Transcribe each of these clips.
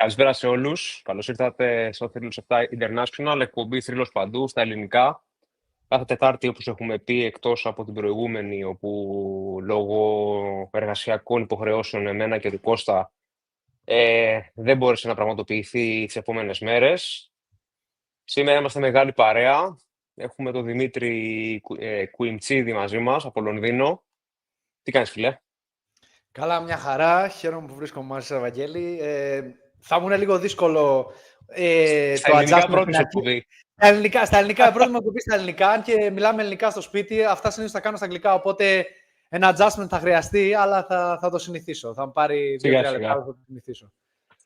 Καλησπέρα σε όλους. Καλώς ήρθατε στο Θρύλος 7 International, εκπομπή Θρύλος παντού στα ελληνικά. Κάθε Τετάρτη, όπως έχουμε πει, εκτός από την προηγούμενη, όπου λόγω εργασιακών υποχρεώσεων εμένα και του Κώστα δεν μπόρεσε να πραγματοποιηθεί τις επόμενες μέρες. Σήμερα είμαστε μεγάλη παρέα. Έχουμε τον Δημήτρη Κουιμτσίδη μαζί μας από Λονδίνο. Τι κάνεις, φίλε? Καλά, μια χαρά. Χαίρομαι που βρίσκομαι μαζί σας, Ευαγγέλη. Θα μου είναι λίγο δύσκολο Στα το ελληνικά adjustment πρώτη στην εκπομπή. Στα ελληνικά, πρώτη μου εκπομπή στα ελληνικά, αν και μιλάμε ελληνικά στο σπίτι, αυτά συνήθως τα κάνω στα αγγλικά, οπότε ένα adjustment θα χρειαστεί, αλλά θα το συνηθίσω. Θα μου πάρει 2-3 λεπτά να το συνηθίσω.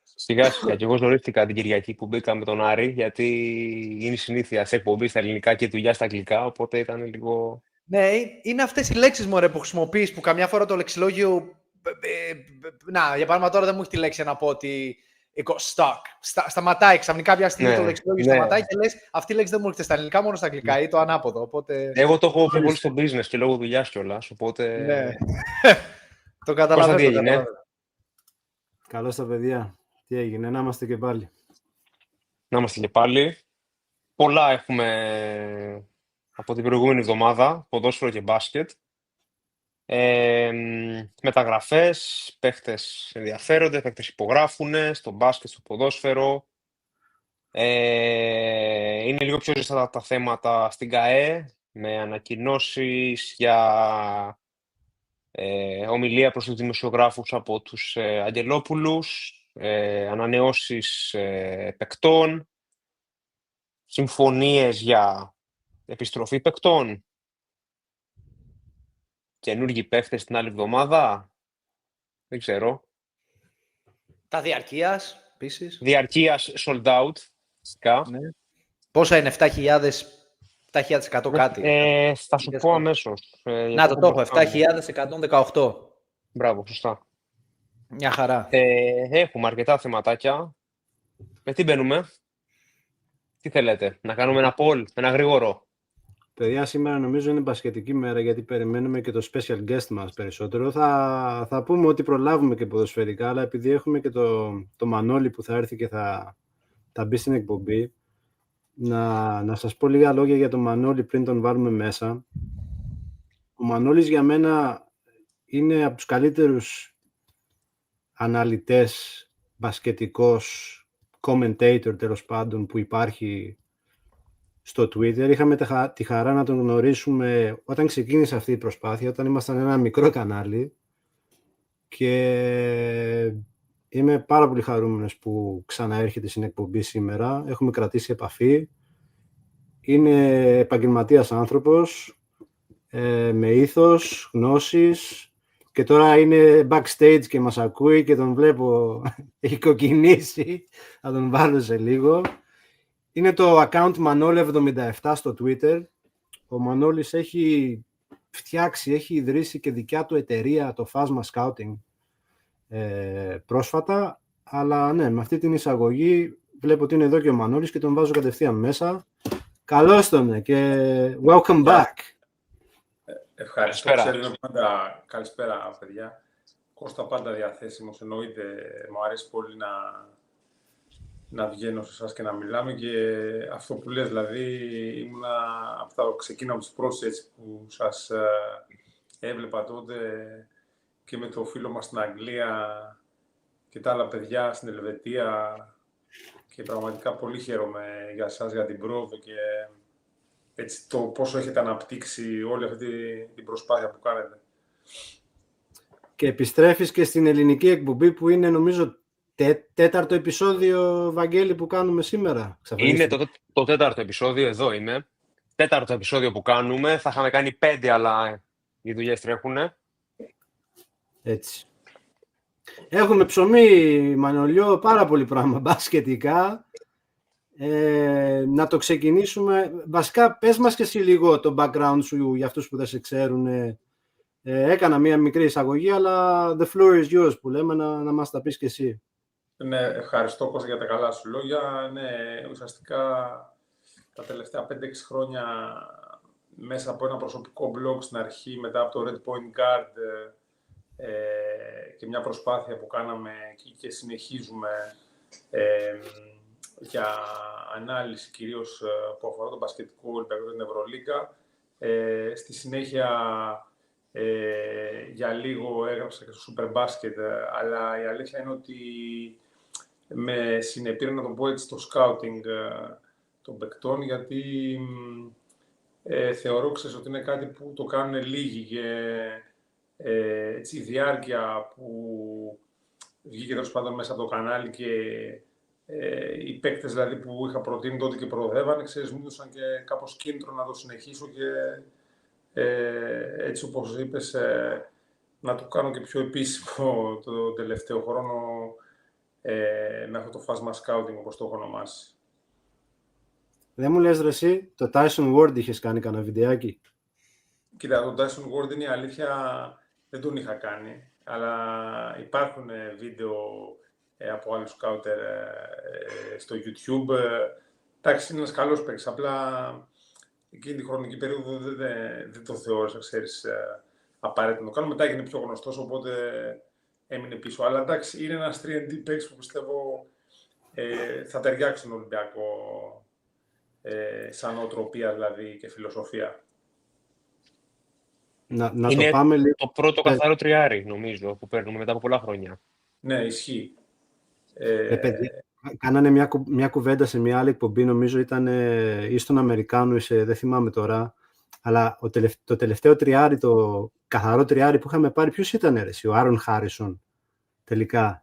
Σιγά σιγά. Και εγώ ζορίστηκα την Κυριακή που μπήκα με τον Άρη, γιατί είναι η συνήθεια σε εκπομπή στα ελληνικά και δουλειά στα αγγλικά, οπότε ήταν λίγο... Ναι, είναι αυτές οι λέξεις, μωρέ, που χρησιμοποιείς, που καμιά φορά το λεξιλόγιο... Να, για παράδειγμα τώρα δεν μου έχει τη λέξη να πω ότι stock. Σταματάει, ξαφνικά μια στιγμή το λεξιλόγιο σταματάει και λες αυτή η λέξη δεν μου έρχεται στα ελληνικά, μόνο στα αγγλικά ή το ανάποδο. Οπότε... Εγώ το έχω πιο πολύ στο business και λόγω δουλειάς κιόλας, οπότε... Ναι. Το καταλαβαίνω. Πώς τι έγινε? Καλώς τα παιδιά. Τι έγινε, να είμαστε και πάλι. Να είμαστε και πάλι. Πολλά έχουμε από την προηγούμενη εβδομάδα, ποδόσφαιρο και μπάσκετ. Μεταγραφές, παίχτες ενδιαφέρονται, παίχτες υπογράφουν στο μπάσκετ, στο ποδόσφαιρο. Είναι λίγο πιο ζεστά τα θέματα στην ΚΑΕ, με ανακοινώσεις για ομιλία προς τους δημοσιογράφους από τους Αγγελόπουλους, ανανεώσεις παικτών, συμφωνίες για επιστροφή παικτών, καινούργιοι παίχτες την άλλη εβδομάδα, δεν ξέρω. Τα διαρκείας, επίσης. Διαρκείας sold out, φυσικά. Ναι. Πόσα είναι, 7.100 κάτι. Θα σου πω αμέσως. Να το έχω, 7.118. Μπράβο, σωστά. Μια χαρά. Έχουμε αρκετά θεματάκια. Με τι μπαίνουμε? Τι θέλετε, να κάνουμε ένα poll, ένα γρήγορο? Παιδιά, σήμερα νομίζω είναι μπασκετική μέρα, γιατί περιμένουμε και το special guest μας περισσότερο. Θα πούμε ότι προλάβουμε και ποδοσφαιρικά, αλλά επειδή έχουμε και το Μανώλη που θα έρθει και θα μπει στην εκπομπή, να σας πω λίγα λόγια για τον Μανώλη πριν τον βάλουμε μέσα. Ο Μανώλης για μένα είναι από τους καλύτερους αναλυτές, μπασκετικός, commentator τέλος πάντων που υπάρχει στο Twitter. Είχαμε τη χαρά να τον γνωρίσουμε όταν ξεκίνησε αυτή η προσπάθεια, όταν ήμασταν ένα μικρό κανάλι, και είμαι πάρα πολύ χαρούμενος που ξαναέρχεται στην εκπομπή σήμερα. Έχουμε κρατήσει επαφή. Είναι επαγγελματίας άνθρωπος, με ήθος, γνώσεις, και τώρα είναι backstage και μας ακούει και τον βλέπω, έχει κοκκινήσει, θα τον βάλω σε λίγο. Είναι το account Manol77 στο Twitter. Ο Μανώλης έχει φτιάξει, έχει ιδρύσει και δικιά του εταιρεία, το Phasma Scouting, πρόσφατα. Αλλά ναι, με αυτή την εισαγωγή βλέπω ότι είναι εδώ και ο Μανώλης και τον βάζω κατευθείαν μέσα. Καλώς τον και welcome back. Ευχαριστώ. Καλησπέρα, παιδιά. Κώστα, πάντα διαθέσιμος. Εννοείται, μου αρέσει πολύ να βγαίνω σε εσάς και να μιλάμε, και αυτό που λες, δηλαδή, ήμουνα ξεκίνημα από τις πρώτες που σας έβλεπα τότε και με το φίλο μας στην Αγγλία και τα άλλα παιδιά στην Ελβετία, και πραγματικά πολύ χαίρομαι για εσάς, για την πρόοδο και έτσι, το πόσο έχετε αναπτύξει όλη αυτή την προσπάθεια που κάνετε. Και επιστρέφεις και στην ελληνική εκπομπή που είναι, νομίζω, τέταρτο επεισόδιο, Βαγγέλη, που κάνουμε σήμερα. Είναι το τέταρτο επεισόδιο, εδώ είμαι. Τέταρτο επεισόδιο που κάνουμε. Θα είχαμε κάνει 5, αλλά οι δουλειές τρέχουνε. Έτσι. Έχουμε ψωμί, Μανολιό, πάρα πολύ πράγμα μπασκετικά. Να το ξεκινήσουμε. Βασικά, πες μας και εσύ λίγο το background σου για αυτούς που δεν σε ξέρουν. Έκανα μία μικρή εισαγωγή, αλλά the floor is yours, που λέμε, να μας τα πεις και εσύ. Ναι, ευχαριστώ, Κώστα, για τα καλά σου λόγια. Ναι, ουσιαστικά τα τελευταία 5-6 χρόνια μέσα από ένα προσωπικό blog στην αρχή, μετά από το Red Point Guard και μια προσπάθεια που κάναμε και συνεχίζουμε για ανάλυση κυρίως που αφορά τον μπασκετικό Ολυμπιακό και την Ευρωλίγκα. Στη συνέχεια, για λίγο έγραψα και στο Superbasket, αλλά η αλήθεια είναι ότι με συνεπήρε, να το πω έτσι, το scouting των παικτών, γιατί θεωρώ, ξέρεις, ότι είναι κάτι που το κάνουν λίγοι και έτσι, η διάρκεια που βγήκε τέλος πάντων μέσα από το κανάλι και οι παίκτες δηλαδή, που είχα προτείνει τότε και προοδεύανε, ξέρεις, μου έδωσαν και κάπως κίνητρο να το συνεχίσω και έτσι όπως είπες, να το κάνω και πιο επίσημο το τελευταίο χρόνο με αυτό το φάσμα scouting, όπως το έχω ονομάσει. Δεν μου λες ρε εσύ, το Tyson Ward είχες κάνει κανένα βιντεάκι? Κοίτα, το Tyson Ward είναι η αλήθεια, δεν τον είχα κάνει, αλλά υπάρχουν βίντεο από άλλους σκάουτερ στο YouTube. Εντάξει, είναι ένας καλός παίκτης, απλά εκείνη τη χρονική περίοδο δεν το θεώρησα, ξέρεις, απαραίτητο να το κάνω. Μετά έγινε πιο γνωστός, οπότε έμεινε πίσω. Αλλά εντάξει, είναι ένας 3D παίκτης που πιστεύω θα ταιριάξει στον Ολυμπιακό σαν νοοτροπία δηλαδή και φιλοσοφία. Να είναι το πάμε λίγο. Το πρώτο καθαρό τριάρι, νομίζω, που παίρνουμε μετά από πολλά χρόνια. Ναι, ισχύει. Παιδιά, κάνανε μια κουβέντα σε μια άλλη εκπομπή, νομίζω ήταν ή στον Αμερικάνο, δεν θυμάμαι τώρα, αλλά το τελευταίο τριάρι, το καθαρό τριάρι που είχαμε πάρει, ποιος ήταν ο Άρον Χάρισον, τελικά?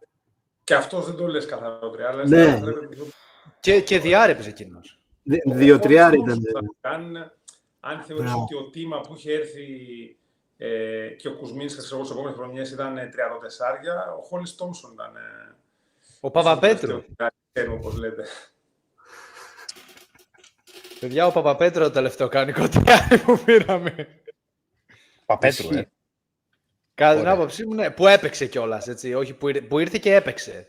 Και αυτός δεν το λες καθαρό τριάρι, αλλά ναι. Και διάρρη έπαιζε εκείνος. Δύο τριάρι ήταν. Αν θεωρείς ότι ο Τίμα που είχε έρθει και ο Κουσμίνσκας στις επόμενες χρονιές ήταν 34, ο Χόλις Τόμσον ήταν... Ο Παπαπέτρου. Όπως λέτε. Παιδιά, ο Παπαπέτρου το τελευταίο κανονικό τριάρι που πήραμε. Παπαπέτρου, Κατά την άποψή μου, ναι, που έπαιξε κιόλας, έτσι, όχι που ήρθε και έπαιξε.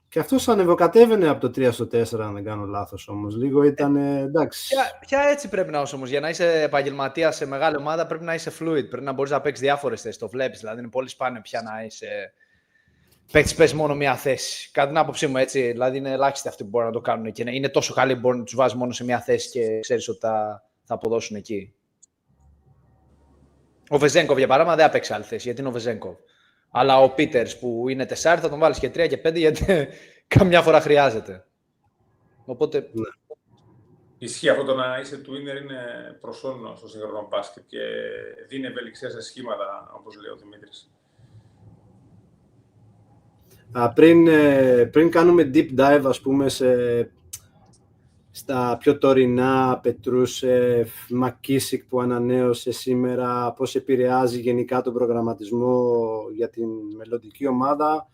Και αυτός ανεβοκατέβαινε από το 3 στο 4, αν δεν κάνω λάθος όμως. Λίγο ήταν εντάξει. Ποια έτσι πρέπει να είσαι όμως? Για να είσαι επαγγελματίας σε μεγάλη ομάδα πρέπει να είσαι fluid. Πρέπει να μπορείς να παίξεις διάφορες θέσεις. Το βλέπεις. Δηλαδή είναι πολύ σπάνιο πια να είσαι παίκτης παίζει μόνο μία θέση. Κατά την άποψή μου, έτσι. Δηλαδή είναι ελάχιστοι αυτοί που μπορούν να το κάνουν και είναι τόσο καλοί που μπορεί να τους βάζει μόνο σε μία θέση και ξέρεις ότι θα αποδώσουν εκεί. Ο Βεζένκοβ για παράδειγμα δεν έπαιξε άλλη θέση γιατί είναι ο Βεζένκοβ. Αλλά ο Πίτερς που είναι 4 θα τον βάλεις και 3 και 5 γιατί καμιά φορά χρειάζεται. Οπότε... Ναι. Ισχύει αυτό, το να είσαι twinner είναι προσόνο στο σύγχρονο μπάσκετ και δίνει ευελιξία σε σχήματα, όπως λέει ο Δημήτρης. Πριν κάνουμε deep dive, ας πούμε, στα πιο τωρινά, Πετρούσεφ, Μακίσικ που ανανέωσε σήμερα, πώς επηρεάζει γενικά τον προγραμματισμό για την μελλοντική ομάδα.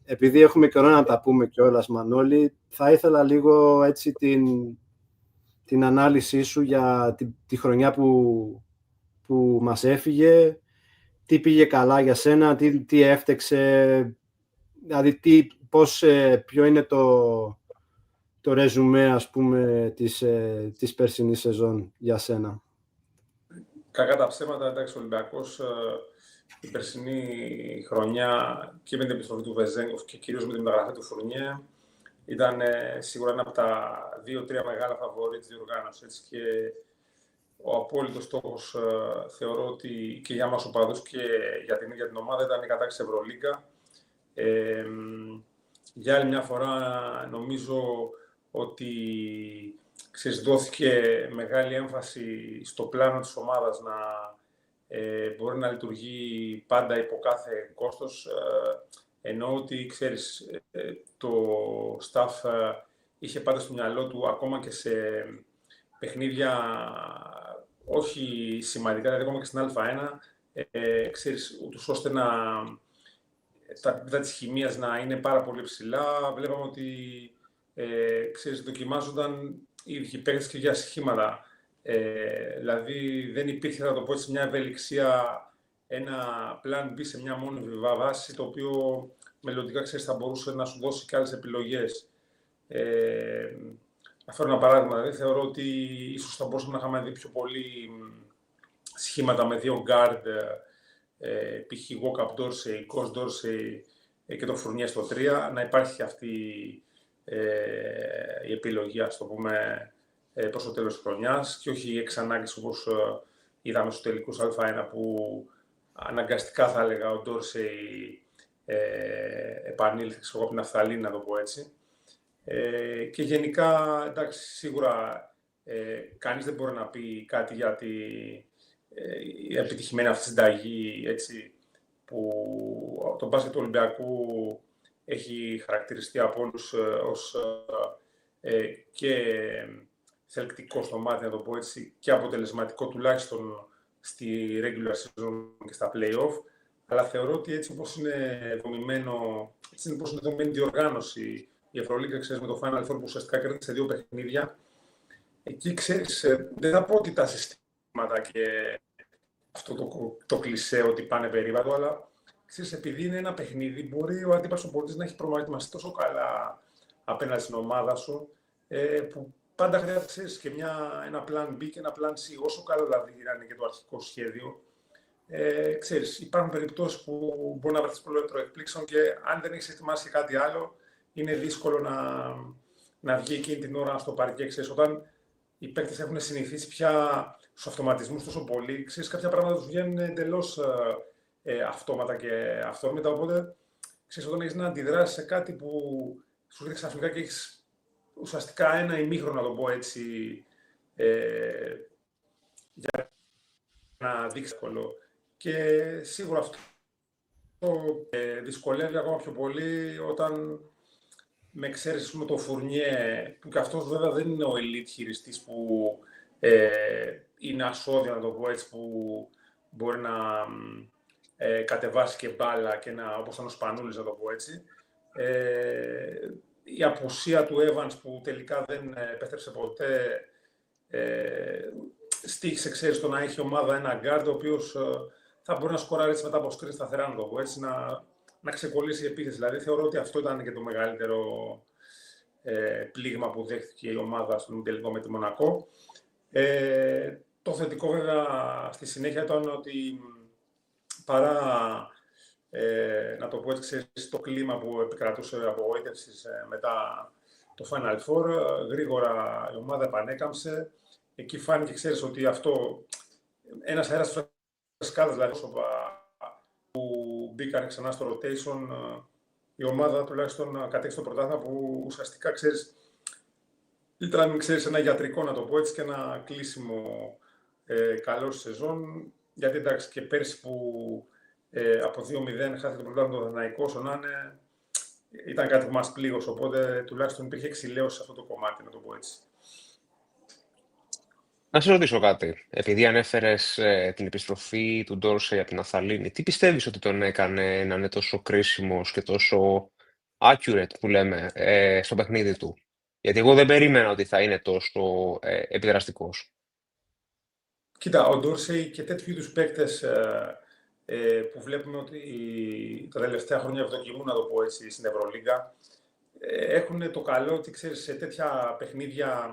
Επειδή έχουμε καιρό να τα πούμε κιόλας, Μανώλη, θα ήθελα λίγο έτσι την ανάλυση σου για τη χρονιά που μας έφυγε, τι πήγε καλά για σένα, τι έφτεξε, δηλαδή ποιο είναι το ρεζουμέ, ας πούμε, της περσινής σεζόν για σένα. Κακά τα ψέματα, εντάξει, ο Ολυμπιακός η περσινή χρονιά και με την επιστροφή του Βεζένκοφ και κυρίως με την μεταγραφή του Φουρνιέ ήταν σίγουρα ένα από τα 2-3 μεγάλα φαβορί της διοργάνωσης. Έτσι, και ο απόλυτος στόχος θεωρώ ότι και για μας οπαδούς και για την ίδια την ομάδα ήταν η κατάκτηση Ευρωλίγκα. Για άλλη μια φορά νομίζω ότι δόθηκε μεγάλη έμφαση στο πλάνο της ομάδας να μπορεί να λειτουργεί πάντα υπό κάθε κόστος. Εννοώ ότι, ξέρεις, το staff είχε πάντα στο μυαλό του, ακόμα και σε παιχνίδια όχι σημαντικά, δηλαδή ακόμα και στην Α1, ξέρεις, ούτως ώστε τα επίπεδα της χημείας να είναι πάρα πολύ ψηλά. Βλέπαμε ότι ξέρεις, δοκιμάζονταν οι ίδιοι παίκτες και για σχήματα. Δηλαδή δεν υπήρχε, θα το πω έτσι, μια ευελιξία, ένα plan B σε μια μόνη βάση, το οποίο μελλοντικά, ξέρεις, θα μπορούσε να σου δώσει και άλλες επιλογές. Να φέρω ένα παράδειγμα, δηλαδή θεωρώ ότι ίσως θα μπορούσαμε να είχαμε δει πιο πολύ σχήματα με δύο guard, π.χ. Walkup Dorsey, Kos Dorsey, και το Φουρνιέ στο 3, να υπάρχει αυτή η επιλογή, ας το πούμε, προς το τέλος της χρονιάς και όχι εξ ανάγκης όπως είδαμε στους τελικούς Α1 που αναγκαστικά θα έλεγα ο Ντόρσεϊ επανήλθε από την Αφθαλήνη, να το πω έτσι. Και γενικά, εντάξει, σίγουρα κανείς δεν μπορεί να πει κάτι για η επιτυχημένη αυτή συνταγή, έτσι, που το μπάσκετ του Ολυμπιακού έχει χαρακτηριστεί από όλους ως και θελκτικό στο μάτι, να το πω έτσι, και αποτελεσματικό τουλάχιστον στη regular season και στα play-off, αλλά θεωρώ ότι έτσι όπως είναι δομημένο, έτσι όπως είναι δομημένη διοργάνωση, η Ευρωλίγκα, ξέρεις, με το Final Four που ουσιαστικά κέρδισε 2 παιχνίδια, εκεί ξέρεις, δεν θα πω ότι τα συστήματα και αυτό το κλισέ ότι πάνε περίπατο, αλλά ξέρεις, επειδή είναι ένα παιχνίδι, μπορεί ο αντίπαλος πολίτης να έχει προετοιμαστεί τόσο καλά απέναντι στην ομάδα σου, που πάντα χρειάζεται και ένα plan B και ένα plan C, όσο καλό δηλαδή είναι και το αρχικό σχέδιο. Ξέρεις, υπάρχουν περιπτώσεις που μπορεί να βρεθείς πολύ εκπλήξεων και αν δεν έχεις ετοιμάσει κάτι άλλο, είναι δύσκολο να βγει εκείνη την ώρα στο παρκέ. Ξέρεις, όταν οι παίκτες έχουν συνηθίσει πια στους αυτοματισμούς τόσο πολύ, ξέρεις, κάποια πράγματα τους βγαίνουν εντελώς αυτόματα και αυθόρμητα, οπότε ξέρεις, όταν έχεις να αντιδράσεις σε κάτι που σου έρχεται ξαφνικά και έχεις ουσιαστικά ένα ημίχρονο, να το πω έτσι, για να δείξει εύκολο. Και σίγουρα αυτό δυσκολεύει ακόμα πιο πολύ όταν με εξαίρεσης με το Φουρνιέ, που και αυτός βέβαια δεν είναι ο elite χειριστής που είναι ασώδιο, να το πω έτσι, που μπορεί να κατεβάσει και μπάλα και όπως ήταν ο Σπανούλης, να το πω έτσι. Η απουσία του Evans που τελικά δεν επέστρεψε ποτέ στήχησε, ξέρεις, το να έχει ομάδα ένα γκάρντ ο οποίος θα μπορεί να σκοράρει έτσι μετά από σκριν σταθερά, να το πω έτσι, να ξεκολλήσει η επίθεση. Δηλαδή θεωρώ ότι αυτό ήταν και το μεγαλύτερο πλήγμα που δέχτηκε η ομάδα στον τελικό με τη Μονακό. Το θετικό βέβαια στη συνέχεια ήταν ότι παρά να το πω έτσι, ξέρεις, το κλίμα που επικρατούσε απογοήτευσης μετά το Final Four, γρήγορα η ομάδα επανέκαμψε. Εκεί φάνηκε, ξέρεις, ότι αυτό ένας αέρας φρεσκάδας, δηλαδή που μπήκαν ξανά στο rotation, η ομάδα τουλάχιστον κατέξει το πρωτάθλημα που ουσιαστικά, ξέρεις, ήταν, ξέρεις, ένα γιατρικό, να το πω έτσι, και ένα κλείσιμο καλό σεζόν. Γιατί εντάξει, και πέρσι που από 2-0 χάθηκε το πρωτάθλημα το Δαναϊκό, όσο να είναι, ήταν κάτι που μας πλήγωσε, οπότε τουλάχιστον υπήρχε εξηλαίωση σε αυτό το κομμάτι, να το πω έτσι. Να σε ρωτήσω κάτι. Επειδή ανέφερες την επιστροφή του Ντόρσεϊ από την Αθαλήνη, τι πιστεύεις ότι τον έκανε να είναι τόσο κρίσιμος και τόσο accurate, που λέμε, στο παιχνίδι του? Γιατί εγώ δεν περίμενα ότι θα είναι τόσο επιδραστικός. Κοίτα, ο Ντόρσεϊ και τέτοιου είδους παίκτες που βλέπουμε ότι τα τελευταία χρόνια ευδοκιμούν, να το πω έτσι, στην Ευρωλίγκα, έχουν το καλό ότι, ξέρεις, σε τέτοια παιχνίδια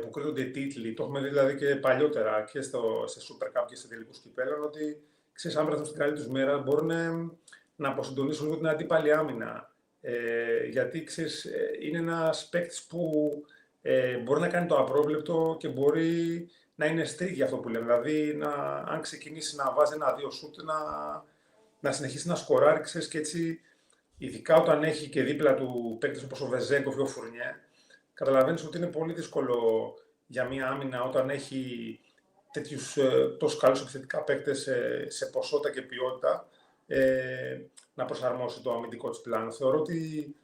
που κρίνονται τίτλοι, το έχουμε δει δηλαδή και παλιότερα και σε Super Cup και σε τελικούς κυπέλλων, ότι, ξέρεις, αν βρεθούν στην καλή τους μέρα, μπορούν να αποσυντονίσουν λίγο την αντίπαλη άμυνα. Γιατί, ξέρεις, είναι ένας παίκτης που μπορεί να κάνει το απρόβλεπτο και μπορεί να είναι στρίγη αυτό που λέμε. Δηλαδή, αν ξεκινήσει να βάζει 1-2 σούτ, να συνεχίσει να σκοράρει, ξέρεις, και έτσι, ειδικά όταν έχει και δίπλα του παίκτες όπως ο Βεζέγκοφ ή ο Φουρνιέ, καταλαβαίνεις ότι είναι πολύ δύσκολο για μια άμυνα όταν έχει τέτοιους τόσο καλούς επιθετικά παίκτες σε ποσότητα και ποιότητα να προσαρμόσει το αμυντικό της πλάνο. Θεωρώ ότι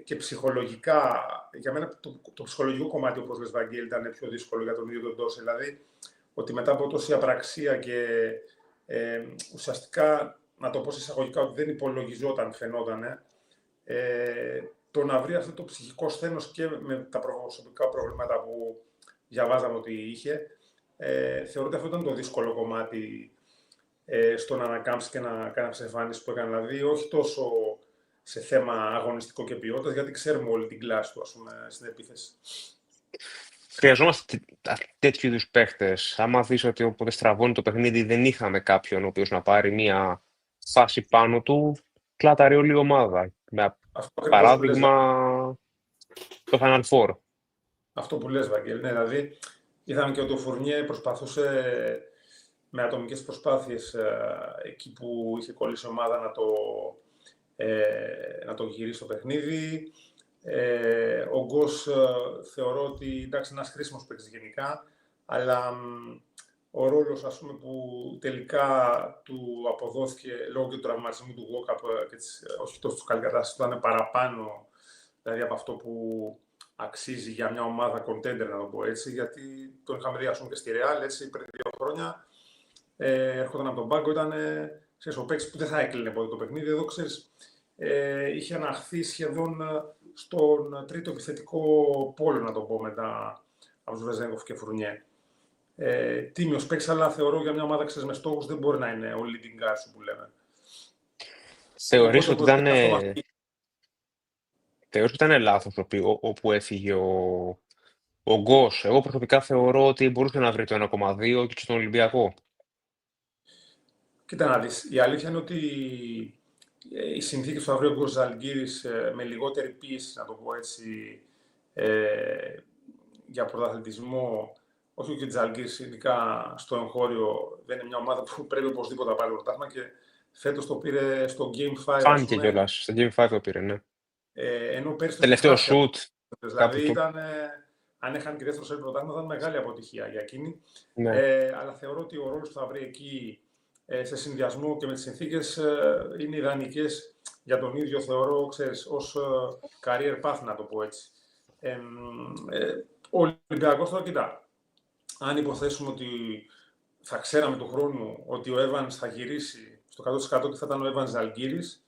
και ψυχολογικά, για μένα το ψυχολογικό κομμάτι, όπως λες, Βαγγέλη, ήταν πιο δύσκολο για τον ίδιο τον Ντόρσεϊ. Δηλαδή, ότι μετά από τόση απραξία και ουσιαστικά, να το πω σε εισαγωγικά, ότι δεν υπολογιζόταν, φαινότανε, το να βρει αυτό το ψυχικό σθένος και με τα προσωπικά προβλήματα που διαβάζαμε ότι είχε, θεωρώ ότι αυτό ήταν το δύσκολο κομμάτι στο να ανακάμψει και να κάνει τις εμφάνισεις που έκανε. Δηλαδή, όχι τόσο σε θέμα αγωνιστικό και ποιότητας, γιατί ξέρουμε όλη την κλάση του, ας πούμε, στην επίθεση. Χρειαζόμαστε τέτοιου είδους παίχτες. Άμα δεις ότι όποτε στραβώνει το παιχνίδι δεν είχαμε κάποιον ο οποίος να πάρει μια φάση πάνω του, κλάταρε όλη η ομάδα. Με παράδειγμα, το Final Four. Αυτό που λες, Βαγγέλη, ναι, δηλαδή είδαμε και ότι ο Φουρνιέ προσπαθούσε με ατομικές προσπάθειες εκεί που είχε κολλήσει η ομάδα να το γυρίσει το παιχνίδι. Ο Γκος θεωρώ ότι εντάξει, ένας χρήσιμος παίκτης γενικά, αλλά ο ρόλος, ας πούμε, που τελικά του αποδόθηκε λόγω και του τραυματισμού του Walkup και όχι τόσο του καλή κατάσταση, ήταν παραπάνω δηλαδή από αυτό που αξίζει για μια ομάδα contender, να το πω έτσι, γιατί τον είχαμε δει, ας πούμε, και στη Real, έτσι, πριν 2 χρόνια, έρχονταν από τον πάγκο, ήταν ο παίκτης που δεν θα έκλεινε ποτέ το παιχνίδι. Εδώ, ξέρεις, είχε αναχθεί σχεδόν στον τρίτο επιθετικό πόλο, να το πω, μετά από τους Βεζέγκοφ και Φουρνιέ. Τίμιος παίκτης, αλλά θεωρώ για μια ομάδα, ξέρεις, με στόχους δεν μπορεί να είναι ο leading guy σου που λέμε. Θεωρείς ότι ήταν λάθος όπου έφυγε ο Γκος? Εγώ προσωπικά θεωρώ ότι μπορούσε να βρει το 1,2 και στον Ολυμπιακό. Κοίτα να δεις, η αλήθεια είναι ότι οι συνθήκες που θα βρει ο Γκος Ζαλγκίρις με λιγότερη πίεση, να το πω έτσι, για πρωταθλητισμό, όχι και Ζαλγκίρις, ειδικά στο εγχώριο, δεν είναι μια ομάδα που πρέπει οπωσδήποτε να πάρει το πρωτάθλημα και φέτος το πήρε στο Game 5. Φάνηκε κιόλας, στο Game 5 το πήρε, ναι. Ενώ πέρυσι τελευταίο shoot. Δηλαδή ήταν, αν έχανε και δεύτερο σερί πρωτάθλημα, ήταν μεγάλη αποτυχία για εκείνη. Ναι. Αλλά θεωρώ ότι ο ρόλος που θα βρει εκεί, σε συνδυασμό και με τις συνθήκες, είναι ιδανικές για τον ίδιο, θεωρώ, ξέρεις, ως career path, να το πω έτσι. Ο Ολυμπιακός τώρα, κοιτά, αν υποθέσουμε ότι θα ξέραμε του χρόνου ότι ο Evans θα γυρίσει στο 100% και θα ήταν ο Evans Ζαλγκίρις,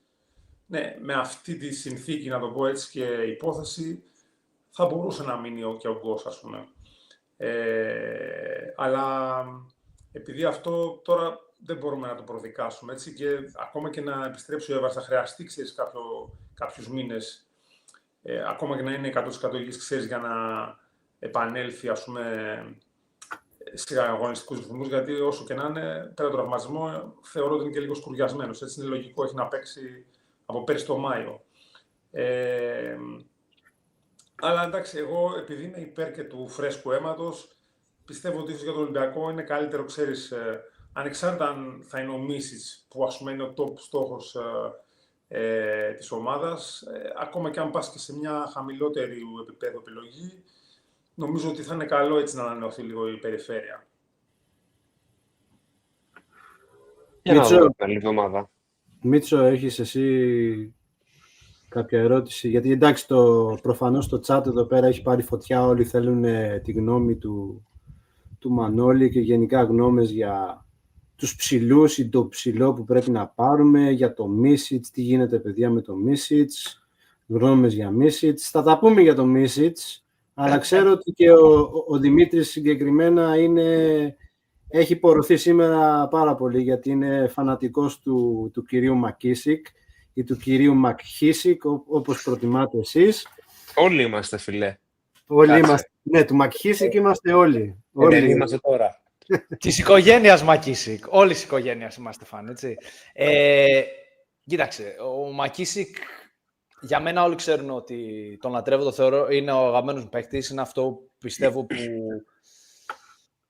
ναι, με αυτή τη συνθήκη, να το πω έτσι, και υπόθεση, θα μπορούσε να μείνει και ο Γκος, ας πούμε. Αλλά επειδή αυτό τώρα δεν μπορούμε να το προδικάσουμε, έτσι, και ακόμα και να επιστρέψει ο Evans θα χρειαστεί, ξέρεις, κάποιους μήνες, ακόμα και να είναι 100% υγιής, ξέρεις, για να επανέλθει, ας πούμε, σε αγωνιστικούς ρυθμούς, γιατί όσο και να είναι, πέρα τον τραυματισμό, θεωρώ ότι είναι και λίγο σκουριασμένος. Έτσι είναι λογικό, έχει να παίξει από πέρσι το Μάιο. Αλλά εντάξει, εγώ επειδή είμαι υπέρ και του φρέσκου αίματος, πιστεύω ότι ίσως για τον Ολυμπιακό είναι καλύτερο, ξέρεις, ανεξάρτητα αν θα είναι ο Μίσιτς, που ας πούμε είναι ο top στόχος της ομάδας, ακόμα και αν πας και σε μια χαμηλότερη επίπεδο επιλογή, νομίζω ότι θα είναι καλό έτσι να ανανεωθεί λίγο η περιφέρεια. Για να δούμε καλή εβδομάδα. Μίτσο, έχεις εσύ κάποια ερώτηση? Γιατί εντάξει, προφανώς το chat εδώ πέρα έχει πάρει φωτιά, όλοι θέλουν τη γνώμη του Μανώλη και γενικά γνώμες για τους ψηλούς ή το ψηλό που πρέπει να πάρουμε, για το Μίσιτς, τι γίνεται παιδιά με το Μίσιτς, γνώμες για Μίσιτς. Θα τα πούμε για το Μίσιτς, αλλά ξέρω ότι και ο Δημήτρης συγκεκριμένα έχει πορωθεί σήμερα πάρα πολύ, γιατί είναι φανατικός του κυρίου Μακίσικ ή του κυρίου Μακχίσικ, όπως προτιμάτε εσείς. Όλοι είμαστε, φιλέ. Όλοι είμαστε. Ναι, του Μακχίσικ είμαστε όλοι. Όλοι είμαστε τώρα. Της οικογένειας Μακίσικ. Όλης της οικογένειας είμαστε φαν, έτσι. Κοίταξε, ο Μακίσικ, για μένα όλοι ξέρουν ότι τον λατρεύω, το θεωρώ, είναι ο αγαπημένος μου παίκτης. Είναι αυτό που πιστεύω που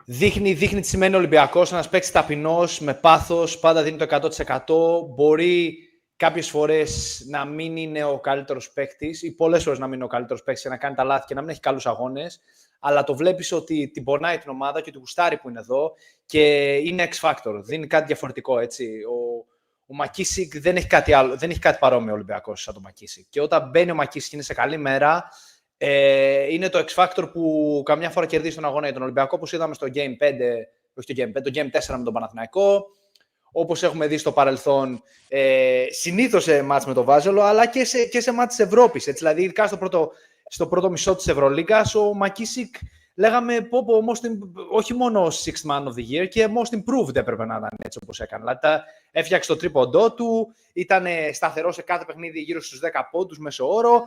δείχνει τι σημαίνει Ολυμπιακός, ένας παίκτης ταπεινός, με πάθος, πάντα δίνει το 100%. Μπορεί κάποιες φορές να μην είναι ο καλύτερος παίκτης ή πολλές φορές να μην είναι ο καλύτερος παίκτης και να κάνει τα λάθη και να μην έχει καλούς αγώνες, αλλά το βλέπεις ότι την πονάει την ομάδα και ότι γουστάρει που είναι εδώ και είναι X-Factor, δίνει κάτι διαφορετικό, έτσι. Ο Μακίσικ δεν έχει κάτι άλλο, δεν έχει κάτι παρόμοιο Ολυμπιακός σαν το Μακίσικ. Και όταν μπαίνει ο Μακίσικ και είναι σε καλή μέρα, είναι το X-Factor που καμιά φορά κερδίζει τον αγώνα για τον Ολυμπιακό, όπως είδαμε στο Game 5, όχι το Game 5, το Game 4 με τον Παναθηναϊκό, όπως έχουμε δει στο παρελθόν, συνήθως σε μάτς με τον Βάζελο, αλλά και σε μάτς της Ευρώπης. Έτσι, δηλαδή, ειδικά στο πρώτο μισό της Ευρωλίγκας, ο Μακίσικ λέγαμε όχι μόνο Sixth Man of the Year και Most Improved έπρεπε να ήταν έτσι όπως έκανε. Δηλαδή, έφτιαξε το τρίποντό του, ήταν σταθερό σε κάθε παιχνίδι γύρω στους 10 πόντους μέσο όρο.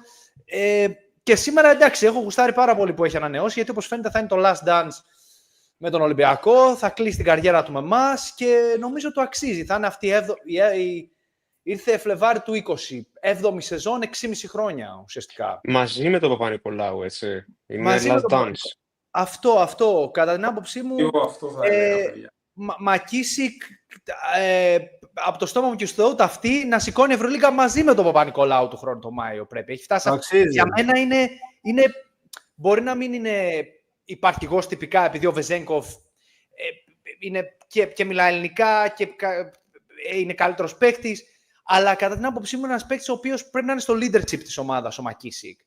Και σήμερα, εντάξει, έχω γουστάρει πάρα πολύ που έχει ανανεώσει, γιατί όπως φαίνεται θα είναι το last dance με τον Ολυμπιακό, θα κλείσει την καριέρα του με εμάς και νομίζω το αξίζει. Θα είναι αυτή η ήρθε Φλεβάρι του 20, 7η σεζόν, 6,5 χρόνια ουσιαστικά. Μαζί με τον Παπα-Νικολάου, έτσι. Είναι Μαζί last dance. Αυτό, κατά την άποψή μου, Εγώ αυτό θα έλεγα, παιδιά. Μακίσικ, από το στόμα μου και στο Θεού, αυτή να σηκώνει Ευρωλίγκα μαζί με τον Παπα-Νικολάου του χρόνου το Μάιο πρέπει. Έχει φτάσει για μένα είναι, μπορεί να μην είναι υπαρχηγός τυπικά, επειδή ο Βεζένκοφ είναι και μιλάει ελληνικά και είναι καλύτερος παίκτης, αλλά κατά την άποψή μου είναι ένας παίκτης ο οποίος πρέπει να είναι στο leadership της ομάδας, ο Μακίσικ.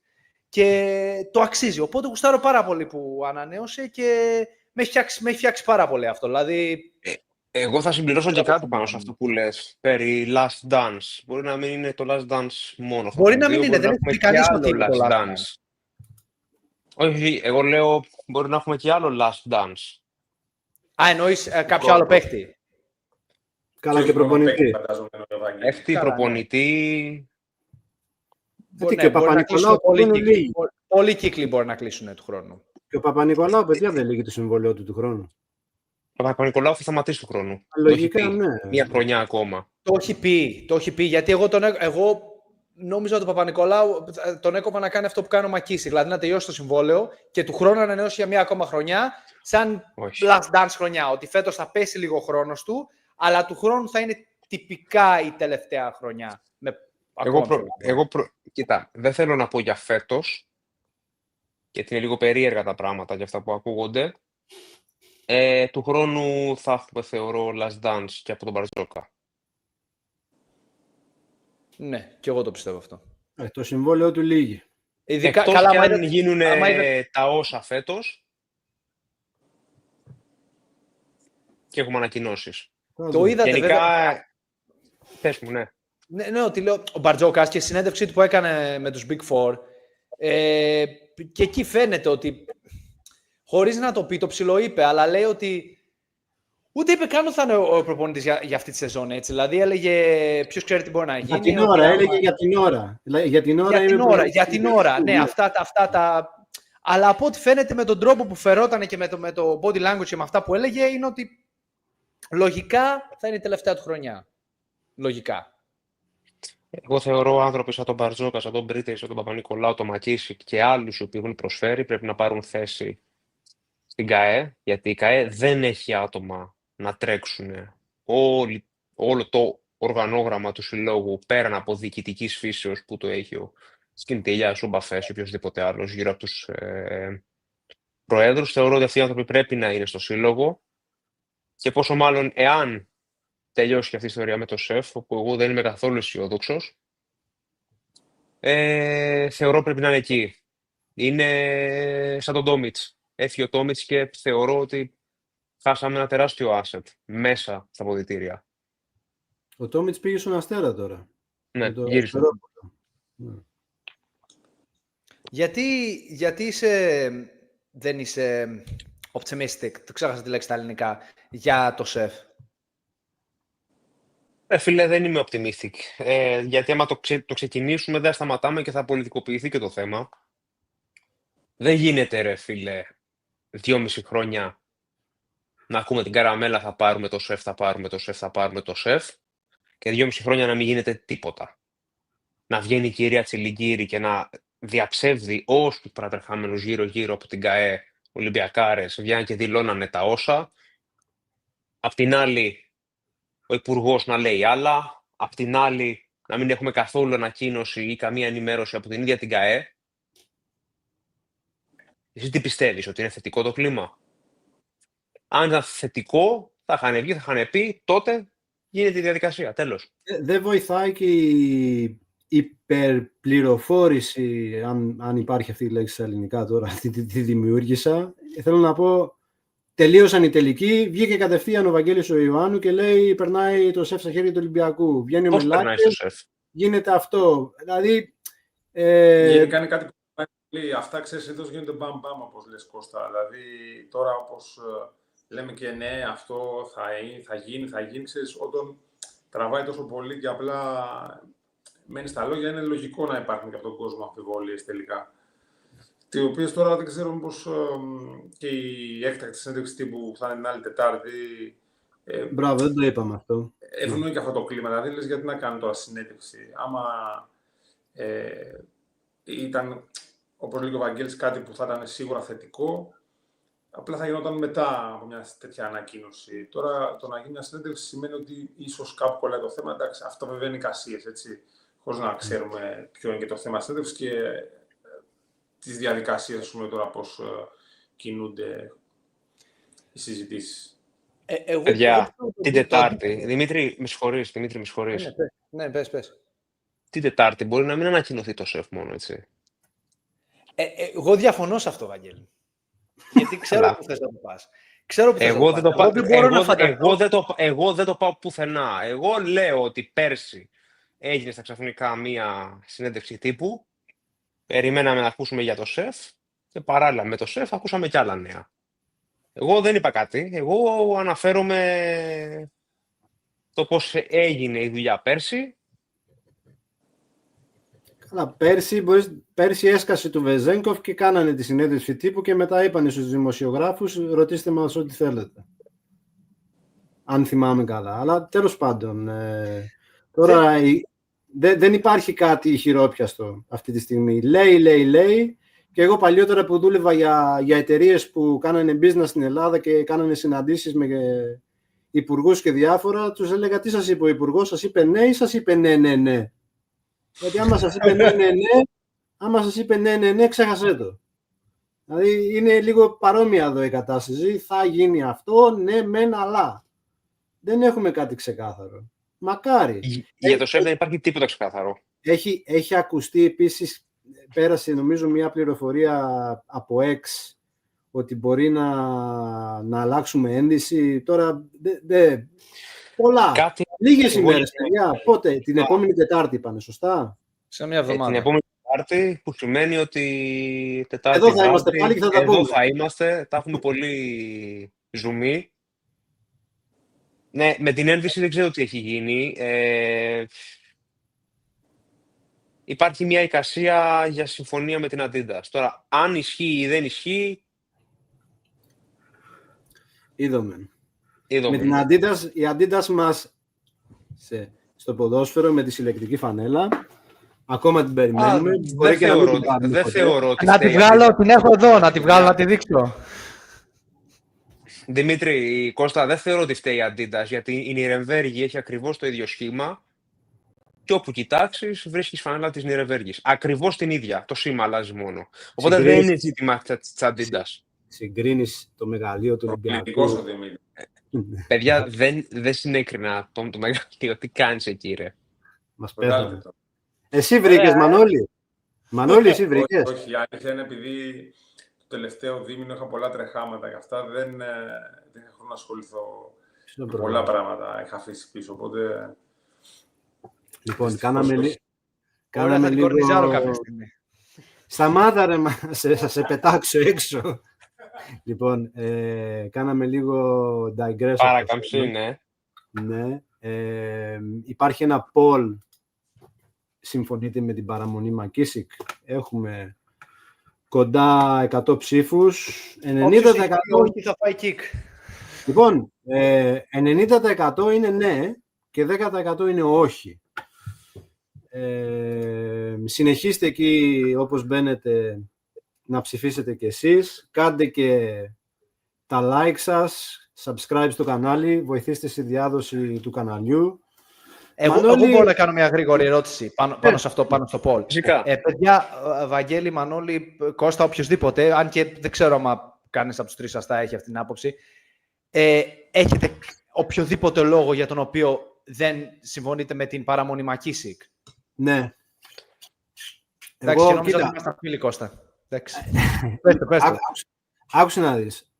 Και το αξίζει. Οπότε γουστάρω πάρα πολύ που ανανέωσε και με έχει φτιάξει πάρα πολύ αυτό. Δηλαδή, εγώ θα συμπληρώσω και κάτι πάνω σε αυτό που λες, περί Last Dance. Μπορεί να μην είναι το Last Dance μόνο. Μπορεί να μην είναι, δεν έχει πει κανείς ότι είναι το Last Dance. Όχι, εγώ λέω μπορεί να έχουμε και άλλο Last Dance. Εννοείς κάποιο άλλο παίχτη. Καλά και προπονητή. Αυτή προπονητή. Και ο Παπα-Νικολάου πολλοί κύκλοι μπορεί να κλείσουν του χρόνου. Και ο Παπα-Νικολάου, παιδιά, δεν λύγει το συμβόλαιο του χρόνου. Ο Παπα-Νικολάου θα σταματήσει του χρόνου. Λογικά, ναι. Μια χρονιά ακόμα. Το έχει πει, γιατί εγώ νόμιζα ότι ο Παπα-Νικολάου τον έκοπα να κάνει αυτό που κάνει ο Μακίσικ, δηλαδή να τελειώσει το συμβόλαιο και του χρόνου να ανανεώσει για μια ακόμα χρονιά, σαν last dance χρονιά, ότι φέτος θα πέσει λίγο ο χρόνος του, αλλά του χρόνου θα είναι τυπικά η τελευταία χρονιά. Κοίτα, δεν θέλω να πω για φέτος, γιατί είναι λίγο περίεργα τα πράγματα για αυτά που ακούγονται. Του χρόνου θα έχουμε, θεωρώ, last dance και από τον Μπαρτζόκα. Ναι, και εγώ το πιστεύω αυτό. Το συμβόλαιο του λύγει. Εκτός και αν γίνουν τα όσα φέτος και έχουμε ανακοινώσεις. Το είδατε, γενικά, βέβαια. Πες μου, ναι. Ναι, ότι λέω, ο Μπαρτζόκας και η συνέντευξή του που έκανε με τους Big Four, και εκεί φαίνεται ότι, χωρίς να το πει, το ψιλοείπε, αλλά λέει ότι ούτε είπε καν ότι θα είναι ο προπονητής για αυτή τη σεζόν, έτσι. Δηλαδή έλεγε ποιος ξέρει τι μπορεί να γίνει. Για την ώρα, έλεγε για την ώρα. Για την ώρα, ναι, αυτά τα... Αλλά από ό,τι φαίνεται με τον τρόπο που φερόταν και με το body language και με αυτά που έλεγε, είναι ότι λογικά θα είναι η τελευταία του χρονιά. Λογικά. Εγώ θεωρώ άνθρωποι σαν τον Μπαρτζόκα, σαν τον Μπρίτε, σαν τον Παπα-Νικολάου, τον Μακίσικ και άλλους οι οποίοι έχουν προσφέρει πρέπει να πάρουν θέση στην ΚΑΕ, γιατί η ΚΑΕ δεν έχει άτομα να τρέξουν όλο το οργανόγραμμα του συλλόγου πέραν από διοικητικής φύσεως που το έχει ο Σκυντήλιας, ο Μπαφές ή οποιοδήποτε άλλος γύρω από τους προέδρους. Θεωρώ ότι αυτοί οι άνθρωποι πρέπει να είναι στο σύλλογο και πόσο μάλλον εάν τελειώσει και αυτή η ιστορία με το ΣΕΦ, όπου εγώ δεν είμαι καθόλου αισιόδοξος, θεωρώ πρέπει να είναι εκεί. Είναι σαν τον Τόμιτς. Έφυγε ο Τόμιτς και θεωρώ ότι χάσαμε ένα τεράστιο asset μέσα στα αποδυτήρια. Ο Τόμιτς πήγε στον Αστέρα τώρα. Ναι, γύρισε. Γιατί δεν είσαι optimistic, το ξέχασα τη λέξη στα ελληνικά, για το ΣΕΦ? Φίλε, δεν είμαι optimistic. Γιατί άμα το ξεκινήσουμε δεν σταματάμε και θα πολιτικοποιηθεί και το θέμα. Δεν γίνεται, ρε φίλε, 2,5 χρόνια να ακούμε την καραμέλα θα πάρουμε το ΣΕΦ, θα πάρουμε το ΣΕΦ, θα πάρουμε το ΣΕΦ και 2,5 χρόνια να μην γίνεται τίποτα. Να βγαίνει η κυρία Τσιλιγκύρη και να διαψεύδει όσους τους παρατρεχάμενους γύρω-γύρω από την ΚΑΕ Ολυμπιακάρες βγαίνουν και δηλώνανε τα όσα. Απ' την άλλη, ο Υπουργός να λέει άλλα. Απ' την άλλη, να μην έχουμε καθόλου ανακοίνωση ή καμία ενημέρωση από την ίδια την ΚΑΕ. Εσύ τι πιστεύεις, ότι είναι θετικό το κλίμα? Αν ήταν θετικό, θα είχαν βγει, θα είχαν πει, τότε γίνεται η διαδικασία, τέλος. Δεν βοηθάει και η υπερπληροφόρηση, αν υπάρχει αυτή η λέξη στα ελληνικά τώρα, τη δημιούργησα. Θέλω να πω, τελείωσαν οι τελικοί, βγήκε κατευθείαν ο Βαγγέλης ο Ιωάννου και λέει περνάει το ΣΕΦ στα χέρια του Ολυμπιακού. Βγαίνει ο Μελάκης, γίνεται αυτό. Δηλαδή... κάνει κάτι που αυτά, ξέρεις, συνήθως γίνονται μπαμ-μπαμ, όπως λες, Κώστα. Δηλαδή, τώρα, όπως λέμε και ναι, αυτό θα γίνει, ξέρεις, όταν τραβάει τόσο πολύ και απλά μένει στα λόγια, είναι λογικό να υπάρχουν και από τον κόσμο αμφιβολίες τελικά. Τι οποίες τώρα δεν ξέρω μήπως και η έκτακτη συνέντευξη τύπου που θα είναι την άλλη Τετάρτη Μπράβο, δεν το είπαμε αυτό. Ευνοεί και αυτό το κλίμα. Δηλαδή, λες, γιατί να κάνω τώρα συνέντευξη. Άμα ήταν, όπως λέει ο Βαγγέλης, κάτι που θα ήταν σίγουρα θετικό, απλά θα γινόταν μετά από μια τέτοια ανακοίνωση. Τώρα, το να γίνει μια συνέντευξη σημαίνει ότι ίσως κάπου κολλάει το θέμα. Εντάξει, αυτό βέβαια είναι εικασίες, έτσι, χωρίς να ξέρουμε ποιο είναι και το θέμα συνέντευξης και τις διαδικασίες, ας πούμε, τώρα πώς κινούνται οι συζητήσεις. Παιδιά, την Τετάρτη. Δημήτρη, με συγχωρείς. Ναι, πες. Την Τετάρτη μπορεί να μην ανακοινωθεί το σεφ μόνο, έτσι. Εγώ διαφωνώ σε αυτό, Βαγγέλη. Γιατί ξέρω που θες να το πας. Εγώ δεν το πάω πουθενά. Εγώ λέω ότι πέρσι έγινε στα ξαφνικά μία συνέντευξη τύπου. Περιμέναμε να ακούσουμε για το σεφ και παράλληλα με το σεφ ακούσαμε κι άλλα νέα. Εγώ δεν είπα κάτι. Εγώ αναφέρομαι το πώς έγινε η δουλειά πέρσι. Καλά, πέρσι έσκασε του Βεζένκοφ και κάνανε τη συνέντευξη τύπου και μετά είπανε στους δημοσιογράφους ρωτήστε μας ό,τι θέλετε. Αν θυμάμαι καλά. Αλλά τέλος πάντων, τώρα δεν υπάρχει κάτι χειρόπιαστο αυτή τη στιγμή. Λέει. Και εγώ παλιότερα που δούλευα για εταιρείες που κάνανε business στην Ελλάδα και κάνανε συναντήσεις με υπουργούς και διάφορα, τους έλεγα τι σας είπε ο υπουργός, σας είπε ναι ή σας είπε ναι. Γιατί άμα σας είπε ναι, ξέχασέ το. Δηλαδή είναι λίγο παρόμοια εδώ η κατάσταση. Θα γίνει αυτό, ναι, μεν, αλλά. Δεν έχουμε κάτι ξεκάθαρο. Μακάρι. Για το ΣΕΒ δεν υπάρχει τίποτα ξεκάθαρο. Έχει ακουστεί επίσης, πέρασε νομίζω μια πληροφορία από X ότι μπορεί να αλλάξουμε ένδυση. Τώρα πολλά. Λίγες ημέρες, παιδιά. Πότε, την επόμενη Τετάρτη είπανε, σωστά? Σε μια εβδομάδα. Την επόμενη Τετάρτη, που σημαίνει ότι Τετάρτη εδώ θα είμαστε πάλι και θα τα πούμε. Εδώ θα είμαστε, τα έχουμε πολύ ζουμί. Ναι, με την ένδυση δεν ξέρω τι έχει γίνει. Υπάρχει μια εικασία για συμφωνία με την Adidas. Τώρα, αν ισχύει ή δεν ισχύει... Είδαμε. Με την Adidas, η Adidas μας στο ποδόσφαιρο με τη συλλεκτική φανέλα. Ακόμα την περιμένουμε. Δεν θεωρώ ότι να τη βγάλω, την έχω εδώ, να τη βγάλω, να τη δείξω. Δημήτρη, Κώστα, δεν θεωρώ ότι φταίει η Adidas, γιατί η Νιρεμβέργη έχει ακριβώς το ίδιο σχήμα και όπου κοιτάξεις βρίσκεις φανέλα της Νιρεμβέργης. Ακριβώς την ίδια, το σήμα αλλάζει μόνο. Οπότε δεν είναι ζήτημα της Adidas. Συγκρίνεις το μεγαλείο του Ολυμπιακού. Παιδιά, δεν συνέκρινα το μεγαλείο. Τι κάνεις εκεί, ρε? Μας πέθανε. Εσύ βρήκες, Μανώλη? Μανώλη, εσύ βρήκες? Όχι, η αλήθεια είναι επειδή το τελευταίο δίμηνο είχα πολλά τρεχάματα και αυτά, δεν είχα χρόνο να ασχοληθώ με πολλά πράγματα. Είχα αφήσει πίσω, οπότε... Λοιπόν, κάναμε λίγο... κάποια στιγμή. Σταμάτα ρε, θα σε πετάξω έξω. Λοιπόν, κάναμε λίγο digress. Παρακαμψή, ναι. Ναι. Υπάρχει ένα poll. Συμφωνείτε με την παραμονή Μακίσικ? Έχουμε κοντά 100 ψήφους. 90% όχι, θα πάει kick. Λοιπόν, 90% είναι ναι και 10% είναι όχι. Συνεχίστε εκεί όπως μπαίνετε να ψηφίσετε κι εσείς. Κάντε και τα like σας, subscribe στο κανάλι, βοηθήστε στη διάδοση του καναλιού. Εγώ μπορώ να κάνω μια γρήγορη ερώτηση πάνω σε αυτό, πάνω στο poll. Παιδιά, Βαγγέλη, Μανώλη, Κώστα, οποιοδήποτε, αν και δεν ξέρω αν κανείς από τους τρεις σας τα έχει αυτή την άποψη, έχετε οποιοδήποτε λόγο για τον οποίο δεν συμφωνείτε με την παραμονή Μακίσικ? Ναι. Εντάξει, και νομίζω ότι ήμασταν φίλοι, Κώστα. Πες το. Άκουσε να δεις.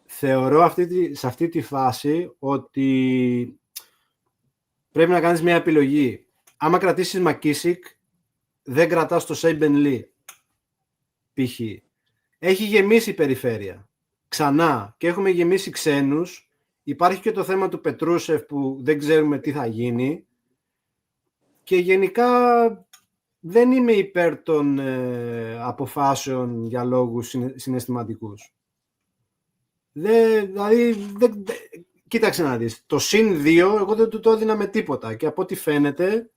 Θεωρώ σε αυτή τη φάση ότι πρέπει να κάνεις μια επιλογή. Άμα κρατήσεις Μακίσικ, δεν κρατάς το Σέιμπεν Λι. Π.χ. Έχει γεμίσει η περιφέρεια. Ξανά. Και έχουμε γεμίσει ξένους. Υπάρχει και το θέμα του Πετρούσεφ που δεν ξέρουμε τι θα γίνει. Και γενικά δεν είμαι υπέρ των αποφάσεων για λόγους συναισθηματικούς. Κοίταξε να δεις. Το συν 2, εγώ δεν του το έδινα με τίποτα. Και από ό,τι φαίνεται,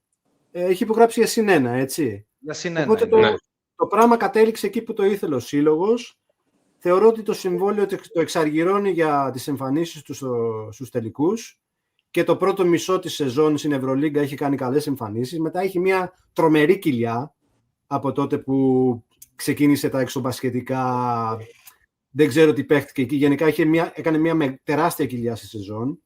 έχει υπογράψει για συν 1, έτσι. Για συν 1. Οπότε το πράγμα κατέληξε εκεί που το ήθελε ο σύλλογος. Θεωρώ ότι το συμβόλαιο το εξαργυρώνει για τις εμφανίσεις του στους τελικούς. Και το πρώτο μισό της σεζόν στην Ευρωλίγκα έχει κάνει καλές εμφανίσεις. Μετά έχει μια τρομερή κοιλιά από τότε που ξεκίνησε τα εξωμπασχετικά. Δεν ξέρω τι παίχτηκε εκεί. Γενικά έκανε μια τεράστια κοιλιά στη σεζόν.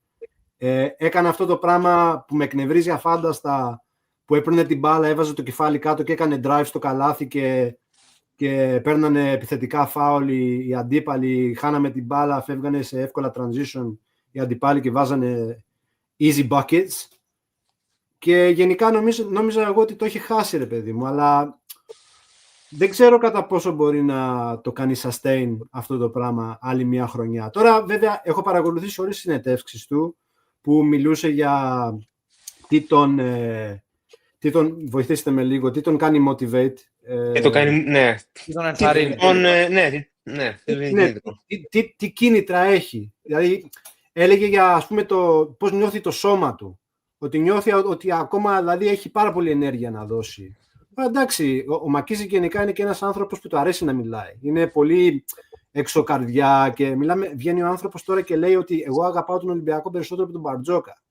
Έκανε αυτό το πράγμα που με εκνευρίζει αφάνταστα, που έπαιρνε την μπάλα, έβαζε το κεφάλι κάτω και έκανε drive στο καλάθι και παίρνανε επιθετικά φάουλ οι αντίπαλοι, χάναμε την μπάλα, φεύγανε σε εύκολα transition οι αντίπαλοι και βάζανε easy buckets. Και γενικά νόμιζα εγώ ότι το έχει χάσει, ρε παιδί μου, αλλά δεν ξέρω κατά πόσο μπορεί να το κάνει sustain αυτό το πράγμα άλλη μια χρονιά. Τώρα, βέβαια, έχω παρακολουθήσει όλες τις συνεντεύξεις του που μιλούσε για τι τον βοηθήστε με λίγο, τι τον κάνει motivate. Τι το κάνει, ναι. Τι τον ενθαρρύνει. Τι κίνητρα έχει. Δηλαδή, έλεγε για, ας πούμε, πώς νιώθει το σώμα του. Ότι νιώθει ότι ακόμα δηλαδή, έχει πάρα πολύ ενέργεια να δώσει. Εντάξει, ο Μακίσικ γενικά είναι και ένας άνθρωπος που του αρέσει να μιλάει. Είναι πολύ εξωκαρδιά και βγαίνει ο άνθρωπος τώρα και λέει ότι εγώ αγαπάω τον Ολυμπιακό περισσότερο από τον Μπαρτζόκα.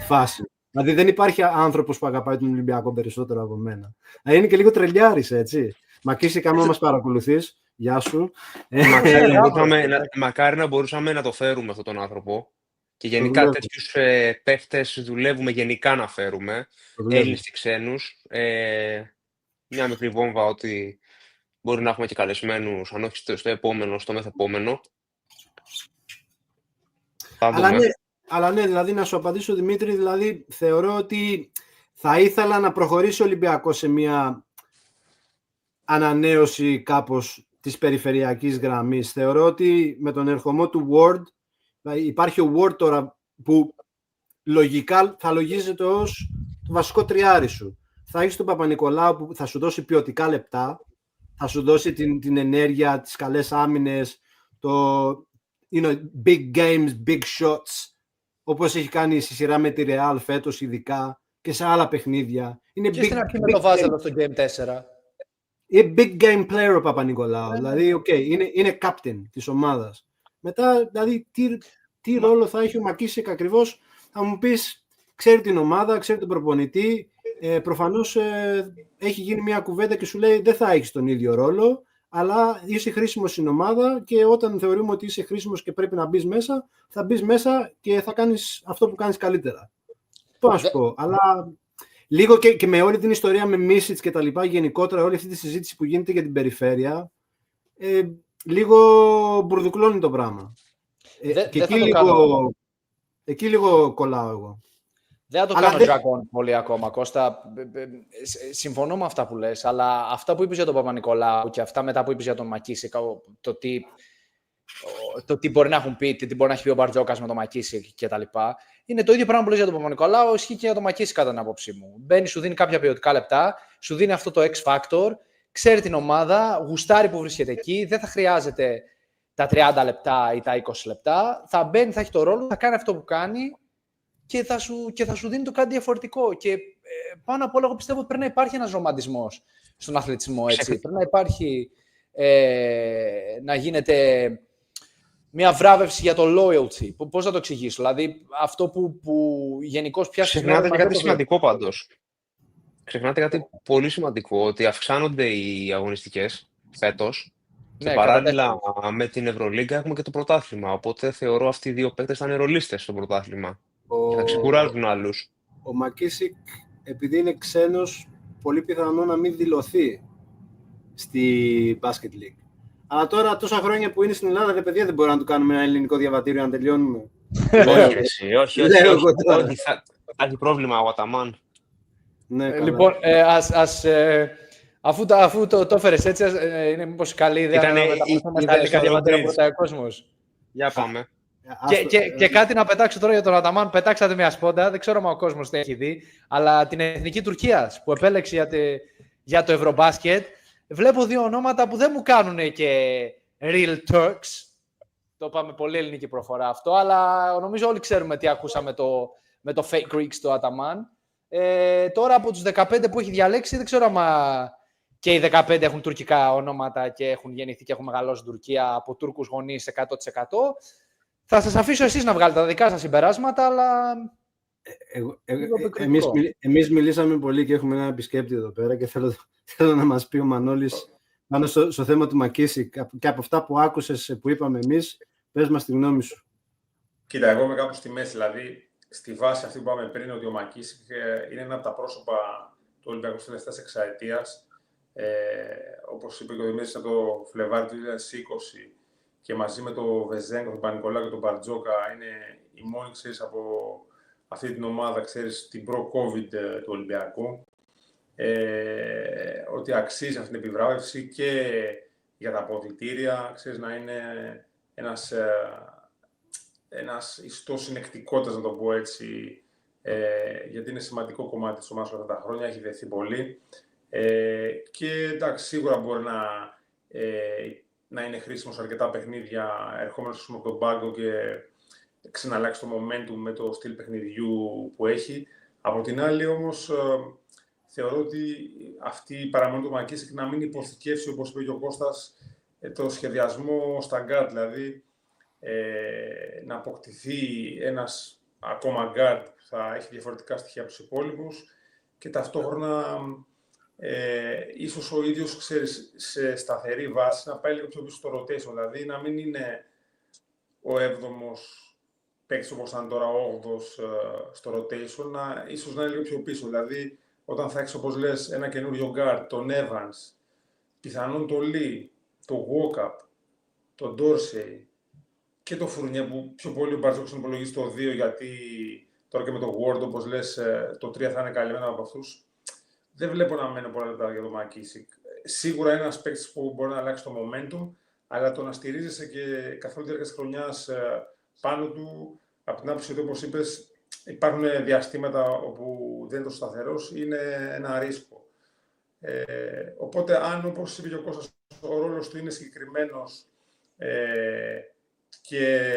Φάση. Δηλαδή δεν υπάρχει άνθρωπος που αγαπάει τον Ολυμπιακό περισσότερο από μένα. Είναι και λίγο τρελιάρης, έτσι. Μακίσικ, αν μας παρακολουθείς, γεια σου. Μακάρι να μπορούσαμε να το φέρουμε αυτόν τον άνθρωπο. Και γενικά τέτοιους παίχτες δουλεύουμε γενικά να φέρουμε. Έλληνες και ξένους. Μια μικρή βόμβα ότι μπορεί να έχουμε και καλεσμένους, αν όχι στο επόμενο, στο μεθεπόμενο. Αλλά ναι, δηλαδή να σου απαντήσω, Δημήτρη, δηλαδή θεωρώ ότι θα ήθελα να προχωρήσει ο Ολυμπιακός σε μια ανανέωση κάπως της περιφερειακής γραμμής. Θεωρώ ότι με τον ερχομό του Ward, υπάρχει ο Ward τώρα που λογικά θα λογίζεται ως το βασικό τριάρι σου. Θα έχεις τον Παπα-Νικολάου που θα σου δώσει ποιοτικά λεπτά, θα σου δώσει την ενέργεια, τις καλές άμυνες, το big games, big shots, όπως έχει κάνει στη σειρά με τη Real φέτος ειδικά και σε άλλα παιχνίδια. Είναι και στην αρχή με το βάζελο στο Game 4. Είναι big game player ο Παπα-Νικολάου, δηλαδή είναι captain της ομάδας. Μετά, δηλαδή, τι ρόλο θα έχει ο Μακίσικ ακριβώς, θα μου πεις, ξέρει την ομάδα, ξέρει τον προπονητή, προφανώς έχει γίνει μια κουβέντα και σου λέει δεν θα έχεις τον ίδιο ρόλο, αλλά είσαι χρήσιμος στην ομάδα και όταν θεωρούμε ότι είσαι χρήσιμος και πρέπει να μπεις μέσα, θα μπεις μέσα και θα κάνεις αυτό που κάνεις καλύτερα. Πώς να σου πω, αλλά λίγο και με όλη την ιστορία με Μίσιτς και τα λοιπά, γενικότερα όλη αυτή τη συζήτηση που γίνεται για την περιφέρεια, λίγο μπουρδουκλώνει το πράγμα. Και εκεί λίγο κολλάω εγώ. Δεν θα το κάνω Dragon πολύ ακόμα, Κώστα. Συμφωνώ με αυτά που λες, αλλά αυτά που είπες για τον Παπα-Νικολάου και αυτά μετά που είπες για τον Μακίσικ, το τι μπορεί να έχουν πει, τι μπορεί να έχει πει ο Μπαρτζόκας με τον Μακίσικ κτλ. Είναι το ίδιο πράγμα που λες για τον Παπα-Νικολάου, ισχύει και για τον Μακίσικ κατά την άποψή μου. Μπαίνει, σου δίνει κάποια ποιοτικά λεπτά, σου δίνει αυτό το X-Factor, ξέρει την ομάδα, γουστάρει που βρίσκεται εκεί, δεν θα χρειάζεται τα 30 λεπτά ή τα 20 λεπτά. Θα μπαίνει, θα έχει το ρόλο, θα κάνει αυτό που κάνει και θα σου δίνει το κάτι διαφορετικό. Και πάνω απ' όλα, εγώ πιστεύω ότι πρέπει να υπάρχει ένας ρομαντισμός στον αθλητισμό. Έτσι. Πρέπει να υπάρχει να γίνεται μια βράβευση για το loyalty. Πώς να το εξηγήσω, δηλαδή αυτό που γενικώς πιάσει. Ξεχνάτε κάτι σημαντικό πάντως. Ξεχνάτε κάτι πολύ σημαντικό, ότι αυξάνονται οι αγωνιστικές φέτος. Και παράλληλα με την Ευρωλίγκα έχουμε και το πρωτάθλημα. Οπότε θεωρώ αυτοί οι δύο παίκτες θα είναι ρολίστες στο πρωτάθλημα. Και θα ξεκουράζουν άλλους. Ο Μακίσικ, επειδή είναι ξένος, πολύ πιθανό να μην δηλωθεί στη Basket League. Αλλά τώρα, τόσα χρόνια που είναι στην Ελλάδα, ρε παιδιά, δεν μπορούμε να του κάνουμε ένα ελληνικό διαβατήριο να τελειώνουμε. Όχι. Θα έχει πρόβλημα ο Αταμάν. Λοιπόν, αφού το έφερες έτσι, είναι μήπως καλή ιδέα να μεταφερθούμε στα ελληνικά διαβατήρια που ρωτάει ο κόσμος. Για πάμε. Και κάτι να πετάξω τώρα για τον Αταμάν. Πετάξατε μια σπόντα, δεν ξέρω αν ο κόσμος το έχει δει, αλλά την εθνική Τουρκίας που επέλεξε για το Ευρωμπάσκετ, βλέπω δύο ονόματα που δεν μου κάνουν και real Turks. Το είπαμε πολύ ελληνική προφορά αυτό, αλλά νομίζω όλοι ξέρουμε τι ακούσαμε με το fake Greek στο Αταμάν. Τώρα από τους 15 που έχει διαλέξει, δεν ξέρω άμα και οι 15 έχουν τουρκικά ονόματα και έχουν γεννηθεί και έχουν μεγαλώσει στην Τουρκία από Τούρκους γονείς 100%. Θα σας αφήσω εσείς να βγάλετε τα δικά σας συμπεράσματα, αλλά... Εμείς μιλήσαμε πολύ και έχουμε ένα επισκέπτη εδώ πέρα και θέλω να μας πει ο Μανώλης πάνω στο θέμα του Μακίσικ και από αυτά που άκουσες που είπαμε εμείς, πες μας τη γνώμη σου. Κοίτα, εγώ είμαι κάπου στη μέση, δηλαδή στη βάση αυτή που είπαμε πριν, ότι ο Μακίσικ είναι ένα από τα πρόσωπα του Ολυμπιακού της τελευταίας εξαετίας. Όπως είπε και ο Δημήτρης, το Φλεβάρι του 2020 και μαζί με τον Βεζέγκο, τον Πανικολά και τον Μπαρτζόκα είναι οι μόνοι, ξέρεις, από αυτή την ομάδα, ξέρεις, την προ-COVID του Ολυμπιακού. Ότι αξίζει αυτή την επιβράβευση και για τα αποδυτήρια, ξέρεις, να είναι ένας ιστός συνεκτικότητας, να το πω έτσι, γιατί είναι σημαντικό κομμάτι της ομάδας αυτά τα χρόνια, έχει δεθεί πολύ. Και εντάξει, σίγουρα μπορεί να είναι χρήσιμο σε αρκετά παιχνίδια, ερχόμενος από τον πάγκο και ξαναλλάξει το momentum με το στυλ παιχνιδιού που έχει. Από την άλλη όμως, θεωρώ ότι αυτή η παραμονή του Μακίσικ να μην υποθηκεύσει, όπως είπε και ο Κώστας, το σχεδιασμό στα γκάρτ, δηλαδή να αποκτηθεί ένας ακόμα γκάρτ που θα έχει διαφορετικά στοιχεία από τους υπόλοιπους και ταυτόχρονα ίσως ο ίδιος, ξέρεις, σε σταθερή βάση να πάει λίγο πιο πίσω στο rotation, δηλαδή να μην είναι ο 7ος παίκτης όπως ήταν τώρα ο 8ος στο rotation, ίσως να είναι λίγο πιο πίσω, δηλαδή όταν θα έχεις, όπως λες, ένα καινούριο guard, τον Evans, πιθανόν τον Lee, τον Walkup, τον Dorsey και τον Fournier, που πιο πολύ ο Μπαρτζόκος τον υπολογίζει το 2, γιατί τώρα και με τον Ward, όπως λες, το 3 θα είναι καλυμμένο από αυτούς. Δεν βλέπω να μένω πολλά λεπτά για τον Μακίσικ. Σίγουρα είναι ένας παίκτης που μπορεί να αλλάξει το momentum, αλλά το να στηρίζεσαι και καθ' όλη τη διάρκεια της χρονιάς πάνω του, από την άποψη ότι, όπως είπες, υπάρχουν διαστήματα όπου δεν είναι τόσο σταθερός, είναι ένα ρίσκο. Οπότε, αν, όπως είπε και ο Κώστας, ο ρόλος του είναι συγκεκριμένος και,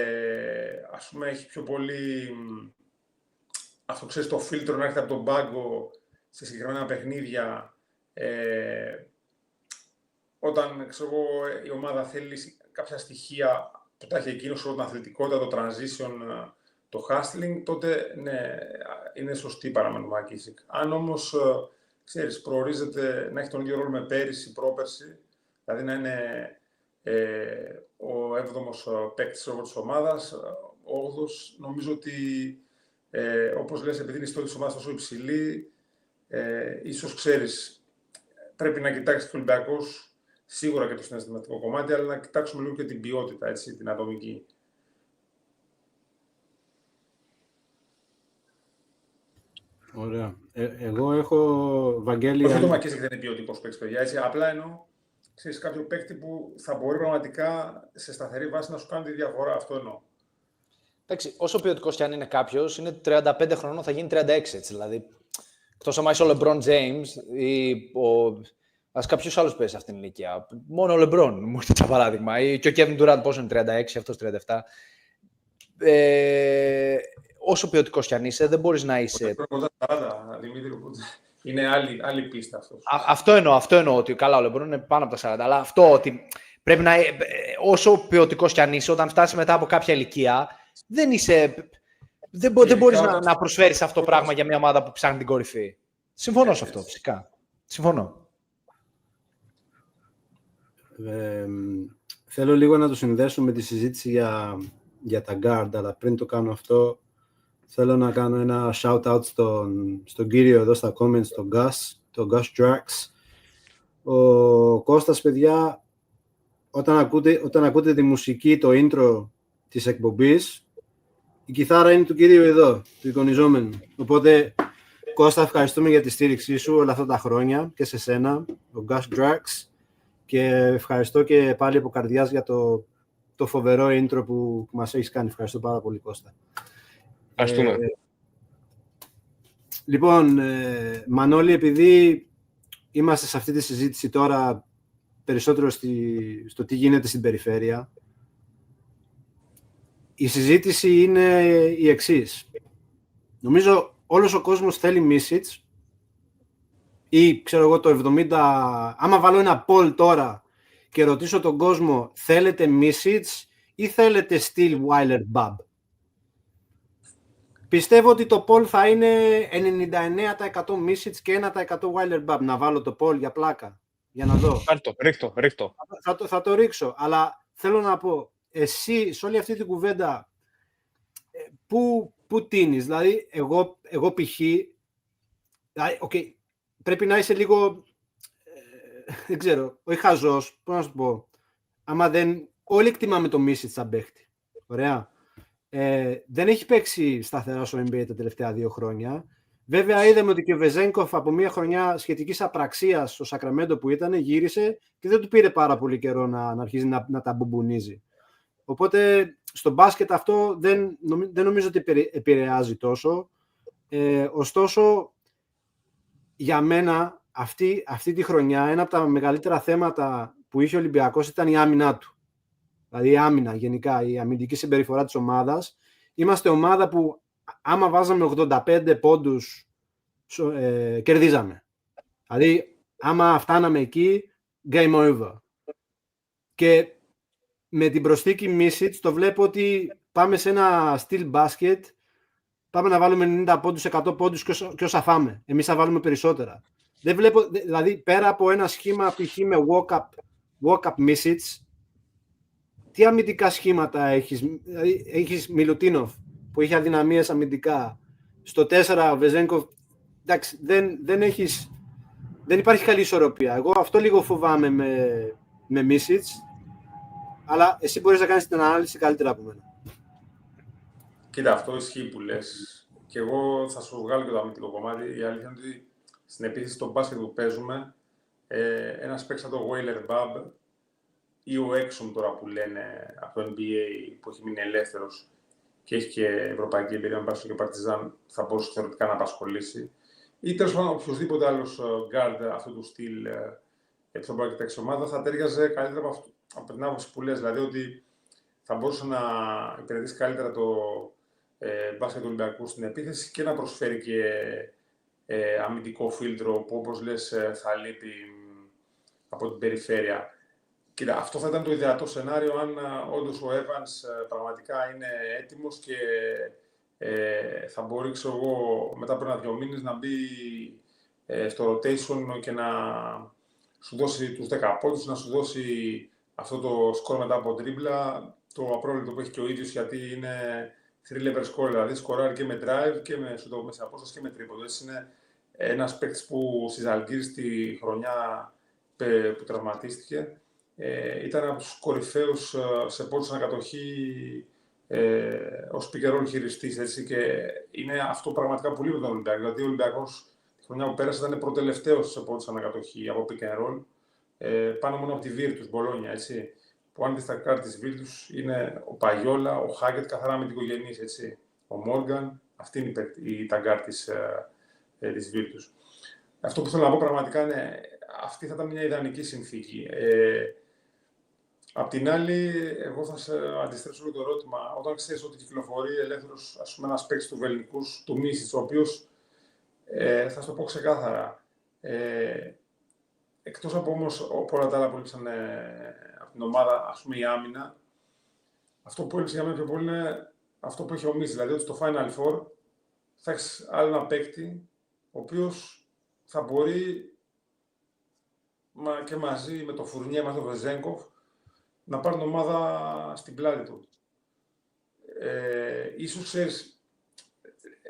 ας πούμε, έχει πιο πολύ, αυτό ξέρεις, το φίλτρο να έρχεται από τον πάγκο σε συγκεκριμένα παιχνίδια, όταν, ξέρω εγώ, η ομάδα θέλει κάποια στοιχεία που τα έχει εκείνος, την αθλητικότητα, το transition, το hustling, τότε ναι, είναι σωστή παραμένει ο Μακίσικ. Αν όμως, ξέρεις, προορίζεται να έχει τον ίδιο ρόλο με πέρυσι, πρόπερσι, δηλαδή να είναι ο 7ος παίκτης της ομάδας, ο 8ος, νομίζω ότι, όπως λες, επειδή είναι η ιστορία της ομάδας τόσο υψηλή, ίσως, ξέρεις, πρέπει να κοιτάξει και ο Ολυμπιακός, σίγουρα και το συναισθηματικό κομμάτι, αλλά να κοιτάξουμε λίγο και την ποιότητα, έτσι, την ατομική. Ωραία. Εγώ έχω, Βαγγέλη... Όχι το Μακίσικ δεν είναι ποιοτικός παίκτης, παιδιά, έτσι, απλά εννοώ, ξέρεις, κάποιο παίκτη που θα μπορεί πραγματικά σε σταθερή βάση να σου κάνει τη διαφορά, αυτό εννοώ. Εντάξει, όσο ποιοτικός κι αν είναι κάποιος, είναι 35 χρονών, θα γίνει 36, έτσι, δηλαδή. Εκτός άμα είσαι ο LeBron James ή ας κάποιος άλλος παίζει σε αυτήν την ηλικία. Μόνο ο LeBron, μου έρχεται σαν παράδειγμα. Ή και ο Kevin Durant, πόσο είναι, 36, αυτός 37. Όσο ποιοτικός κι αν είσαι, δεν μπορείς να είσαι... Δημήτρη, είναι άλλη πίστα αυτό. Αυτό εννοώ, ότι καλά, ο LeBron είναι πάνω από τα 40, αλλά αυτό ότι πρέπει να... Όσο ποιοτικός κι αν είσαι, όταν φτάσεις μετά από κάποια ηλικία, δεν είσαι... Δεν μπορείς να προσφέρεις αυτό το πράγμα για μια ομάδα που ψάχνει την κορυφή. Συμφωνώ σε αυτό, φυσικά. Συμφωνώ. Θέλω λίγο να το συνδέσω με τη συζήτηση για τα guard, αλλά πριν το κάνω αυτό, θέλω να κάνω ένα shout-out στον κύριο εδώ στα comments, τον Gus Drax. Ο Κώστας, παιδιά, όταν ακούτε τη μουσική, το intro της εκπομπής, η κιθάρα είναι του κυρίου εδώ, του εικονιζόμενου. Οπότε, Κώστα, ευχαριστούμε για τη στήριξή σου όλα αυτά τα χρόνια και σε σένα, ο Gus Drax. Και ευχαριστώ και πάλι από καρδιάς για το φοβερό intro που μας έχεις κάνει. Ευχαριστώ πάρα πολύ, Κώστα. Ευχαριστούμε. Λοιπόν, Μανώλη, επειδή είμαστε σε αυτή τη συζήτηση τώρα περισσότερο στο τι γίνεται στην περιφέρεια, η συζήτηση είναι η εξής. Νομίζω όλος ο κόσμος θέλει Μίσιτς ή ξέρω εγώ το 70... Άμα βάλω ένα poll τώρα και ρωτήσω τον κόσμο θέλετε Μίσιτς ή θέλετε Steele, Weiler, Babb. Πιστεύω ότι το poll θα είναι 99% Μίσιτς και 1% Weiler, Babb. Να βάλω το poll για πλάκα, για να δω. Ρίχτω. Θα το ρίξω, αλλά θέλω να πω, εσύ σε όλη αυτή την κουβέντα πού τίνεις? Δηλαδή, εγώ π.χ. Δηλαδή, okay, πρέπει να είσαι λίγο, δεν ξέρω, όχι χαζός, πώς να σου πω. Άμα δεν, όλοι εκτιμάμε το Μίσιτς σαν παίχτη. Ωραία. Δεν έχει παίξει σταθερά στο NBA τα τελευταία 2 χρόνια. Βέβαια, είδαμε ότι και ο Βεζένκοφ από μια χρονιά σχετικής απραξίας στο Σακραμέντο που ήταν, γύρισε και δεν του πήρε πάρα πολύ καιρό να αρχίζει να τα μπουμπουνίζει. Οπότε, στο μπάσκετ αυτό δεν νομίζω ότι επηρεάζει τόσο. Ωστόσο, για μένα, αυτή τη χρονιά, ένα από τα μεγαλύτερα θέματα που είχε ο Ολυμπιακός ήταν η άμυνά του. Δηλαδή η άμυνα γενικά, η αμυντική συμπεριφορά της ομάδας. Είμαστε ομάδα που άμα βάζαμε 85 πόντους κερδίζαμε. Δηλαδή άμα φτάναμε εκεί, game over. Και με την προσθήκη Μίσιτς το βλέπω ότι πάμε σε ένα steel basket, πάμε να βάλουμε 90 πόντους, 100 πόντους και όσα φάμε. Εμείς θα βάλουμε περισσότερα. Δεν βλέπω, δηλαδή πέρα από ένα σχήμα π.χ. με walk-up Μίσιτς, τι αμυντικά σχήματα έχεις? Δηλαδή, έχεις Μιλουτίνοφ που έχει αδυναμίες αμυντικά. Στο 4 ο Βεζένκοφ, εντάξει, δεν υπάρχει καλή ισορροπία. Εγώ αυτό λίγο φοβάμαι με Μίσιτς, αλλά εσύ μπορείς να κάνεις την ανάλυση καλύτερα από μένα. Κοίτα, αυτό ισχύει που λες. Και εγώ θα σου βγάλω και το αμυντικό κομμάτι. Η αλήθεια είναι ότι στην επίθεση στο μπάσκετ που παίζουμε, ένας παίκτης σαν το Weiler Babb ή ο Έξον τώρα που λένε από το NBA που έχει μείνει ελεύθερος και έχει και ευρωπαϊκή εμπειρία με Μπάσκετ και Παρτιζάν, θα μπορούσε θεωρητικά να απασχολήσει. Ή τέλος πάντων οποιοδήποτε άλλος guard αυτού του στυλ που θα μπορεί να κοιτάξει ομάδα θα τέριαζε καλύτερα από την άποψη που λες. Δηλαδή ότι θα μπορούσε να υπηρετήσει καλύτερα το μπάσκετ του Ολυμπιακού στην επίθεση και να προσφέρει και αμυντικό φίλτρο που όπως λες θα λείπει από την περιφέρεια. Κοίτα, αυτό θα ήταν το ιδεατό σενάριο αν όντως ο Evans πραγματικά είναι έτοιμος και θα μπορεί, ξέρω εγώ, μετά από 1-2 μήνες να μπει στο rotation και να σου δώσει τους 10 πόντους, να σου δώσει αυτό το σκορ μετά από τρίμπλα, το απρόβλεπτο που έχει και ο ίδιος, γιατί είναι 3-level score, δηλαδή σκοράρει και με drive και με σουτ μέσα απόσταση και με τρίποντο. Έτσι είναι ένας παίκτης που στη Ζαλγκίρις τη χρονιά που τραυματίστηκε ήταν από τους κορυφαίους σε πόντους ανακατοχή ως pick and roll χειριστής, έτσι, και είναι αυτό πραγματικά που λείπει τον Ολυμπιακό. Δηλαδή ο Ολυμπιακός τη χρονιά που πέρασε ήταν προτελευταίος σε πόντους ανακατοχή από pick and roll, πάνω μόνο από τη Virtus Μπολόνια, έτσι, που αν δεις τα κάρτη της Virtus είναι ο Παγιόλα, ο Χάκετ, καθαρά αμυντικογενής, έτσι, ο Μόργαν, αυτή είναι η ταγκάρ της Virtus. Αυτό που θέλω να πω πραγματικά είναι αυτή θα ήταν μια ιδανική συνθήκη. Απ' την άλλη, εγώ θα σε αντιστρέψω με το ερώτημα. Όταν ξέρεις ότι κυκλοφορεί ελεύθερος, ας πούμε, ένας παίκτης του Βελνικούς, του Μίσιτς, ο οποίος, θα σου το πω ξεκάθαρα, εκτός από όμως όλα τα άλλα που έλειψαν από την ομάδα, ας πούμε η άμυνα, αυτό που έλειψε για μένα πιο πολύ είναι αυτό που έχει ο Μίσιτς. Δηλαδή ότι στο Final Four θα έχεις άλλο ένα παίκτη, ο οποίος θα μπορεί και μαζί με το Φουρνιέ, με τον Βεζένκοφ, να πάρει την ομάδα στην πλάτη του. Ίσως ξέρεις,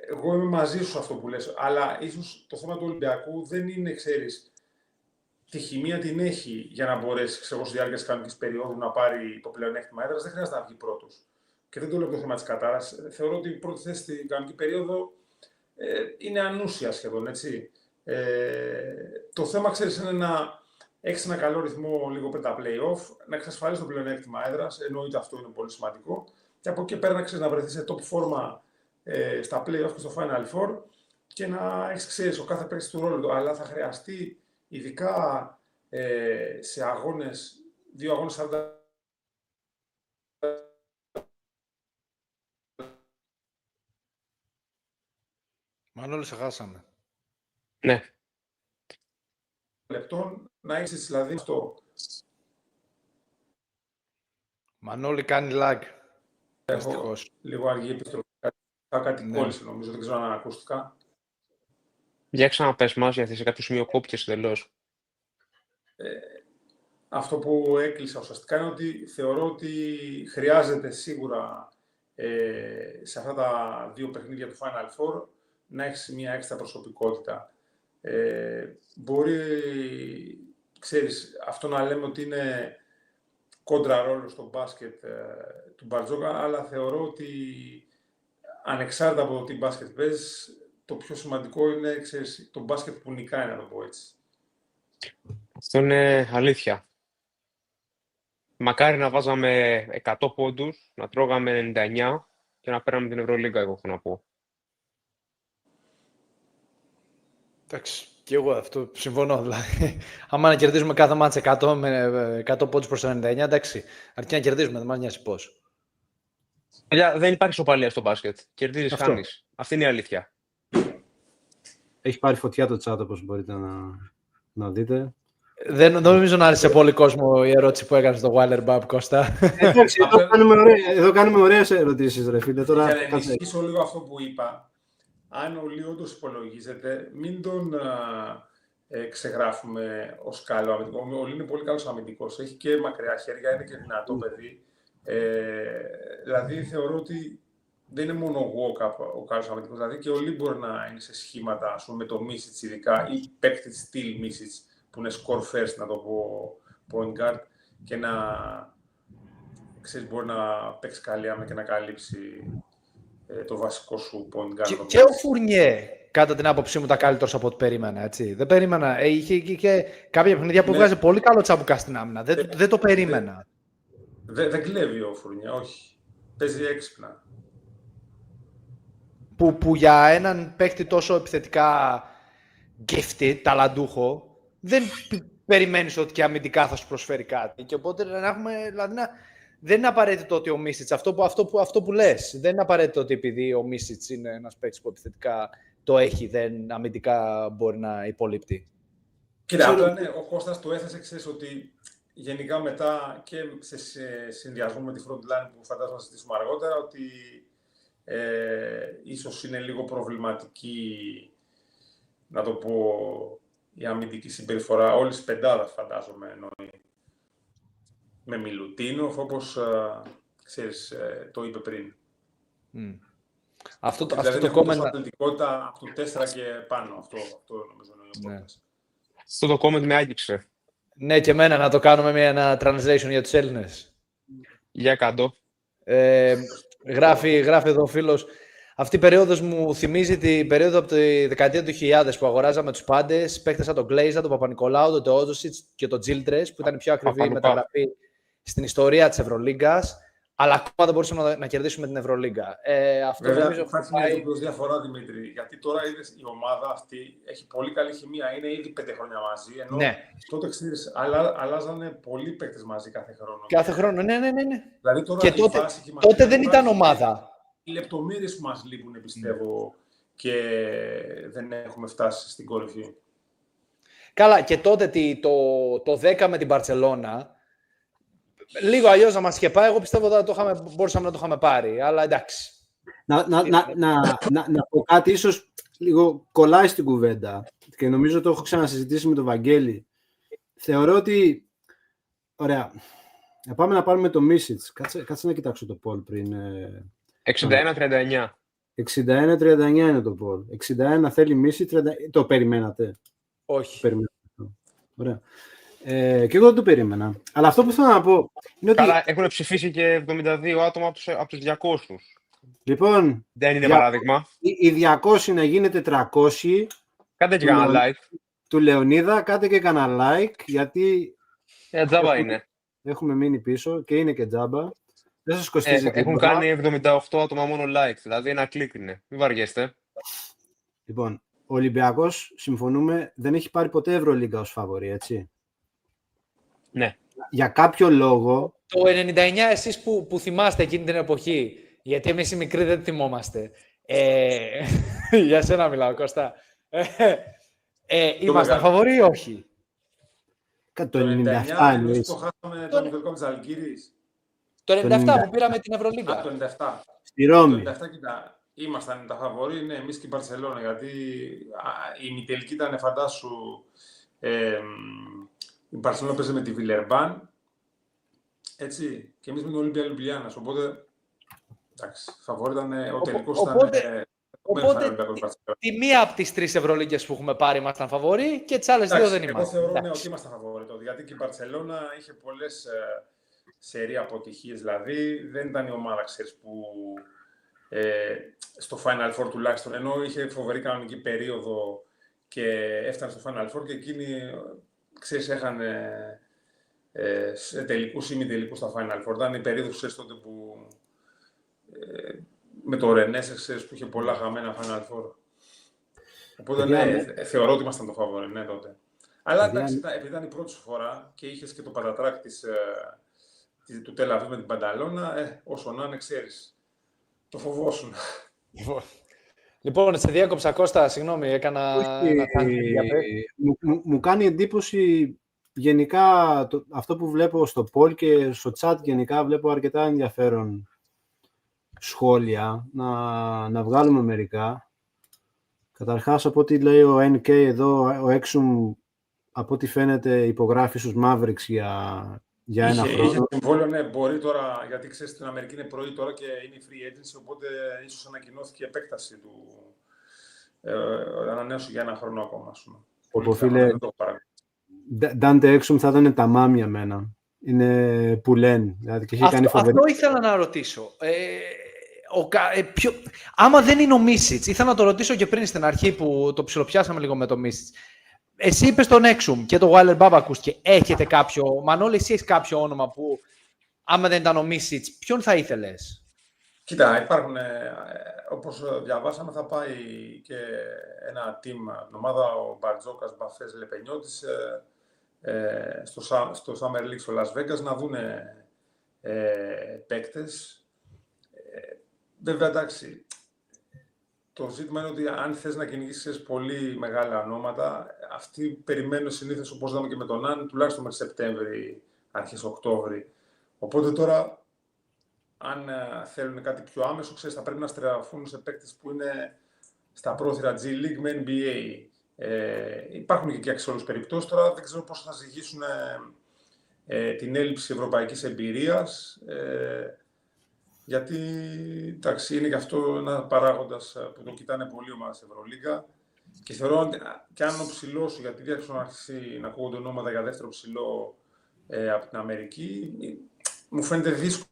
εγώ είμαι μαζί σου αυτό που λες, αλλά ίσως το θέμα του Ολυμπιακού δεν είναι, ξέρεις, τη χημεία την έχει για να μπορέσει, ξέρω, στη διάρκεια της κανονικής περίοδου να πάρει το πλεονέκτημα έδρας, δεν χρειάζεται να βγει πρώτος. Και δεν το λέω το θέμα της κατάρας. Θεωρώ ότι η πρώτη θέση στην κανονική περίοδο είναι ανούσια σχεδόν, έτσι. Το θέμα, ξέρεις, είναι να έχεις ένα καλό ρυθμό λίγο πριν τα play-off, να εξασφαλίσεις το πλεονέκτημα έδρας, εννοείται αυτό είναι πολύ σημαντικό, και από εκεί πέρα να ξέρεις να βρεθείς σε top φόρμα στα play-off και στο Final Four και να έχεις, ξέρεις, ο κάθε παίκτης του ρόλου του, αλλά θα χρειαστεί ειδικά σε αγώνες, 2 αγώνες 40 Μανώλη, σε χάσαμε. Ναι. Λεπτών να είσαι δηλαδή στο... Μανώλη κάνει lag. Έχω λίγο αργή επιστροφή. Κάτι κόλλησε νομίζω, δεν ξέρω αν ακούστηκα. Για ξαναπες μας, γιατί σε κάποιο σημείο κόπηκες εντελώς. Αυτό που έκλεισα ουσιαστικά είναι ότι θεωρώ ότι χρειάζεται σίγουρα σε αυτά τα δύο παιχνίδια του Final Four να έχεις μια έξτρα προσωπικότητα. Μπορεί, ξέρεις, αυτό να λέμε ότι είναι κόντρα ρόλο στο μπάσκετ του Μπαρτζόκα, αλλά θεωρώ ότι ανεξάρτητα από το τι μπάσκετ παίζεις, το πιο σημαντικό είναι, ξέρεις, το μπάσκετ που νικάει, να το πω έτσι. Αυτό είναι αλήθεια. Μακάρι να βάζαμε 100 πόντους, να τρώγαμε 99 και να πέραμε την Ευρωλίγκα, εγώ έχω να πω. Εντάξει, και εγώ αυτό συμφωνώ. Δηλαδή, άμα να κερδίζουμε κάθε μάτς 100 με 100 πόντους προς το 99, εντάξει, αρκεί να κερδίζουμε, δεν μας νοιάζει πώς. Δεν υπάρχει ισοπαλία στο μπάσκετ. Κερδίζεις, χάνεις. Αυτή είναι η αλήθεια. Έχει πάρει φωτιά το chat, όπως μπορείτε να δείτε. Δεν νομίζω να άρεσε πολύ κόσμο η ερώτηση που έκανε στο Weiler Bab, Κώστα. Εντάξει, εδώ κάνουμε ωραίες ερωτήσεις, ρε φίλε. Τώρα, για να ενισχύσω λίγο αυτό που είπα, αν ο Λί όντως υπολογίζεται, μην τον ξεγράφουμε ως καλό αμυντικό. Ο Λί είναι πολύ καλός αμυντικός. Έχει και μακριά χέρια, είναι και δυνατό παιδί. Δηλαδή, θεωρώ ότι δεν είναι μόνο ο καλός αμυντικός. Δηλαδή, και ο Λί μπορεί να είναι σε σχήματα, ας πούμε, με το Μίσιτς ειδικά, ή παίκτη στυλ Μίσιτς, που είναι score first, να το πω, point guard, και να, ξέρεις, μπορεί να παίξει καλή άμυνα και να καλύψει το βασικό σου point guard. Και ο Φουρνιέ, κατά την άποψή μου, τα καλύτερος από ό,τι περίμενα, έτσι. Δεν περίμενα. Είχε κάποια παιχνίδια που βγάζει πολύ καλό τσαμπουκά στην άμυνα. Δεν το περίμενα. Δεν κλέβει ο Φουρνιέ, όχι. Παίζει έξυπνα. Που για έναν παίκτη τόσο επιθετικά gifted, ταλαντούχο, δεν περιμένεις ότι και αμυντικά θα σου προσφέρει κάτι. Και οπότε δηλαδή, δεν είναι απαραίτητο ότι ο Μίσιτς, αυτό που λες, δεν είναι απαραίτητο ότι επειδή ο Μίσιτς είναι ένας παίκτης που επιθετικά το έχει, δεν αμυντικά μπορεί να υπολείπτει. Κοίτα, ναι, ο Κώστας το έθεσε, ξέρεις, ότι γενικά μετά και σε συνδυασμό με τη front line που φαντάζομαι να συζητήσουμε αργότερα, ότι ίσως είναι λίγο προβληματική, να το πω, η αμυντική συμπεριφορά όλης της πεντάδας, φαντάζομαι, εννοεί. Με Μιλουτίνοφ, όπως ξέρεις, το είπε πριν. Αυτό δηλαδή, το comment... αθλητικότητα από το 4 και πάνω. Αυτό νομίζω είναι ο podcast. Αυτό το comment με άγγιξε. Ναι, και εμένα να το κάνουμε ένα translation για τους Έλληνες. Για κάτω. Γράφει εδώ ο φίλος. Αυτή η περίοδος μου θυμίζει την περίοδο από τη δεκαετία του 2000 που αγοράζαμε τους πάντες, παίκτες σαν τον Γκλέιζα, τον Παπα-Νικολάου, τον Τεόντοσιτς και τον Τζίλτρες, που ήταν η πιο ακριβή μεταγραφή στην ιστορία της Ευρωλίγκας, αλλά ακόμα δεν μπορούσαμε να κερδίσουμε την Ευρωλίγκα. Αυτό νομίζω υπάρχει μια ειδικώς διαφορά, Δημήτρη, γιατί τώρα είδες η ομάδα αυτή έχει πολύ καλή χημεία, είναι ήδη 5 χρόνια μαζί, ενώ τότε, ξέρεις, αλλάζανε πολλοί παίκτες μαζί κάθε χρόνο. Κάθε χρόνο, ναι. Δηλαδή, τώρα και τότε δεν ήταν ομάδα. Οι λεπτομέρειες που μας λείπουν, πιστεύω, και δεν έχουμε φτάσει στην κορυφή. Καλά, και τότε το 10 με την Μπαρτσελώνα, λίγο αλλιώς να μας είχε πάει, εγώ πιστεύω ότι μπορούσαμε να το είχαμε πάρει, αλλά εντάξει. Να πω κάτι, ίσως λίγο κολλάει στην κουβέντα και νομίζω το έχω ξανασυζητήσει με τον Βαγγέλη. Θεωρώ ότι, ωραία, πάμε να πάρουμε το Μίσιτς. Κάτσε να κοιτάξω το poll πριν. 61-39. 61-39 είναι το poll. 61 θέλει Μίσιτς, 30... Το περιμένατε? Όχι. Ωραία. Και εγώ δεν το περίμενα. Αλλά αυτό που θέλω να πω είναι ότι... Καλά, έχουν ψηφίσει και 72 άτομα από τους 200. Λοιπόν, δεν είναι παράδειγμα. Οι 200 να γίνεται 300. Κάντε και κανένα like. Του Λεωνίδα, κάντε και κανένα like, γιατί... Τζάμπα είναι. Έχουμε μείνει πίσω και είναι και τζάμπα. Δεν σας κοστίζει τίποτα. Έχουν κάνει 78 άτομα μόνο like, δηλαδή ένα κλικ είναι. Μην βαριέστε. Λοιπόν, ο Ολυμπιακός, συμφωνούμε, δεν έχει πάρει ποτέ Ευρωλίγκα ως φαβορί, έτσι. Ναι. Για κάποιο λόγο... Το 99 εσείς που θυμάστε εκείνη την εποχή, γιατί εμείς οι μικροί δεν θυμόμαστε. Για σένα μιλάω, Κώστα. Ήμασταν φαβοροί ή όχι? Το 97 εννοείς. Το χάσαμε τον τελικό της Ζαλγκύρης. Το 97 που πήραμε την Ευρωλίγκα. Το 97. Στη Ρώμη. Το 97, κοίτα, ήμασταν τα φαβοροί, ναι, εμείς και η Μπαρσελόνα, γιατί η ημιτελική ήταν, φαντάσου, η Μπαρσελόνα παίζει με τη Βιλερμπάν, έτσι, και εμείς με την Ολυμπία Λιουμπλιάνας, οπότε, εντάξει, φαβοροί ήταν, ο τελικός ήταν... Οπότε, τη μία από τις 3 Ευρωλίγκες που έχουμε πάρει ήμασταν φαβοροί και τις άλλες 2 δεν ήμασταν. Εγώ θεωρώ ότι ήμασταν φαβοροί τότε, γιατί και η Μπαρσελόνα είχε πολλές σερί αποτυχίες, δηλαδή δεν ήταν η ομάδα, ξέρεις, που στο Final Four τουλάχιστον, ενώ είχε φοβερή κανονική περίοδο και έφτανε στο Final Four και εκείνοι, ξέρεις, έχανε σε τελικούς ή μη τελικούς στα Final Four. Ήταν η περίοδος, ξέρεις, τότε που με το Ρενές, ξέρεις, που είχε πολλά χαμένα Final Four. Οπότε, ναι, θεωρώ ότι ήμασταν το φαβορί, ναι, τότε. Αλλά εντάξει, επειδή ήταν η πρώτη σου φορά και είχες και το πατατράκ του Τελαβή με την Πανταλώνα, όσο να είναι, ξέρεις, το φοβόσουν. Λοιπόν, σε διάκοψα, Κώστα, συγγνώμη, έκανα... Μου κάνει εντύπωση γενικά αυτό που βλέπω στο poll και στο chat, γενικά βλέπω αρκετά ενδιαφέρον σχόλια, να βγάλουμε μερικά. Καταρχάς, από ό,τι λέει ο NK εδώ, ο Exum, από ό,τι φαίνεται, υπογράφει στους Mavericks για ένα χρόνο. Είχε συμβόλαιο, ναι, μπορεί τώρα, γιατί ξέρεις, στην Αμερική είναι πρωί τώρα και είναι η free agency, οπότε ίσως ανακοινώθηκε η επέκταση του, ανανέωση για ένα χρόνο ακόμα, ας πούμε. Όπω φίλε, Dante Exum θα ήταν τα μάμια μένα. Είναι που λένε. Δηλαδή, και αυτό ήθελα να ρωτήσω. Άμα δεν είναι ο Μίσιτς, ήθελα να το ρωτήσω και πριν στην αρχή που το ψιλοπιάσαμε λίγο με το Μίσιτς. Εσύ είπες τον Exum και τον Weiler Babakus και έχετε κάποιο... Μανώλη, εσύ έχεις κάποιο όνομα που, άμα δεν ήταν ο Μίσιτς, ποιον θα ήθελες? Κοίτα, υπάρχουν, όπως διαβάσαμε, θα πάει και ένα team, την ομάδα, ο Μπαρτζόκας, Μπαφές, Λεπενιώτης, στο Summer League στο Las Vegas, να δούνε παίκτες. Βέβαια, εντάξει, το ζήτημα είναι ότι αν θες να κυνηγήσεις πολύ μεγάλα ονόματα, αυτοί περιμένουν συνήθως, όπως είδαμε και με τον Αν, τουλάχιστον μέχρι Σεπτέμβρη, αρχές Οκτώβρη. Οπότε τώρα, αν θέλουν κάτι πιο άμεσο, ξέρεις, θα πρέπει να στραφούν σε παίκτες που είναι στα πρόθυρα G League με NBA. Υπάρχουν και σε όλες τις περιπτώσεις. Τώρα δεν ξέρω πώς θα ζυγίσουν την έλλειψη ευρωπαϊκής εμπειρίας. Γιατί, εντάξει, είναι και αυτό ένα παράγοντας που το κοιτάνε πολλοί ομάδες Ευρωλίγκα. Και θεωρώ ότι και αν ο ψηλός σου, γιατί διάρκεια να αρχίσει να ακούγονται ονόματα για δεύτερο ψηλό από την Αμερική, μου φαίνεται δύσκολο.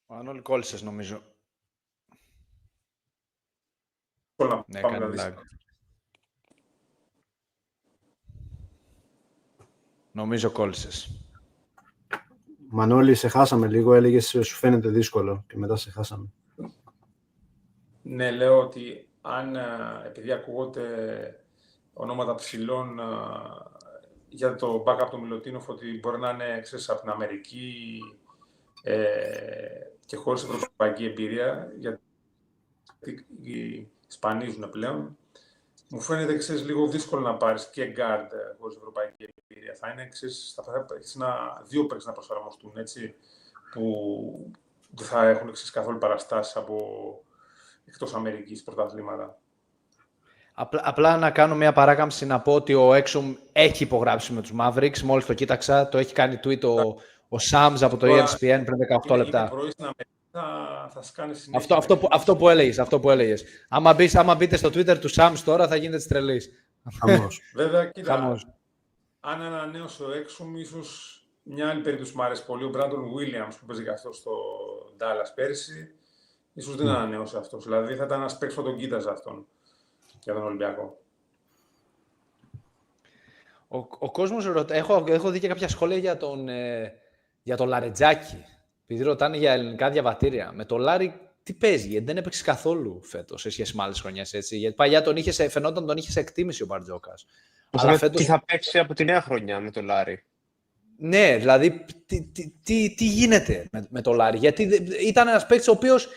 Ο Ανώλη κόλλησες, νομίζω. Ναι, κάνει lag. Νομίζω κόλλησες. Μανώλη, σε χάσαμε λίγο, έλεγες σου φαίνεται δύσκολο και μετά σε χάσαμε. Ναι, λέω ότι αν, επειδή ακούγονται ονόματα ψηλών για το backup του Μιλωτίνοφ, ότι μπορεί να είναι, ξέρεις, από την Αμερική και χωρίς ευρωπαϊκή εμπειρία, γιατί σπανίζουν πλέον, μου φαίνεται, ξέρεις, λίγο δύσκολο να πάρεις και guard χωρίς ευρωπαϊκή εμπειρία. Θα είναι, ξέρεις, θα έχεις δύο παίκτες να προσαρμοστούν, έτσι, που δεν θα έχουν, ξέρεις, καθόλου παραστάσεις από εκτός Αμερικής πρωταθλήματα. Απλά να κάνω μια παράκαμψη, να πω ότι ο Exum έχει υπογράψει με τους Mavericks. Μόλις το κοίταξα, το έχει κάνει tweet ο Shams από το ESPN πριν 18 λεπτά. Θα σκάνει συνέχεια. Αυτό που έλεγες. Άμα μπείτε στο Twitter του Shams τώρα, θα γίνετε της τρελής. Βέβαια, κοίτα, αν ανανέωσε ο Exum, ίσως μια άλλη περίπτωση μου άρεσε πολύ, ο Brandon Williams που παίζει και αυτό στο Dallas πέρσι, ίσως δεν ανανέωσε αυτός. Δηλαδή θα ήταν ένας παίκτης που τον κοίταζε αυτόν για τον Ολυμπιακό. Ο κόσμος έχω δει και κάποια σχόλια για τον Λαρετζάκη. Επειδή ρωτάνε για ελληνικά διαβατήρια. Με τον Λάρη τι παίζει, γιατί δεν έπαιξε καθόλου φέτος σε σχέση με άλλες χρονιές. Έτσι. Γιατί παλιά φαινόταν τον είχε σε εκτίμηση ο Μπαρτζόκας. Αλλά φέτος... Τι θα παίξει από τη νέα χρονιά με τον Λάρη. Ναι, δηλαδή τι γίνεται με το Λάρι. Γιατί ήταν ένας παίκτης ο οποίος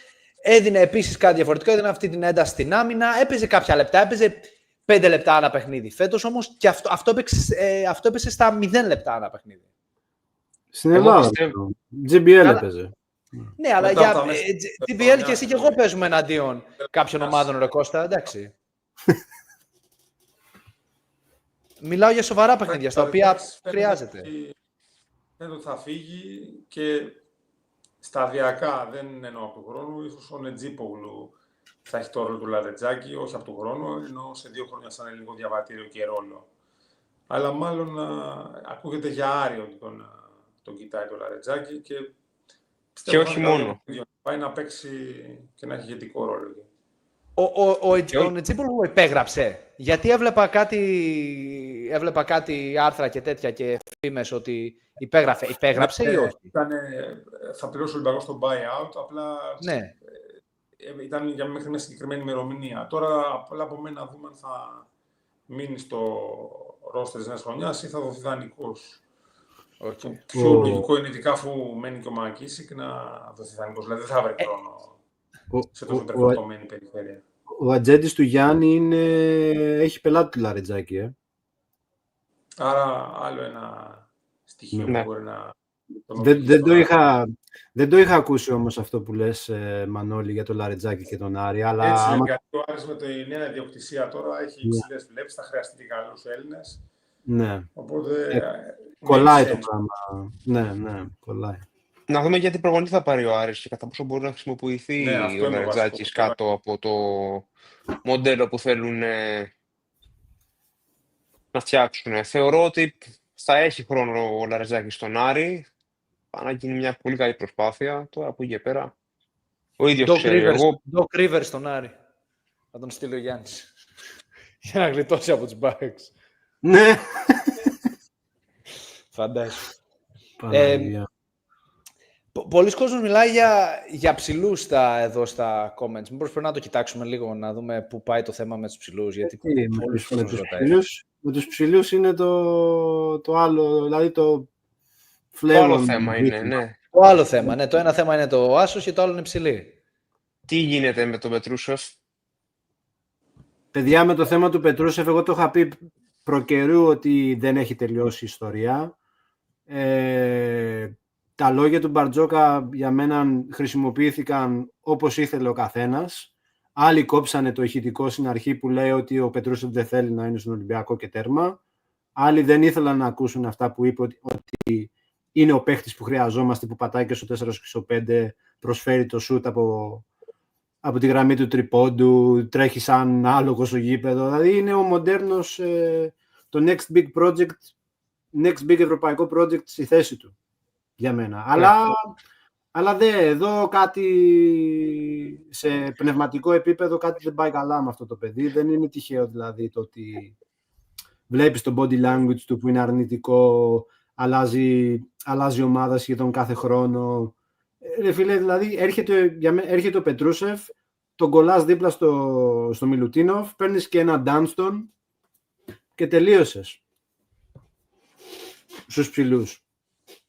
έδινε επίσης κάτι διαφορετικό, έδινε αυτή την ένταση στην άμυνα, έπαιζε κάποια λεπτά, έπαιζε 5 λεπτά ανά παιχνίδι. Φέτος όμως και αυτό έπαιζε στα 0 λεπτά ανά παιχνίδι. Στην Ελλάδα, GBL έπαιζε. Ναι, αλλά για GBL και εσύ και εγώ παίζουμε εναντίον κάποιων ομάδων, ρε Κώστα, εντάξει. Μιλάω για σοβαρά παιχνίδια, στα οποία χρειάζεται. Φαίνεται ότι θα φύγει και σταδιακά, δεν εννοώ από του χρόνου, ίσως ο Νετζίπογλου θα έχει το ρόλο του Λαρετζάκη, όχι από του χρόνου, ενώ σε 2 χρόνια σαν ελληνικό διαβατήριο και ρόλο. Αλλά μάλλον ακούγεται για Άριο ότι τον κοιτάει το Λαρετζάκη και όχι μόνο. Πάει να παίξει και να έχει ηγετικό ρόλο. Ο Νετζίπογλου υπέγραψε. Γιατί έβλεπα κάτι άρθρα και τέτοια και φήμες ότι υπέγραψε ή όχι. Θα πληρώσει ο Ολυμπιακός στο buyout, απλά ναι. Ήταν για μέχρι μια συγκεκριμένη ημερομηνία. Τώρα απλά από μένα να δούμε αν θα μείνει στο ρόστερ της νέας χρονιάς ή θα δοθεί δανεικός. Το πιο λογικό είναι ειδικά αφού μένει και ο Μακίσικ να δοθεί δανεικός. Δηλαδή δεν θα βρει χρόνο σε τόσο τερκοτωμένη περιφέρεια. Ο ατζέντης του Γιάννη έχει πελάτη του Λαρετζάκη. Άρα άλλο ένα στοιχείο που μπορεί να... Δεν το είχα ακούσει όμως αυτό που λες, Μανώλη, για τον Λαρετζάκη και τον Άρη. Αλλά... Έτσι, γιατί ο Άρης με τη νέα ιδιοκτησία τώρα έχει υψηλές βλέψεις, θα χρειαστεί και καλούς Έλληνες. Ναι. Οπότε... κολλάει το πράγμα. Ναι, κολλάει. Να δούμε γιατί προπονητή θα πάρει ο Άρης και κατά πόσο μπορεί να χρησιμοποιηθεί ο Λαρετζάκης κάτω από το μοντέλο που θέλουν να φτιάξουν. Θεωρώ ότι θα έχει χρόνο ο Λαρετζάκης στον Άρη. Πάει να γίνει μια πολύ καλή προσπάθεια. Τώρα από εκεί και πέρα. Ο ίδιος ξέρει. Doc Rivers στον Άρη. Θα τον στείλει ο Γιάννης. Για να γλιτώσει από τους Bucks. Ναι. Φαντάζομαι. Πολλοί κόσμοι μιλάει για ψηλούς εδώ στα comments. Μήπως πρέπει να το κοιτάξουμε λίγο, να δούμε πού πάει το θέμα με τους ψηλούς. Γιατί με τους ψηλούς είναι το άλλο, δηλαδή το άλλο θέμα είναι, ναι. Το άλλο θέμα, ναι. Το ένα θέμα είναι το άσος και το άλλο είναι ψηλή. Τι γίνεται με τον Πετρούσεφ? Παιδιά, με το θέμα του Πετρούσεφ, εγώ το είχα πει προκαιρού ότι δεν έχει τελειώσει η ιστορία. Τα λόγια του Μπαρτζόκα για μένα χρησιμοποιήθηκαν όπως ήθελε ο καθένας. Άλλοι κόψανε το ηχητικό στην αρχή που λέει ότι ο Πετρούσεφ δεν θέλει να είναι στον Ολυμπιακό και τέρμα. Άλλοι δεν ήθελαν να ακούσουν αυτά που είπε ότι είναι ο παίχτης που χρειαζόμαστε, που πατάει και στο 4 και στο 5, προσφέρει το σούτ από τη γραμμή του τριπόντου, τρέχει σαν άλογο στο γήπεδο. Δηλαδή είναι ο μοντέρνος, το next big project, next big ευρωπαϊκό project στη θέση του, για μένα. Αλλά εδώ κάτι σε πνευματικό επίπεδο, κάτι δεν πάει καλά με αυτό το παιδί. Δεν είναι τυχαίο δηλαδή το ότι βλέπεις το body language του που είναι αρνητικό, αλλάζει ομάδα σχεδόν κάθε χρόνο. Ρε φίλε, δηλαδή έρχεται ο Πετρούσεφ, τον κολλάς δίπλα στο Μιλουτίνοφ, παίρνεις και ένα Ντάνστον και τελείωσες στους ψηλούς.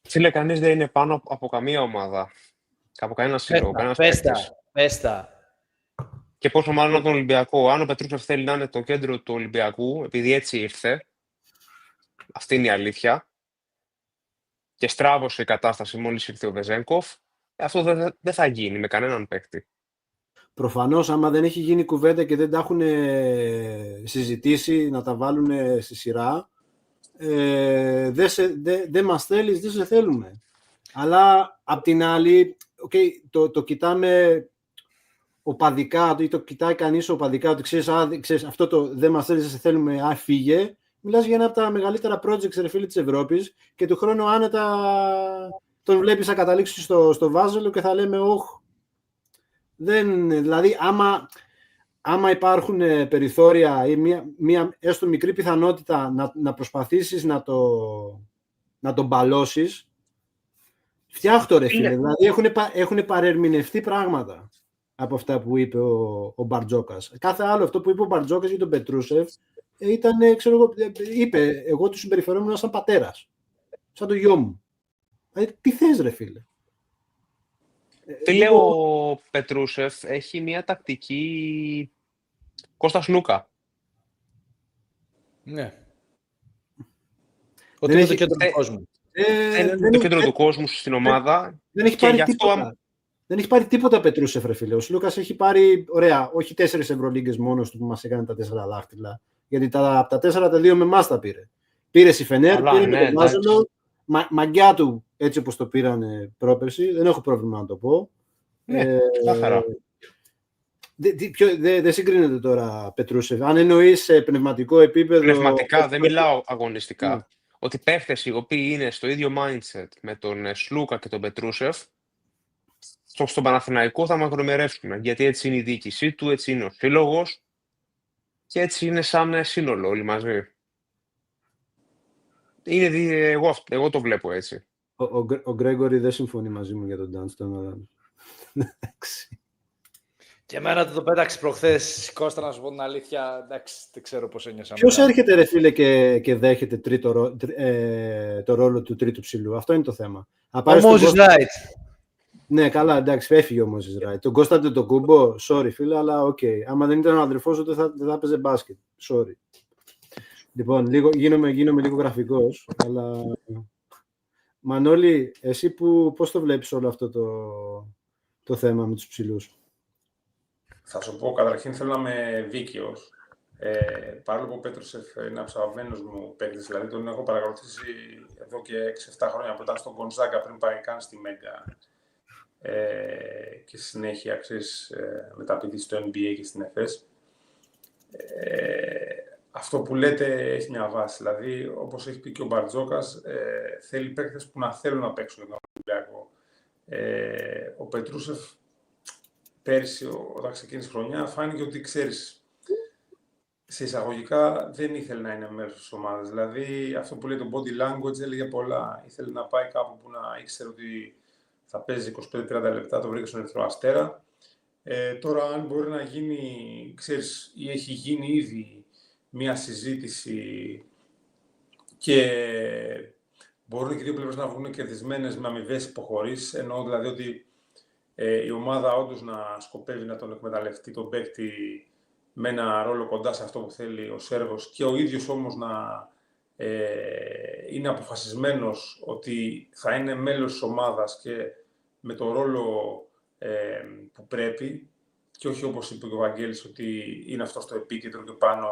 Φίλε, κανείς δεν είναι πάνω από καμία ομάδα. Από κανένα σύλλογο, κανένας πέστα. Και πόσο μάλλον τον Ολυμπιακό. Αν ο Πετρούσεφ θέλει να είναι το κέντρο του Ολυμπιακού, επειδή έτσι ήρθε, αυτή είναι η αλήθεια, και στράβωσε η κατάσταση μόλις ήρθε ο Βεζένκοφ, αυτό δεν θα γίνει με κανέναν παίκτη. Προφανώς, άμα δεν έχει γίνει κουβέντα και δεν τα έχουν συζητήσει να τα βάλουν στη σειρά, δεν μας θέλεις, δεν σε θέλουμε. Αλλά απ' την άλλη, το κοιτάμε οπαδικά, ή το κοιτάει κανείς οπαδικά, ότι ξέρεις αυτό το δεν μας θέλεις, δεν σε θέλουμε, φύγε. Μιλάς για ένα από τα μεγαλύτερα projects, ρε φίλοι, της Ευρώπης, και του χρόνου άνετα τον βλέπεις να καταλήξει στο Βάζελο και θα λέμε δηλαδή άμα υπάρχουν περιθώρια ή μια έστω μικρή πιθανότητα να προσπαθήσεις να τον μπαλώσεις, φτιάχτω ρε φίλε. Δηλαδή έχουν παρερμηνευτεί πράγματα από αυτά που είπε ο Μπαρτζόκας. Κάθε άλλο αυτό που είπε ο Μπαρτζόκας για τον Πετρούσεφ ήταν, είπε, εγώ του συμπεριφερόμουν σαν πατέρας. Σαν το γιο μου. Τι θες ρε φίλε. Φίλε, ο Πετρούσεφ έχει μια τακτική Κώστα Σλούκα. Ναι. Ότι είναι το κέντρο του κόσμου. Είναι το κέντρο του κόσμου στην ομάδα. Δεν έχει πάρει τίποτα. Δεν έχει πάρει τίποτα Πετρούσεφ, ρε φίλε. Ο Σλούκας έχει πάρει, ωραία, όχι 4 Ευρωλίγκες μόνος του που μας έκανε τα 4 δάχτυλα. Γιατί από τα 4 τα 2 με εμάς τα πήρε. Πήρε η Φενέρ, πήρε με τον Βάζελο. Μαγκιά του, έτσι όπως το πήρανε πρόπερση. Δεν έχω πρόβλημα να το πω. Ναι, καθαρά. Δεν συγκρίνεται τώρα Πετρούσεφ. Αν εννοείς σε πνευματικό επίπεδο. Πνευματικά, δεν μιλάω αγωνιστικά. Ότι παίχτες οι οποίοι είναι στο ίδιο mindset με τον Σλούκα και τον Πετρούσεφ, στον Παναθηναϊκό θα μακρομερεύσουν. Γιατί έτσι είναι η διοίκησή του, έτσι είναι ο σύλλογος και έτσι είναι σαν σύνολο όλοι μαζί. Εγώ το βλέπω έτσι. Ο Γκρέγκορι δεν συμφωνεί μαζί μου για τον Ντάνστον. Και εμένα το πέταξε προχθές, Κώστα, να σου πω την αλήθεια, εντάξει, δεν ξέρω πώς ένιωσα. Ποιος έρχεται ρε φίλε και δέχεται το ρόλο του τρίτου ψηλού, αυτό είναι το θέμα. Ο Μόζες Ράιτ. Ναι, καλά, εντάξει, έφυγε ο Μόζες Ράιτ. Τον Κώσταντε τον Κούμπο, sorry φίλε, αλλά οκ. Άμα δεν ήταν ο αδερφός του, δεν θα έπαιζε μπάσκετ, sorry. Λοιπόν, γίνομαι λίγο γραφικός, αλλά... Μανώλη, εσύ πώς το βλέπεις όλο αυτό το θέμα με τους ψηλούς? Θα σου πω, καταρχήν θέλω να είμαι δίκαιος. Παρόλο που ο Πέτρουσεφ είναι αψαβμένος μου παίκτης, δηλαδή τον έχω παρακολουθήσει εδώ και 6-7 χρόνια που ήταν στον Γκονζάκα πριν πάει καν στη Μέγκα και στη συνέχεια μεταπηδεί στο NBA και στην ΕΦΕΣ. Αυτό που λέτε έχει μια βάση, δηλαδή όπως έχει πει και ο Μπαρτζόκας, θέλει παίκτες που να θέλουν να παίξουν τον Ολυμπιακό. Ο Πετρούσεφ πέρσι, όταν ξεκίνησε η χρονιά, φάνηκε ότι ξέρεις, σε εισαγωγικά δεν ήθελε να είναι μέρος της ομάδας. Δηλαδή, αυτό που λέει το body language έλεγε πολλά. Ήθελε να πάει κάπου που να ήξερε ότι θα παίζει 25-30 λεπτά, το βρήκε στον Ερυθρό Αστέρα. Τώρα, αν μπορεί να γίνει, ξέρεις, ή έχει γίνει ήδη μία συζήτηση και μπορούν και δύο πλευρές να βγουν κερδισμένες με αμοιβές υποχωρήσεις, εννοώ δηλαδή ότι η ομάδα όντως να σκοπεύει να τον εκμεταλλευτεί τον παίκτη με ένα ρόλο κοντά σε αυτό που θέλει ο Σέρβος και ο ίδιος όμως να είναι αποφασισμένος ότι θα είναι μέλος της ομάδας και με το ρόλο που πρέπει και όχι όπως είπε και ο Βαγγέλης ότι είναι αυτό στο επίκεντρο και πάνω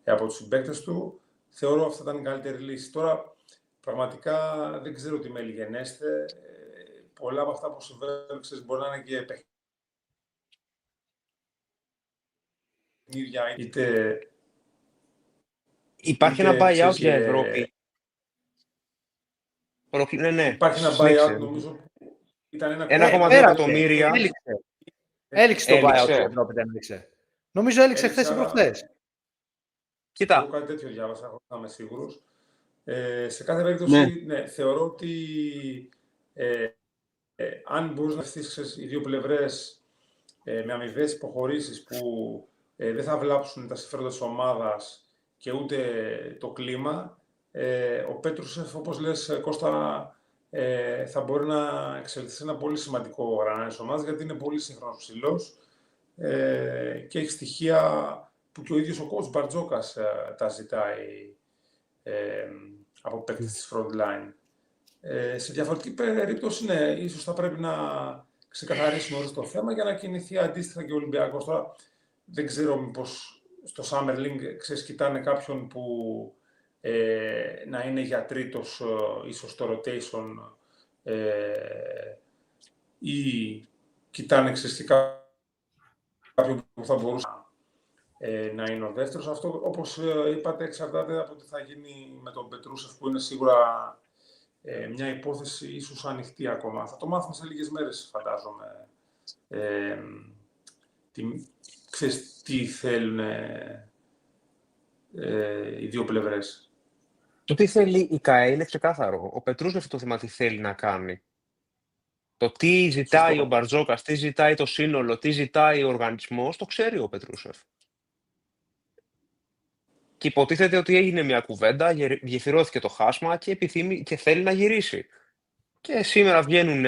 από τους συμπαίκτες του. Θεωρώ αυτή ήταν η καλύτερη λύση. Τώρα πραγματικά δεν ξέρω τι μέλη γενέστε. Πολλά από αυτά που συμβαίνουν μπορεί να είναι και παιχνίδια, είτε... Υπάρχει ένα buyout για Ευρώπη. Ναι. Υπάρχει ένα buyout, νομίζω. Ήταν 1,2 εκατομμύρια. Έληξε το buyout για Ευρώπη, δεν έληξε. Νομίζω έληξε χθες ή προχθές. Κοίτα. Εγώ κάτι τέτοιο διάβασα, έχω να είμαι σίγουρος. Σε κάθε περίπτωση, ναι, θεωρώ ότι αν μπορείς να στήσεις οι δύο πλευρές με αμοιβές υποχωρήσεις που δεν θα βλάψουν τα συμφέροντα της ομάδας και ούτε το κλίμα, ο Πέτρουσεφ, όπως λες, Κώστα, θα μπορεί να εξελιχθεί σε ένα πολύ σημαντικό γρανάζι της ομάδας, γιατί είναι πολύ σύγχρονος ψηλός και έχει στοιχεία που και ο ίδιος ο coach Μπαρτζόκας τα ζητάει από παίκτες της front line. Σε διαφορετική περίπτωση, ναι, ίσως θα πρέπει να ξεκαθαρίσει νωρίς το θέμα για να κινηθεί αντίστοιχα και ο Ολυμπιακός. Τώρα δεν ξέρω μήπως στο Summer League κοιτάνε κάποιον που να είναι για τρίτος, ίσως το rotation, ή κοιτάνε και κάποιον που θα μπορούσε να είναι ο δεύτερος. Αυτό, όπως είπατε, εξαρτάται από τι θα γίνει με τον Πετρούσεφ, που είναι σίγουρα μια υπόθεση ίσως ανοιχτή ακόμα. Θα το μάθουμε σε λίγες μέρες, φαντάζομαι. Ξέρεις τι θέλουν οι δύο πλευρές. Το τι θέλει η ΚΑΕ είναι ξεκάθαρο. Ο Πετρούσεφ το θέμα τι θέλει να κάνει. Το τι ζητάει ο Μπαρτζόκας, τι ζητάει το σύνολο, τι ζητάει ο οργανισμός, το ξέρει ο Πετρούσεφ. Και υποτίθεται ότι έγινε μια κουβέντα, γεφυρώθηκε το χάσμα και θέλει να γυρίσει. Και σήμερα βγαίνουν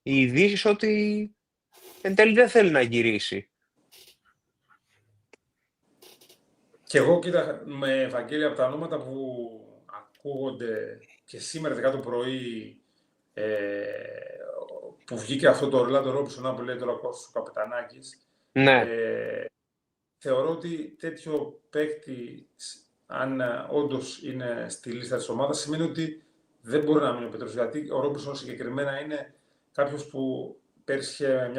οι ειδήσεις ότι εν τέλει δεν θέλει να γυρίσει. Και εγώ κοίτα με Ευαγγέλια από τα ονόματα που ακούγονται και σήμερα 10 το πρωί που βγήκε αυτό το Ορλάντο Ρόμπινσον που λέει τώρα ο Καπετανάκης. Ναι. Θεωρώ ότι τέτοιο παίκτη, αν όντως είναι στη λίστα της ομάδας, σημαίνει ότι δεν μπορεί να μείνει ο Πετρούσεφ. Γιατί ο Ρόμπινσον συγκεκριμένα είναι κάποιος που πέρσι είχε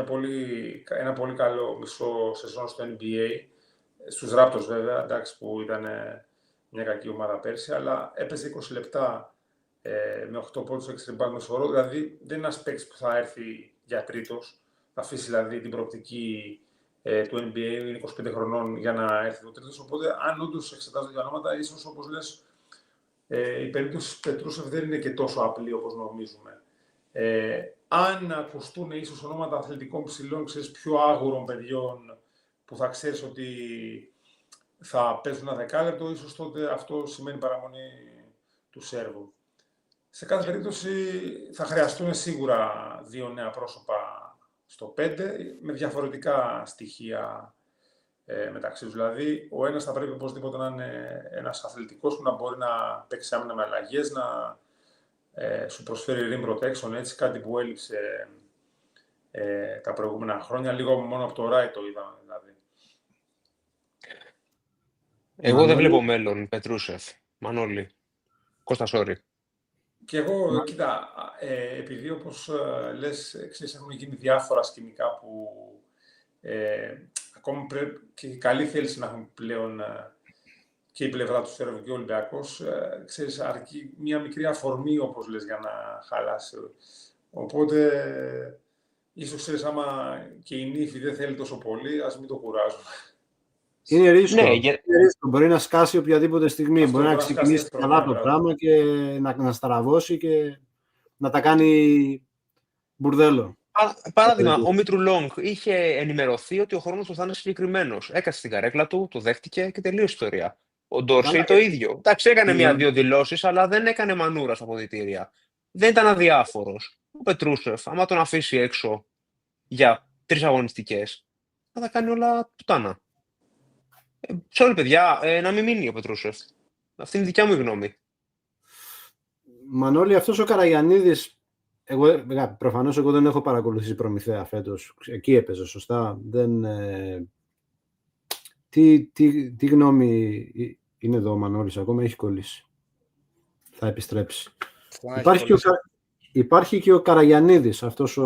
ένα πολύ καλό μισό σεζόν στο NBA, στους Raptors βέβαια, εντάξει, που ήταν μια κακή ομάδα πέρσι, αλλά έπαιζε 20 λεπτά με 8 πόντους, 6 rebound μεσόωρο, δηλαδή δεν είναι ένας παίκτης που θα έρθει για τρίτος, θα αφήσει δηλαδή την προοπτική του NBA, είναι 25 χρονών για να έρθει το τρίτος, οπότε αν όντως εξετάζονται για ονόματα, ίσως όπως λες, η περίπτωση του Πετρούσεφ δεν είναι και τόσο απλή όπως νομίζουμε. Αν ακουστούν ίσως ονόματα αθλητικών ψηλών, ξέρεις, πιο άγουρων παιδιών, που θα ξέρεις ότι θα παίζουν ένα δεκάλεπτο, ίσως τότε αυτό σημαίνει παραμονή του Σέρβου. Σε κάθε περίπτωση θα χρειαστούν σίγουρα 2 νέα πρόσωπα στο 5, με διαφορετικά στοιχεία μεταξύ τους. Δηλαδή, ο ένας θα πρέπει οπωσδήποτε να είναι ένας αθλητικός που να μπορεί να παίξει άμυνα με αλλαγές, να σου προσφέρει rim protection, έτσι, κάτι που έλειψε τα προηγούμενα χρόνια, λίγο μόνο από το Ράι το είδαμε δηλαδή. Εγώ δεν βλέπω μέλλον Πετρούσεφ. Μανώλη. Κώστα, sorry. Και εγώ, κοίτα, επειδή όπως λες, ξέρεις, έχουν γίνει διάφορα σκηνικά που ακόμα πρέπει και καλή θέληση να έχουν πλέον και η πλευρά του Σέρβου και ο Ολυμπιακός, ξέρεις, αρκεί μια μικρή αφορμή, όπως λες, για να χαλάσει. Οπότε, ίσως, ξέρεις, άμα και η νύφη δεν θέλει τόσο πολύ, ας μην το κουράζουμε. Είναι ρίσκο. Ναι, είναι ρίσκο. Μπορεί να σκάσει οποιαδήποτε στιγμή. Μπορεί να ξεκινήσει καλά το πράγμα και να στραβώσει και να τα κάνει μπουρδέλο. Παράδειγμα, ο Μήτρου-Λόγκ είχε ενημερωθεί ότι ο χρόνος του θα είναι συγκεκριμένος. Έκατσε στην καρέκλα του, το δέχτηκε και τελείωσε η ιστορία. Ο Ντόρσεϊ το ίδιο. Εντάξει, έκανε 1-2 δηλώσεις, αλλά δεν έκανε μανούρα στα αποδυτήρια. Δεν ήταν αδιάφορος. Ο Πετρούσεφ, άμα τον αφήσει έξω για 3 αγωνιστικές, θα τα κάνει όλα πουτάνα. Sorry, παιδιά, να μην μείνει ο Πετρούσεφ. Αυτή είναι η δικιά μου γνώμη. Μανώλη, αυτός ο Καραγιαννίδης, προφανώς εγώ δεν έχω παρακολουθήσει Προμηθέα φέτος. Εκεί έπαιζε, σωστά. Τι γνώμη είναι εδώ ο Μανώλης, ακόμα έχει κολλήσει. Θα επιστρέψει. Υπάρχει και ο Καραγιαννίδης, αυτός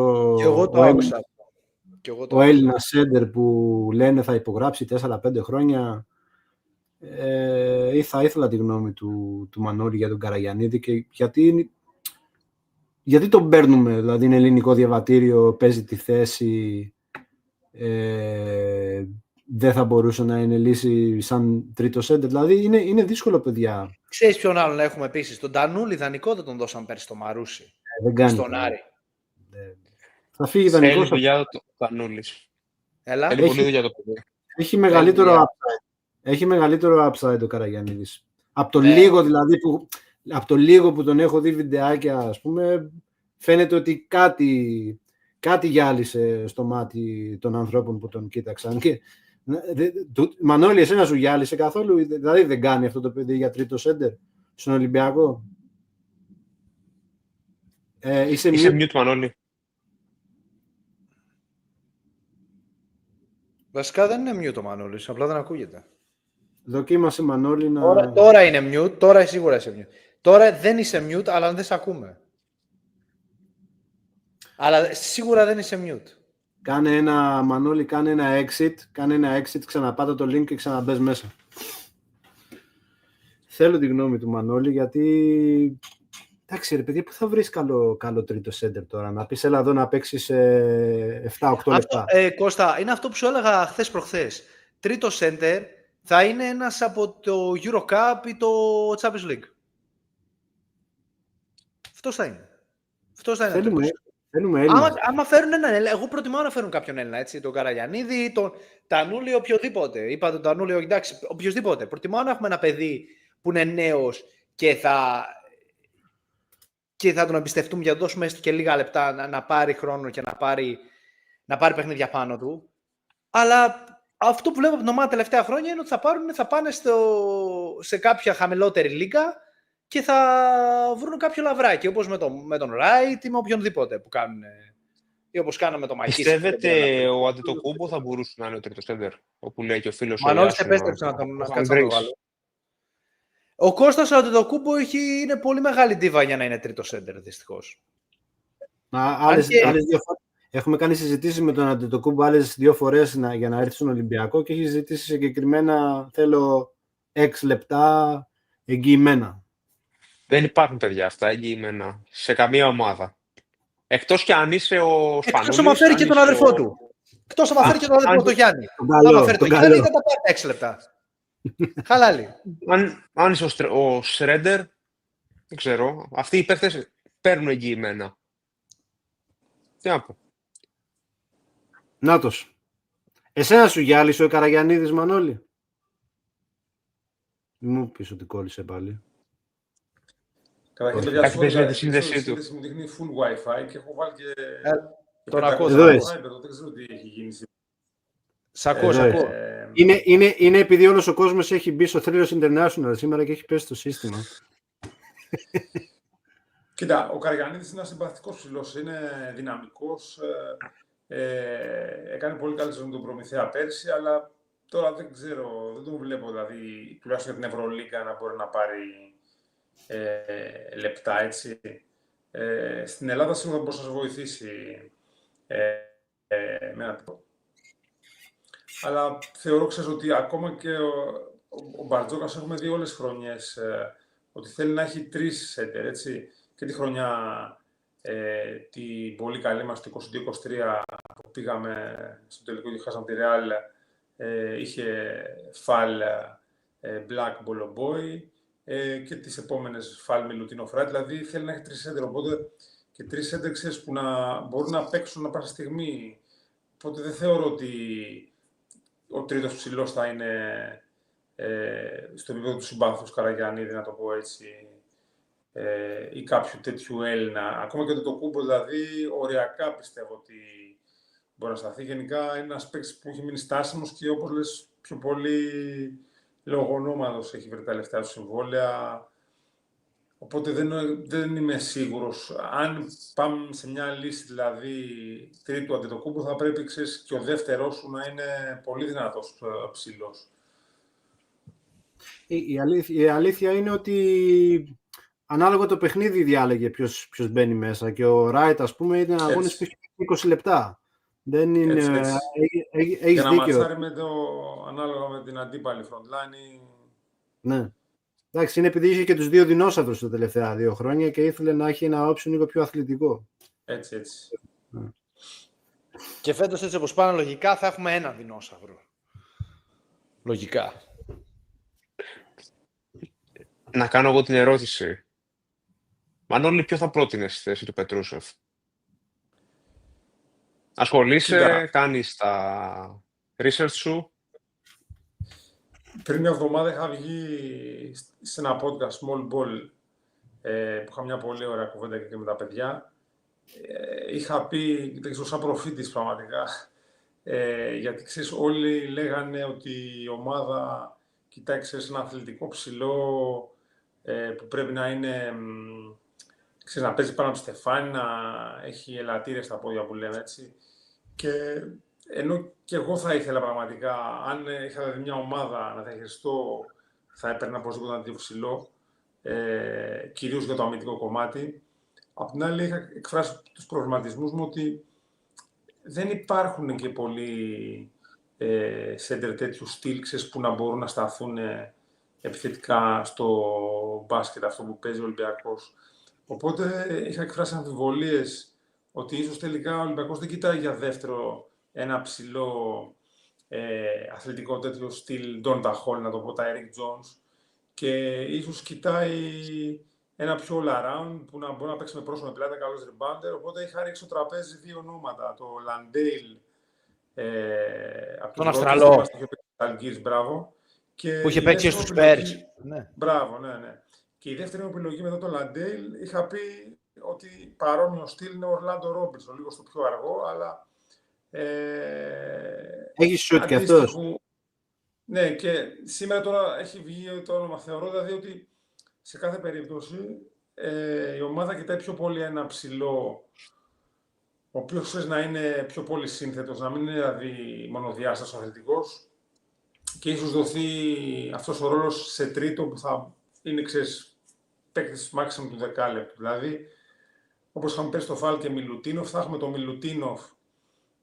ο Έλληνας σέντερ που λένε θα υπογράψει 4-5 χρόνια. Ή θα ήθελα τη γνώμη του Μανώλη για τον Καραγιαννίδη και γιατί τον παίρνουμε, δηλαδή είναι ελληνικό διαβατήριο, παίζει τη θέση, δεν θα μπορούσε να είναι λύση σαν τρίτο σέντερ, δηλαδή είναι δύσκολο, παιδιά. Ξέρεις ποιον άλλον έχουμε επίσης, τον Τανούλη δανεικό δεν τον δώσαν πέρσι στο Μαρούσι, στον Άρη. Θα φύγει δανεικός. Θέλει δουλειά το Τανούλης. Έλα. Πολύ δουλειά το παιδί. Έχει μεγαλύτερο upside ο Καραγιαννίδης. Από το λίγο δηλαδή από το λίγο που τον έχω δει βιντεάκια, ας πούμε, φαίνεται ότι κάτι γυάλισε στο μάτι των ανθρώπων που τον κοίταξαν. Και, Μανώλη, εσένα σου γυάλισε καθόλου? Δηλαδή δεν κάνει αυτό το παιδί για τρίτο σέντερ στον Ολυμπιακό? Είσαι mute, Μανώλη. Βασικά δεν είναι mute ο Μανώλης, απλά δεν ακούγεται. Δοκίμασε, Μανώλη, να... Τώρα είναι mute, τώρα σίγουρα είσαι mute. Τώρα δεν είσαι mute, αλλά δεν σε ακούμε. Αλλά σίγουρα δεν είσαι mute. Μανώλη, κάνε ένα exit, ξαναπάτα το link και ξαναμπες μέσα. Θέλω τη γνώμη του Μανώλη, γιατί... Εντάξει, ρε παιδιά, πού θα βρεις καλό τρίτο σέντερ τώρα, να πεις έλα εδώ να παίξεις 7-8 λεπτά. Κώστα, είναι αυτό που σου έλεγα χθες προχθές. Τρίτο σέντερ θα είναι ένας από το Eurocup ή το Champions League. Αυτός θα είναι. Άμα φέρουν έναν Έλληνα, εγώ προτιμάω να φέρουν κάποιον Έλληνα, έτσι, τον Καραγιαννίδη, τον Τανούλη, οποιοδήποτε. Είπα τον Τανούλη, εντάξει, οποιοδήποτε. Προτιμάω να έχουμε ένα παιδί που είναι νέος και θα τον εμπιστευτούμε για να δώσουμε έστω και λίγα λεπτά να πάρει χρόνο και να πάρει παιχνίδια πάνω του. Αλλά αυτό που βλέπω από την ομάδα τελευταία χρόνια είναι ότι θα πάνε σε κάποια χαμηλότερη λίγα και θα βρουν κάποιο λαβράκι, όπως με τον Ράιτ ή με οποιονδήποτε που κάνουν. Ή όπως κάναμε με τον Μακίση. Πιστεύετε ο Αντετοκούμπο θα μπορούσε να είναι ο τρίτος σέντερ, όπου λέει και ο φίλος ο Μανώλης επέστρεψε να τον βάλω. Ο Κώστας Αντετοκούμπο είναι πολύ μεγάλη ντίβα για να είναι τρίτος σέντερ, δυστυχώς. Έχουμε κάνει συζητήσεις με τον Αντετοκούμπο άλλες 2 φορές για να έρθει στον Ολυμπιακό και έχει ζητήσει συγκεκριμένα, θέλω 6 λεπτά εγγυημένα. Δεν υπάρχουν παιδιά αυτά εγγυημένα σε καμία ομάδα. Εκτός κι αν είσαι ο Σπανούλης. Εκτός άμα φέρει και τον αδερφό του. Εκτός άμα φέρει και τον αδερφό του Γιάννη. Άμα φέρει τον Γιάννη δεν τα πάρει 6 λεπτά. Χαλάλι. Αν είσαι ο Σρέντερ, δεν ξέρω. Αυτοί οι παίχτες παίρνουν εγγυημένα. Τι να πω. Νάτος. Εσένα σου γυάλισε ο Καραγιαννίδης, Μανώλη? Μην μου πεις ότι κόλλησε πάλι. Καταρχήν, παιδιά, η σύνδεση μου δείχνει full Wi-Fi και έχω βάλει και... Τον ακούω. Δεν ξέρω τι έχει γίνει. Σ' ακούω. Είναι επειδή όλος ο κόσμος έχει μπει στο Thrillers International σήμερα και έχει πέσει το σύστημα. Κοίτα, ο Καραγιαννίδης είναι ένας συμπαθητικός ψηλός, είναι δυναμικός, έκανε πολύ καλή ζωή με τον Προμηθέα πέρσι, αλλά τώρα δεν ξέρω, δεν τον βλέπω, δηλαδή, τουλάχιστον για την Ευρωλίγκα να μπορεί να πάρει λεπτά, έτσι. Στην Ελλάδα σίγουρα θα μπορούσε να σας βοηθήσει με ένα τύπο. Αλλά θεωρώ, ξέρεις, ότι ακόμα και ο Μπαρτζόκας έχουμε δει όλες τις χρονιές ότι θέλει να έχει 3 σέντερ, έτσι. Και τη χρονιά την πολύ καλή μας, το 22-23, που πήγαμε στο τελικό και χάσαμε τη Ρεάλ, είχε Φαλ, Black, Μπολομπόι και τις επόμενες Φαλ, Μιλουτίνο, Φράιτ. Δηλαδή θέλει να έχει 3 σέντερ, οπότε και 3 σέντερ, ξέρεις, που να μπορούν να παίξουν πάσα στιγμή. Οπότε δεν θεωρώ ότι ο τρίτος ψηλός θα είναι στο επίπεδο του συμπάθους Καραγιαννίδη, να το πω έτσι, ή κάποιου τέτοιου Έλληνα. Ακόμα και το Κούμπο, δηλαδή, οριακά πιστεύω ότι μπορεί να σταθεί. Γενικά είναι ένας παίκτης που έχει μείνει στάσιμος και, όπως λες, πιο πολύ λόγω ονόματος έχει βρει τα τελευταία του συμβόλαια. Οπότε δεν είμαι σίγουρος. Αν πάμε σε μια λύση, δηλαδή, τρίτου Αντετοκούμπο, θα πρέπει, ξέρεις, και ο δεύτερός σου να είναι πολύ δυνατός ψηλός. Η αλήθεια είναι ότι ανάλογα το παιχνίδι διάλεγε ποιος μπαίνει μέσα και ο Ράιτ, ας πούμε, ήταν αγώνες που είχε 20 λεπτά. Δεν είναι... Έχεις δίκιο. Για να ματσάρει ανάλογα με την αντίπαλη frontline. Ναι. Εντάξει, είναι επειδή είχε και τους 2 δεινόσαυρους τα τελευταία 2 χρόνια και ήθελε να έχει ένα option λίγο πιο αθλητικό. Έτσι. Ναι. Και φέτος, έτσι όπως πάνε λογικά, θα έχουμε ένα δεινόσαυρο. Λογικά. Να κάνω εγώ την ερώτηση. Μανώλη, ποιο θα πρότεινε στη θέση του Πετρούσεφ? Ασχολείσαι, κάνεις τα research σου? Πριν μια εβδομάδα είχα βγει σε ένα podcast, Small Ball, που είχα μια πολύ ωραία κουβέντα και με τα παιδιά. Είχα πει, δεν ξέρω, σαν προφήτης πραγματικά, γιατί, ξέρεις, όλοι λέγανε ότι η ομάδα κοιτάει, ξέρεις, ένα αθλητικό ψηλό που πρέπει να είναι, ξέρεις, να παίζει πάνω από τη στεφάνι, να έχει ελαττήρες στα πόδια που λέμε, έτσι. Και ενώ και εγώ θα ήθελα πραγματικά, αν είχα δηλαδή μια ομάδα να διαχειριστώ, θα έπαιρνα οπωσδήποτε ένα τέτοιο ψηλό, κυρίως για το αμυντικό κομμάτι. Απ' την άλλη, είχα εκφράσει τους προβληματισμούς μου ότι δεν υπάρχουν και πολλοί σέντερ τέτοιου στυλ, που να μπορούν να σταθούν επιθετικά στο μπάσκετ αυτό που παίζει ο Ολυμπιακός. Οπότε είχα εκφράσει αμφιβολίες ότι ίσως τελικά ο Ολυμπιακός δεν κοιτάει για δεύτερο ένα ψηλό αθλητικό τέτοιο στυλ Donta Hall, να το πω, τα Eric Jones, και ίσως κοιτάει ένα πιο all-around που να μπορεί να παίξει με πρόσωπο με πλάτη, καλός rebounder. Οπότε είχα ρίξει στο τραπέζι 2 ονόματα. Το Landale από τον Αυστραλό. Μπράβο. Και που είχε παίξει στους Spurs. Ναι. Μπράβο, ναι. Και η δεύτερη επιλογή μετά το Landale είχα πει ότι παρόμοιο στυλ είναι ο Orlando Robinson, λίγο στο πιο αργό, αλλά έχει σουτ και αυτός. Ναι, και σήμερα τώρα έχει βγει το όνομα. Θεωρώ δηλαδή ότι σε κάθε περίπτωση η ομάδα κοιτάει πιο πολύ ένα ψηλό, ο οποίος ξέρεις να είναι πιο πολύ σύνθετος, να μην είναι δηλαδή μονοδιάστατος αθλητικός και ίσως δοθεί αυτός ο ρόλος σε τρίτο που θα είναι, ξέρεις, παίκτης maximum του 10 λεπτού. Δηλαδή, όπως είχαμε πέσει το Φάλ και Μιλουτίνοφ, θα έχουμε το Μιλουτίνοφ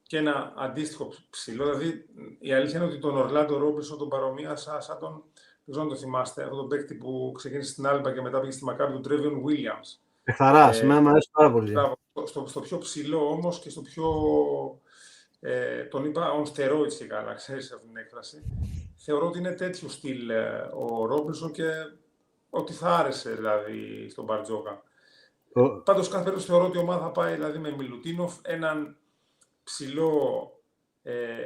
και ένα αντίστοιχο ψηλό. Δηλαδή, η αλήθεια είναι ότι τον Ορλάντο Ρόμπινσον τον παρομοίασα σαν τον, δεν ξέρω αν το θυμάστε, αυτόν τον παίκτη που ξεκίνησε στην Άλμπα και μετά πήγε στη Μακάμπι, τον Τρέβιον Βίλιαμς. Εχθαρά, εμένα μου αρέσει πάρα πολύ. Στο πιο ψηλό όμως και στο πιο, τον είπα on steroids και καλά, ξέρεις αυτή την έκφραση. Θεωρώ ότι είναι τέτοιο στυλ ο Ρόμπινσον και ότι θα άρεσε δηλαδή στον Μπαρτζόκα. Πάντως κάθε περίπτωση θεωρώ ότι η ομάδα θα πάει δηλαδή με Μιλουτίνοφ, έναν ψηλό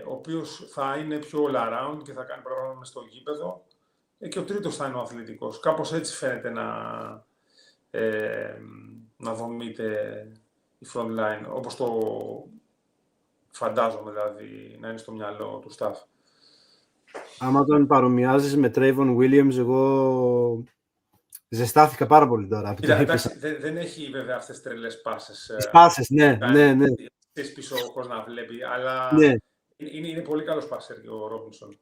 ο οποίος θα είναι πιο all around και θα κάνει πράγματα μες στο γήπεδο και ο τρίτος θα είναι ο αθλητικός. Κάπως έτσι φαίνεται να δομείται η front line, όπως το φαντάζομαι δηλαδή να είναι στο μυαλό του staff. Άμα τον παρομοιάζεις με Trayvon Williams, εγώ ζεστάθηκα πάρα πολύ τώρα. Κοίτα, εντάξει, δεν έχει βέβαια αυτές τις τρελές πάσες. Τις πάσες, ναι. Τις πίσω ο να βλέπει, αλλά είναι πολύ καλός πάσερ ο Ρόμπινσον.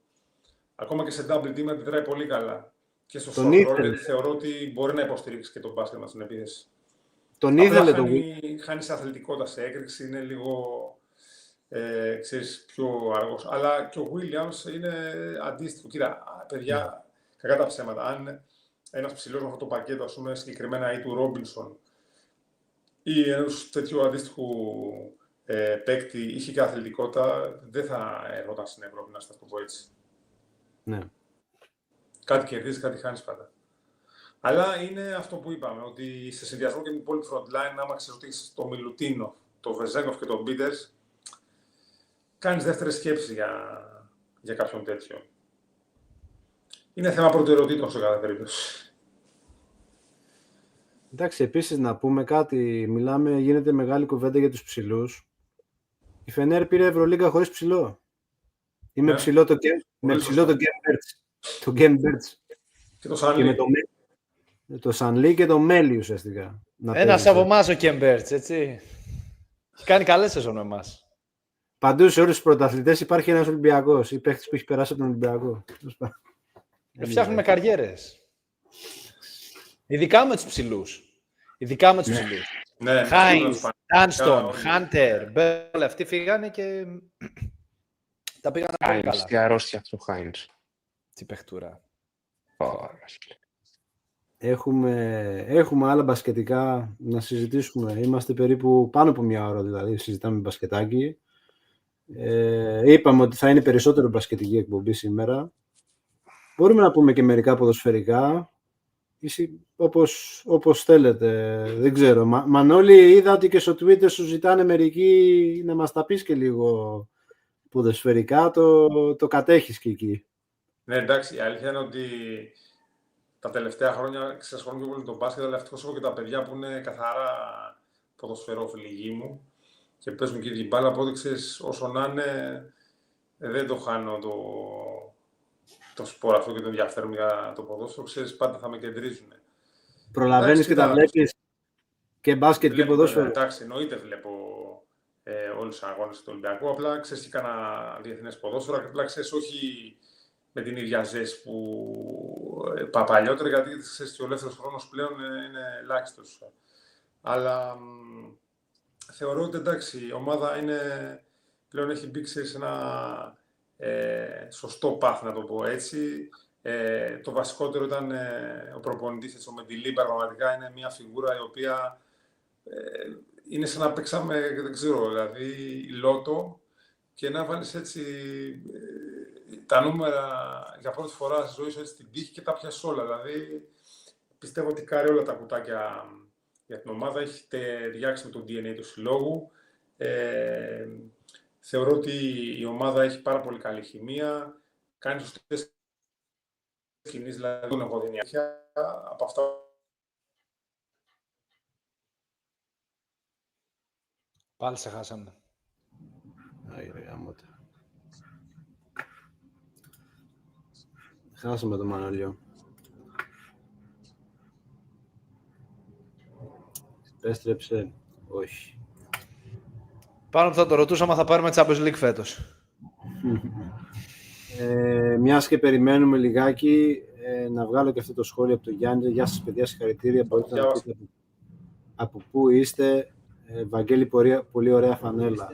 Ακόμα και σε double team αντιδράει πολύ καλά. Και στο short roll θεωρώ ότι μπορεί να υποστηρίξει και τον μπάσκετ μας στην επίθεση. Τον ήθελε τον χάνει σε αθλητικότητα, σε έκρηξη, είναι λίγο ξέρεις, πιο αργός. Αλλά και ο Williams είναι αντίστοιχο. Κοίτα, παιδιά, κακά τα ψέματα. Αν ένας ψηλός με αυτό το πακέτο, ας πούμε, συγκεκριμένα ή του Ρόμπινσον ή ενός τέτοιου αντίστοιχου παίκτη είχε και αθλητικότητα, δεν θα ερχόταν στην Ευρώπη, να σας το πω έτσι. Ναι. Κάτι κερδίζεις, κάτι χάνεις πάντα. Αλλά είναι αυτό που είπαμε, ότι σε συνδυασμό και με την υπόλοιπη front line, άμα ξέρεις ότι έχεις το Μιλουτίνο, το Βεζέγκοφ και τον Μπίτερς, κάνεις δεύτερες σκέψεις για κάποιον τέτοιο. Είναι θέμα προτεραιοτήτων σε κάθε περίπτωση. Εντάξει, επίσης να πούμε κάτι, γίνεται μεγάλη κουβέντα για τους ψηλούς. Η Φενέρ πήρε Ευρωλίγκα χωρίς ψηλό. Ή με ψηλό το Γκέν Μπέρτς. Και το Σανλί. Το Σανλί και το Μέλι ουσιαστικά. Ένας από εμάς ο Γκέν Μπέρτς, έτσι. Έχει κάνει καλές σεζόν με εμάς. Παντού σε όλους τους πρωταθλητές υπάρχει ένας Ολυμπιακός ή παίκτης που έχει περάσει από τον Ολυμπιακό. Φτιάχνουμε καριέρες. Ειδικά με τους ψηλούς. Χάινς, Ντάνστον, Χάντερ, Μπέλ, αυτοί φύγανε και τα πήγαν πολύ καλά. Τι αρρώστια αυτό ο Χάινς. Τι παιχτούρα. Έχουμε άλλα μπασκετικά να συζητήσουμε. Είμαστε περίπου πάνω από μια ώρα, δηλαδή, συζητάμε μπασκετάκι. Είπαμε ότι θα είναι περισσότερο μπασκετική εκπομπή σήμερα. Μπορούμε να πούμε και μερικά ποδοσφαιρικά. Όπως θέλετε, δεν ξέρω. Μανώλη, είδα ότι και στο Twitter σου ζητάνε μερικοί να μας τα πεις και λίγο ποδοσφαιρικά, το κατέχεις και εκεί. Ναι, εντάξει, η αλήθεια είναι ότι τα τελευταία χρόνια ξεσχολούν και πολύ τον μπάσκετ, αλλά ευτυχώς έχω και τα παιδιά που είναι καθαρά ποδοσφαιρόφιλοι γη μου και παίζουν και την μπάλα, οπότε ξέρεις, όσο να είναι, δεν το χάνω το σπόρο αυτό και το ενδιαφέρον για το ποδόσφαιρο, ξέρεις, πάντα θα με κεντρίζουν. Προλαβαίνεις και τα βλέπεις και μπάσκετ και ποδόσφαιρο. Εντάξει, εννοείται βλέπω όλους τους αγώνες του Ολυμπιακού, απλά ξέρεις και κάνα διεθνές ποδόσφαιρο, απλά ξέρεις όχι με την ίδια ζέση που παλιότερα, γιατί ξέρεις, ο ελεύθερος χρόνος πλέον είναι ελάχιστος. Αλλά θεωρώ ότι εντάξει, η ομάδα πλέον έχει μπει σε ένα σωστό path, να το πω έτσι. Το βασικότερο ήταν ο προπονητής, ο Μεντιλή, πραγματικά είναι μια φιγούρα η οποία είναι σαν να παίξαμε, δεν ξέρω, δηλαδή λότο και να βάλεις έτσι τα νούμερα για πρώτη φορά στη ζωή σου, έτσι την τύχη και τα πιάσεις όλα. Δηλαδή πιστεύω ότι κάρει όλα τα κουτάκια για την ομάδα. Έχει ταιριάξει με το DNA του συλλόγου. Θεωρώ ότι η ομάδα έχει πάρα πολύ καλή χημεία. Κάνει σωστές κινήσεις, δηλαδή τον εγώ δεν από αυτά. Πάλι σε χάσαμε. Χάσαμε τον Μανώλιο. Επέστρεψε. Όχι. Πάνω που θα το ρωτούσαμε, θα πάρουμε Champions League φέτος. Μιας και περιμένουμε λιγάκι, να βγάλω και αυτό το σχόλιο από τον Γιάννη. Γεια σας παιδιά, συγχαρητήρια. Μπορείτε να πείτε από πού είστε. Βαγγέλη, πολύ ωραία φανέλα.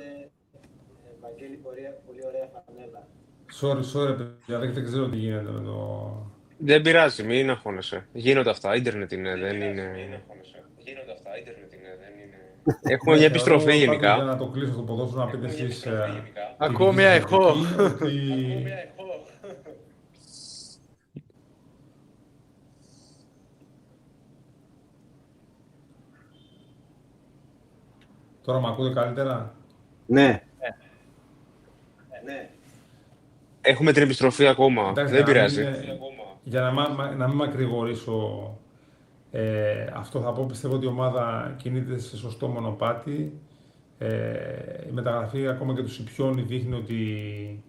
Sorry, παιδιά, δεν ξέρω τι γίνεται με το... Δεν πειράζει, μην αγχώνεσαι. Γίνονται αυτά, ίντερνετ είναι, δεν είναι... Έχουμε μια επιστροφή γενικά. Για να το κλείσω το ποδόσφαιρο, να πείτε εσείς... Ακούω μια εχώ. Τώρα μ' ακούτε καλύτερα? Ναι. Έχουμε την επιστροφή ακόμα. Εντάξει, δεν πειράζει. Για να μην μακρηγορήσω, αυτό θα πω, πιστεύω ότι η ομάδα κινείται σε σωστό μονοπάτι. Η μεταγραφή ακόμα και του Σιπιόνι δείχνει ότι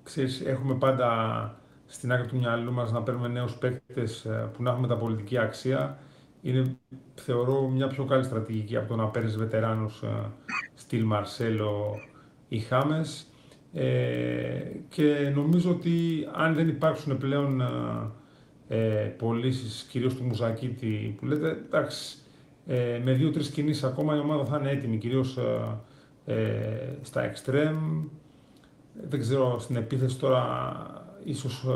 ξέρεις, έχουμε πάντα στην άκρη του μυαλού μας να παίρνουμε νέους παίκτες που να έχουν μεταπολιτική αξία. Είναι, θεωρώ, μια πιο καλή στρατηγική από το να παίρνεις βετεράνους στυλ Μαρσέλο ή Χάμες. Και νομίζω ότι αν δεν υπάρξουν πλέον πωλήσεις, κυρίως του Μουζακίτη που λέτε, εντάξει, με 2-3 κινήσεις ακόμα η ομάδα θα είναι έτοιμη, κυρίως στα εξτρέμ. Δεν ξέρω, στην επίθεση τώρα ίσως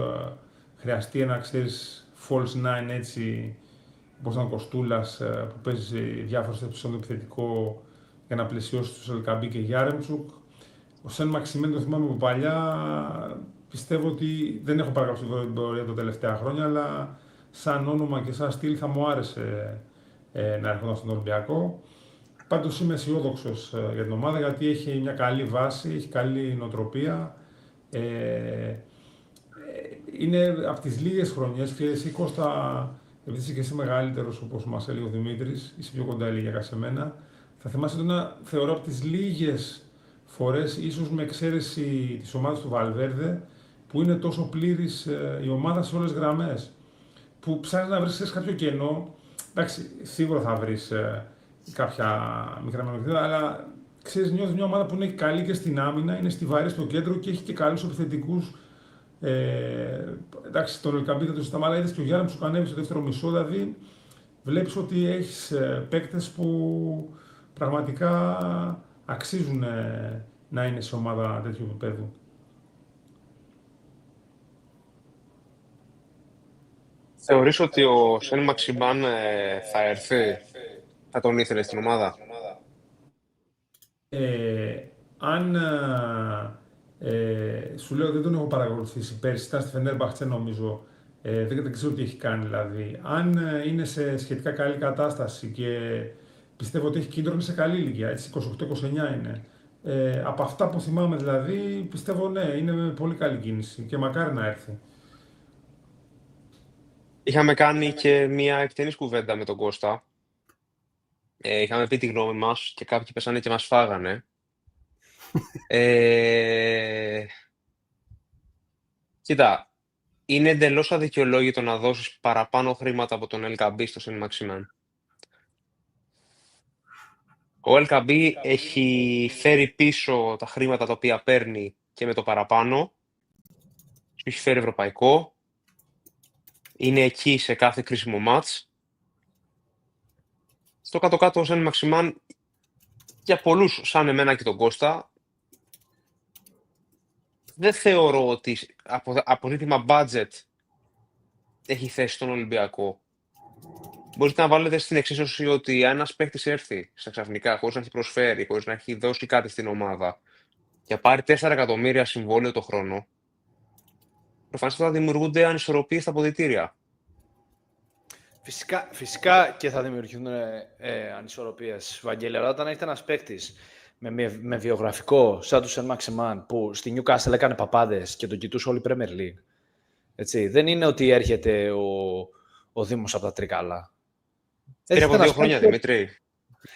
χρειαστεί ένα, ξέρεις, false nine, έτσι, όπως ήταν ο Κοστούλας που παίζει διάφορες θέσεις στο επιθετικό για να πλαισιώσει τους Ελκαμπή και Γιάρεμτσουκ. Ο Σεν Μαξιμέν το θυμάμαι από παλιά, πιστεύω ότι δεν έχω παραγράψει την πορεία τα τελευταία χρόνια, αλλά σαν όνομα και σαν στυλ θα μου άρεσε να έρχονταν στον Ολυμπιακό. Πάντως είμαι αισιόδοξος για την ομάδα, γιατί έχει μια καλή βάση, έχει καλή νοοτροπία. Είναι από τις λίγες χρονιές, και εσύ Κώστα, επειδή είσαι και εσύ μεγαλύτερος όπως μας έλεγε ο Δημήτρης, είσαι πιο κοντά ηλικιακά σε μένα, θα θυμάσαι ότι θεωρώ από τις λίγες φορές, ίσως με εξαίρεση της ομάδας του Βαλβέρδε, που είναι τόσο πλήρης η ομάδα σε όλες τις γραμμές. Που ψάχνεις να βρεις κάποιο κενό, εντάξει, σίγουρα θα βρεις κάποια μικρά μειονεκτήματα, αλλά ξέρεις, νιώθεις μια ομάδα που είναι καλή και στην άμυνα, είναι στιβαρή στο κέντρο και έχει και καλούς επιθετικούς. Εντάξει, τον Ελκαμπή δεν το συζητάμε, αλλά είδες και ο Γιάννη σου ανέβει στο δεύτερο μισό, δηλαδή βλέπεις ότι έχεις παίκτες που πραγματικά αξίζουν να είναι σε ομάδα τέτοιου επίπεδου. Θεωρείς ότι ο Σεν Μαξιμάν θα έρθει, θα τον ήθελε στην ομάδα? Αν σου λέω, δεν τον έχω παρακολουθήσει πέρσι, ήταν στη Φενέρμπαχτσε νομίζω, δεν ξέρω τι έχει κάνει δηλαδή. Αν είναι σε σχετικά καλή κατάσταση και πιστεύω ότι έχει κίνδυνο, είναι σε καλή ηλικία, έτσι 28-29 είναι. Από αυτά που θυμάμαι δηλαδή, πιστεύω ναι, είναι με πολύ καλή κίνηση και μακάρι να έρθει. Είχαμε κάνει και μια εκτενής κουβέντα με τον Κώστα. Είχαμε πει τη γνώμη μας και κάποιοι πέσανε και μας φάγανε. Κοίτα, είναι εντελώς αδικαιολόγητο να δώσεις παραπάνω χρήματα από τον Ελκαμπή στο Σεν Μαξιμάν. Ο Ελκαμπή έχει φέρει πίσω τα χρήματα τα οποία παίρνει και με το παραπάνω. Σου έχει φέρει ευρωπαϊκό. Είναι εκεί σε κάθε κρίσιμο μάτς. Στο κάτω-κάτω ο Σεν Μαξιμάν, για πολλούς σαν εμένα και τον Κώστα, δεν θεωρώ ότι από ζήτημα budget έχει θέση στον Ολυμπιακό. Μπορείτε να βάλετε στην εξίσωση ότι αν ένας παίκτης έρθει στα ξαφνικά χωρίς να έχει προσφέρει, χωρίς να έχει δώσει κάτι στην ομάδα και πάρει 4 εκατομμύρια συμβόλαιο το χρόνο, προφανώς θα δημιουργούνται ανισορροπίες στα αποδυτήρια. Φυσικά και θα δημιουργηθούν ανισορροπίες, Βαγγέλη, αλλά όταν έχετε ένας παίκτης με βιογραφικό σαν του Σεν Μαξιμάν που στη Newcastle έκανε παπάδες και τον κοιτούσε όλη η Premier League. Έτσι, δεν είναι ότι έρχεται ο Δήμος από τα Τρίκαλα. Πήρε από 2 χρόνια, Δημήτρη.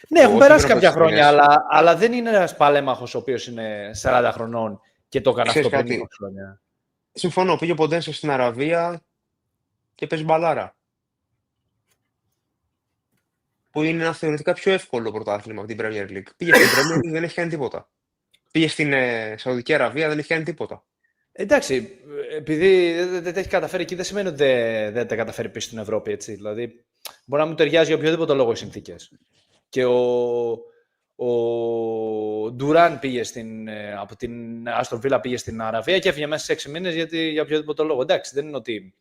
Ναι, έχουν περάσει κάποια χρόνια, αλλά δεν είναι ένας παλέμαχος ο οποίος είναι 40 χρονών και το έκανε αυτό πριν 20 χρόνια. Συμφωνώ, πήγε ο Ποντένσε στην Αραβία και παίζει μπαλάρα. Που είναι ένα θεωρητικά πιο εύκολο πρωτάθλημα από την Premier League. Πήγε στην Premier League, δεν έχει κάνει τίποτα. Πήγε στην Σαουδική Αραβία, δεν έχει κάνει τίποτα. Εντάξει, επειδή δεν τα έχει καταφέρει εκεί, δεν σημαίνει ότι δεν τα καταφέρει πίσω στην Ευρώπη. Έτσι. Δηλαδή, μπορεί να μου ταιριάζει για οποιοδήποτε λόγο οι συνθήκες. Και ο Ντουράν πήγε από την Άστον Βίλα πήγε στην Αραβία και έφυγε μέσα σε 6 μήνες για οποιοδήποτε λόγο. Εντάξει, δεν είναι ότι.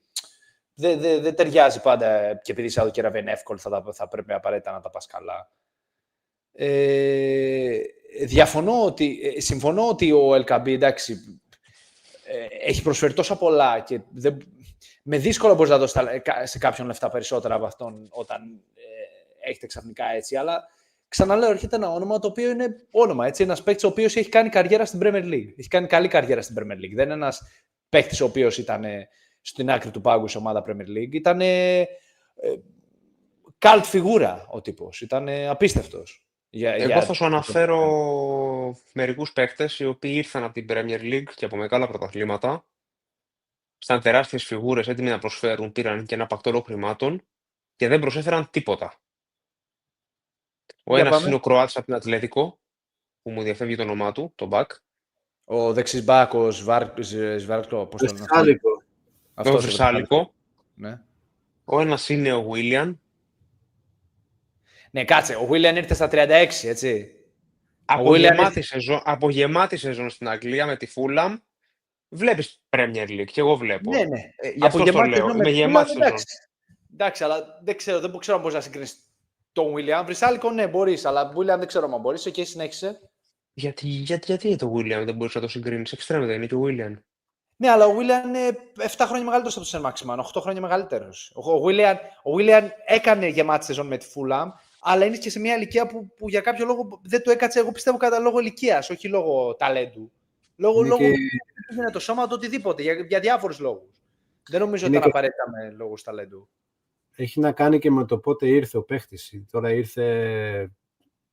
Δεν ταιριάζει πάντα και επειδή η Σαουδική Αραβία είναι εύκολη, θα πρέπει απαραίτητα να τα πας καλά. Συμφωνώ ότι ο Ελκαμπή, εντάξει, έχει προσφέρει τόσα πολλά και με δύσκολα μπορείς να δώσεις σε κάποιον λεφτά περισσότερα από αυτόν όταν έχετε ξαφνικά έτσι, αλλά ξαναλέω, έρχεται ένα όνομα το οποίο είναι όνομα, έτσι, ένας παίκτης ο οποίος έχει κάνει καριέρα στην Premier League. Έχει κάνει καλή καριέρα στην Premier League. Δεν είναι ένας παίκτης ο οποίος ήταν στην άκρη του πάγκου σε ομάδα Premier League. Ήταν cult φιγούρα ο τύπος. Ήταν απίστευτος. Εγώ θα σου αναφέρω μερικούς παίκτες οι οποίοι ήρθαν από την Premier League και από μεγάλα πρωταθλήματα. Σαν τεράστιες φιγούρες έτοιμοι να προσφέρουν, πήραν και ένα πακτόλο χρημάτων και δεν προσέφεραν τίποτα. Ο ένας είναι ο Κροάτης από την Ατλέτικο, που μου διαφεύγει το όνομά του, το Μπακ. Ο δεξής Μπακ, ο Σβάρκλο, πώς το λένε. Το Βρυσάλικο. Ναι. Ο ένας είναι ο Βίλιαν. Ναι, κάτσε. Ο Βίλιαν ήρθε στα 36, έτσι. Από γεμάτη σεζόν στην Αγγλία με τη Φούλαμ, βλέπεις Premier League και εγώ βλέπω. Ναι, ναι. Γι' αυτό το λέω. Με γεμάτη σεζόν. Εντάξει, αλλά δεν ξέρω αν μπορείς να συγκρίνεις τον Βίλιαν. Βρυσάλικο, ναι, μπορείς, αλλά Βίλιαν δεν ξέρω αν μπορείς. Και συνέχισε. Γιατί το Βίλιαν δεν μπορείς να το συγκρίνεις? Εξτρέμεται, δεν είναι και ο Βίλιαν. Ναι, αλλά ο Βίλιαν είναι 7 χρόνια μεγαλύτερος από τον Σεν Μαξιμάν, 8 χρόνια μεγαλύτερος. Ο Βίλιαν έκανε γεμάτη σεζόν με τη Φούλαμ, αλλά είναι και σε μια ηλικία που για κάποιο λόγο δεν του έκατσε, εγώ πιστεύω, κατά λόγω ηλικίας, όχι λόγω ταλέντου. Λόγω είναι το σώμα του, οτιδήποτε, για διάφορους λόγους. Δεν νομίζω ότι ήταν απαραίτητα με λόγους ταλέντου. Έχει να κάνει και με το πότε ήρθε ο παίχτης. Τώρα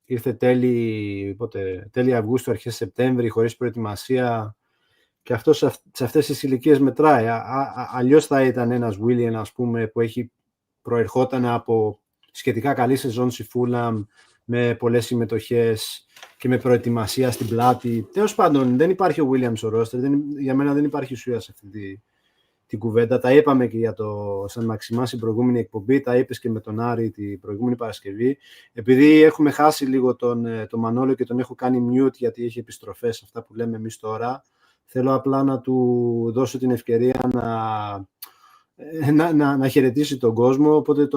ήρθε τέλη Αυγούστου, αρχές Σεπτέμβρη, χωρίς προετοιμασία. Και αυτό σε αυτές τις ηλικίες μετράει. Αλλιώς θα ήταν ένας Willian, ας πούμε, που προερχόταν από σχετικά καλή σεζόν στη Fulham, με πολλές συμμετοχές και με προετοιμασία στην πλάτη. Τέλος πάντων, δεν υπάρχει ο Williams στο roster. Για μένα δεν υπάρχει ουσία σε αυτή την κουβέντα. Τα είπαμε και για το Σαν Μαξιμά στην προηγούμενη εκπομπή, τα είπες και με τον Άρη την προηγούμενη Παρασκευή. Επειδή έχουμε χάσει λίγο τον Μανώλιο και τον έχω κάνει mute γιατί έχει επιστροφές, αυτά που λέμε εμείς τώρα, θέλω απλά να του δώσω την ευκαιρία να χαιρετήσει τον κόσμο, οπότε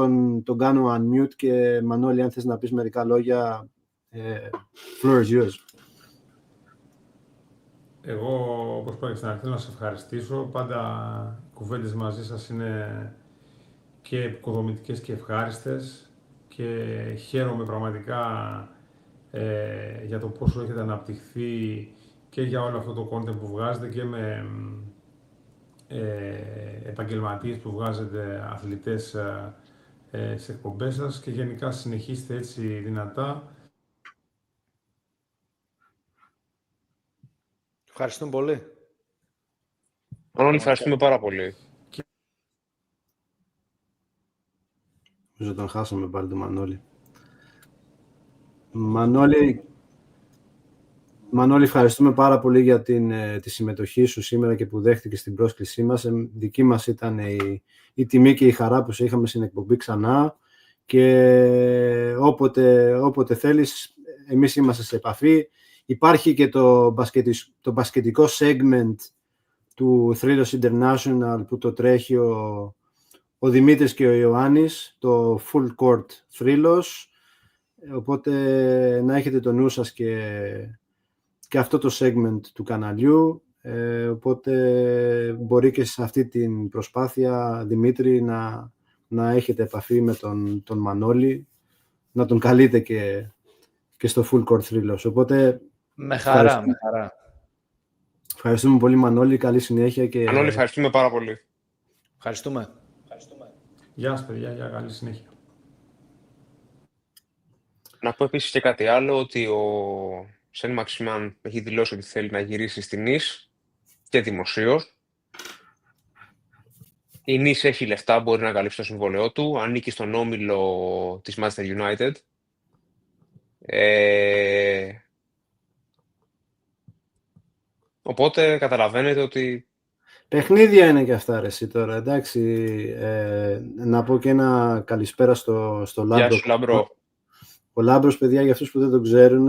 τον κάνω unmute και Μανώλη, αν θες να πεις μερικά λόγια, floor is yours. Εγώ, όπως είπα και στην αρχή, θέλω να σας ευχαριστήσω. Πάντα οι κουβέντες μαζί σας είναι και επικοδομητικές και ευχάριστες και χαίρομαι πραγματικά για το πόσο έχετε αναπτυχθεί και για όλο αυτό το content που βγάζετε και με επαγγελματίες που βγάζετε, αθλητές στις εκπομπές σας και γενικά συνεχίστε έτσι δυνατά. Ευχαριστούμε πολύ. Όλοι ευχαριστούμε πάρα πολύ. Νομίζω τον χάσαμε πάλι τον Μανώλη. Μανώλη, ευχαριστούμε πάρα πολύ για τη συμμετοχή σου σήμερα και που δέχτηκες την πρόσκλησή μας. Δική μας ήταν η τιμή και η χαρά που σε είχαμε στην εκπομπή ξανά και όποτε θέλεις, εμείς είμαστε σε επαφή. Υπάρχει και το μπασκετικό segment του Thrillos International που το τρέχει ο Δημήτρης και ο Ιωάννης, το Full Court Thrillos. Οπότε να έχετε το νου σας και αυτό το segment του καναλιού. Οπότε μπορεί και σε αυτή την προσπάθεια, Δημήτρη, να να έχετε επαφή με τον Μανώλη, να τον καλείτε και στο Full Court Thrillos. Οπότε, με χαρά. Ευχαριστούμε πολύ, Μανώλη. Καλή συνέχεια. Μανώλη, ευχαριστούμε πάρα πολύ. Ευχαριστούμε. Γεια σας, παιδιά. Γεια, καλή συνέχεια. Να πω επίσης και κάτι άλλο, ότι ο Σεν Μαξιμάν έχει δηλώσει ότι θέλει να γυρίσει στην Nice και δημοσίως. Η Nice έχει λεφτά, μπορεί να καλύψει το συμβόλαιό του, ανήκει στον όμιλο της Manchester United. Οπότε καταλαβαίνετε ότι... Παιχνίδια είναι και αυτά, ρε, εσύ τώρα, εντάξει. Να πω και ένα καλησπέρα στο Λάμπρο. Γεια σου, Λάμπρο. Ο Λάμπρος, παιδιά, για αυτούς που δεν τον ξέρουν,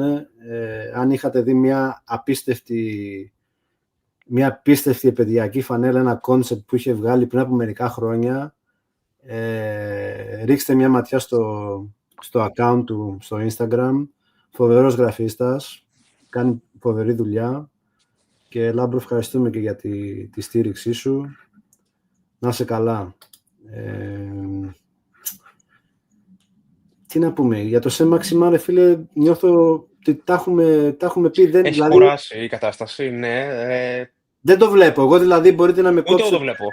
αν είχατε δει μια απίστευτη επαιδειακή φανέλα, ένα κόνσεπτ που είχε βγάλει πριν από μερικά χρόνια, ρίξτε μια ματιά στο account του στο Instagram. Φοβερός γραφίστας, κάνει φοβερή δουλειά. Και Λάμπρο, ευχαριστούμε και για τη στήριξή σου. Να είσαι καλά. Τι να πούμε, για το Σεν Μαξιμάν, ρε φίλε, νιώθω ότι τα έχουμε πει. Έχει κουράσει η κατάσταση, ναι. Δεν το βλέπω. Εγώ δηλαδή μπορείτε να με κόψετε. Ούτε το βλέπω.